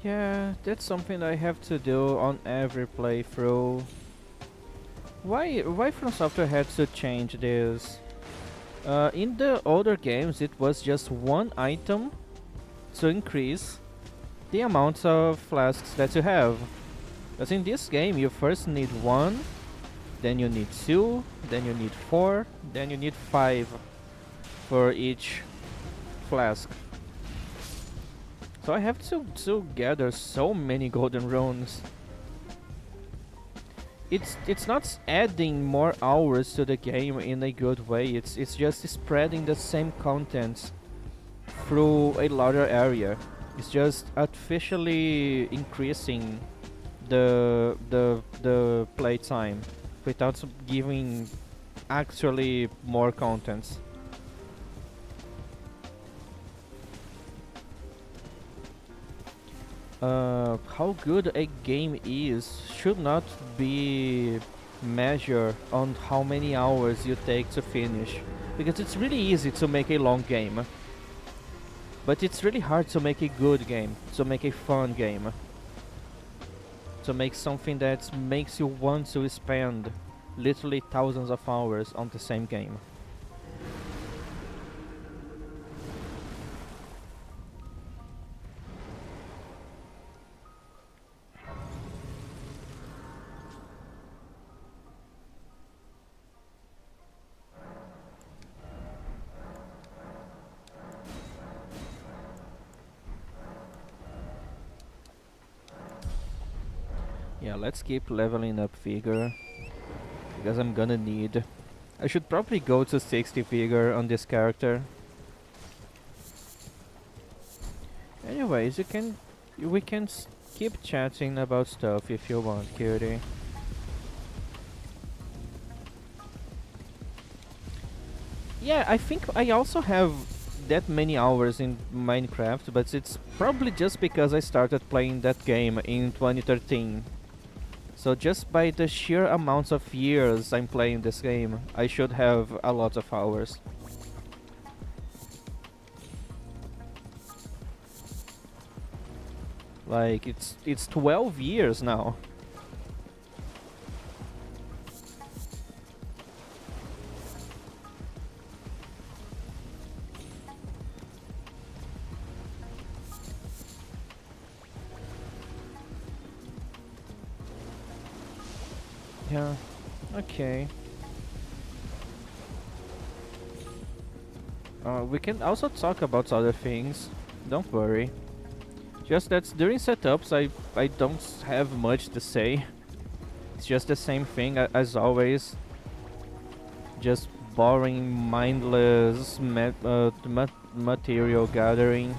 Yeah, that's something I have to do on every playthrough. Why From Software had to change this? In the older games, it was just one item to increase the amount of flasks that you have. But in this game, you first need one, then you need two, then you need four, then you need five for each flask. So I have to gather so many golden runes. It's not adding more hours to the game in a good way. It's just spreading the same contents through a larger area. It's just artificially increasing the playtime without giving actually more contents. How good a game is should not be measured on how many hours you take to finish, because it's really easy to make a long game, but it's really hard to make a good game, to make a fun game, to make something that makes you want to spend literally thousands of hours on the same game. Yeah, let's keep leveling up Vigor, because I'm gonna need. I should probably go to 60 Vigor on this character. Anyways, we can keep chatting about stuff if you want, cutie. Yeah, I think I also have that many hours in Minecraft, but it's probably just because I started playing that game in 2013. So just by the sheer amounts of years I'm playing this game, I should have a lot of hours. Like it's 12 years now. Yeah. Okay. We can also talk about other things. Don't worry. Just that during setups, I don't have much to say. It's just the same thing as always. Just boring, mindless material gathering.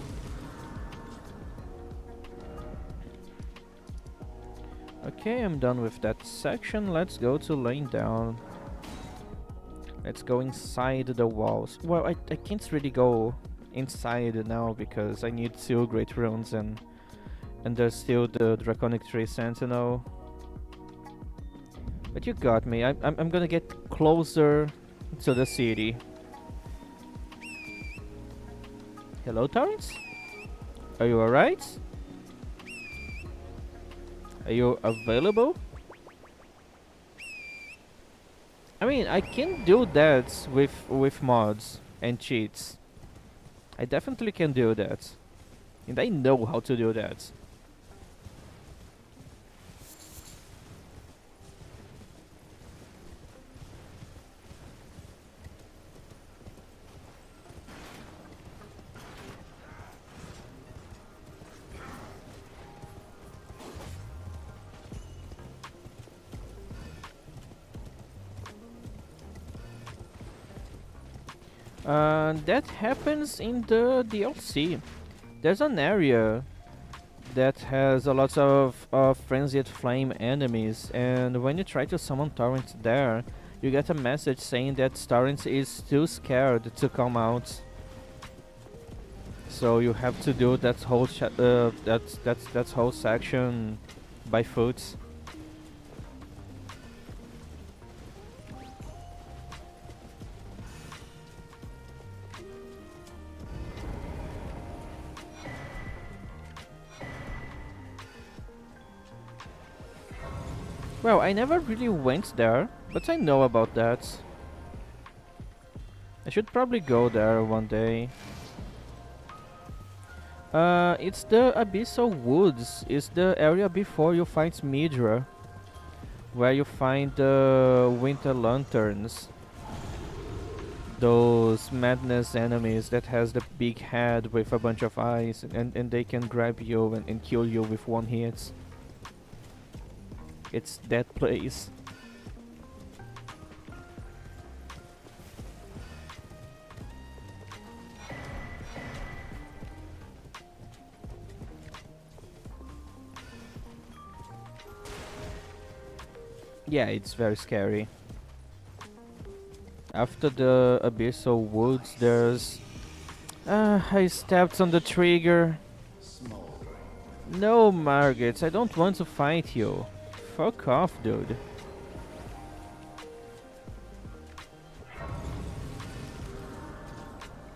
Okay, I'm done with that section. Let's go to laying down. Let's go inside the walls. Well, I can't really go inside now because I need 2 great runes and there's still the Draconic Tree Sentinel. But you got me. I'm gonna get closer to the city. Hello, Torrance? Are you alright? Are you available? I mean, I can do that with mods and cheats. I definitely can do that. And I know how to do that. That happens in the DLC. There's an area that has a lot of frenzied flame enemies, and when you try to summon Torrent there, you get a message saying that Torrent is too scared to come out. So you have to do that whole that whole section by foot. Well, I never really went there, but I know about that. I should probably go there one day. It's the Abyssal Woods. It's the area before you find Midra, where you find the Winter Lanterns. Those madness enemies that has the big head with a bunch of eyes, and they can grab you and kill you with one hit. It's that place. Yeah, it's very scary. After the Abyssal Woods, there's... I stepped on the trigger. No, Margaret, I don't want to fight you. Fuck off, dude.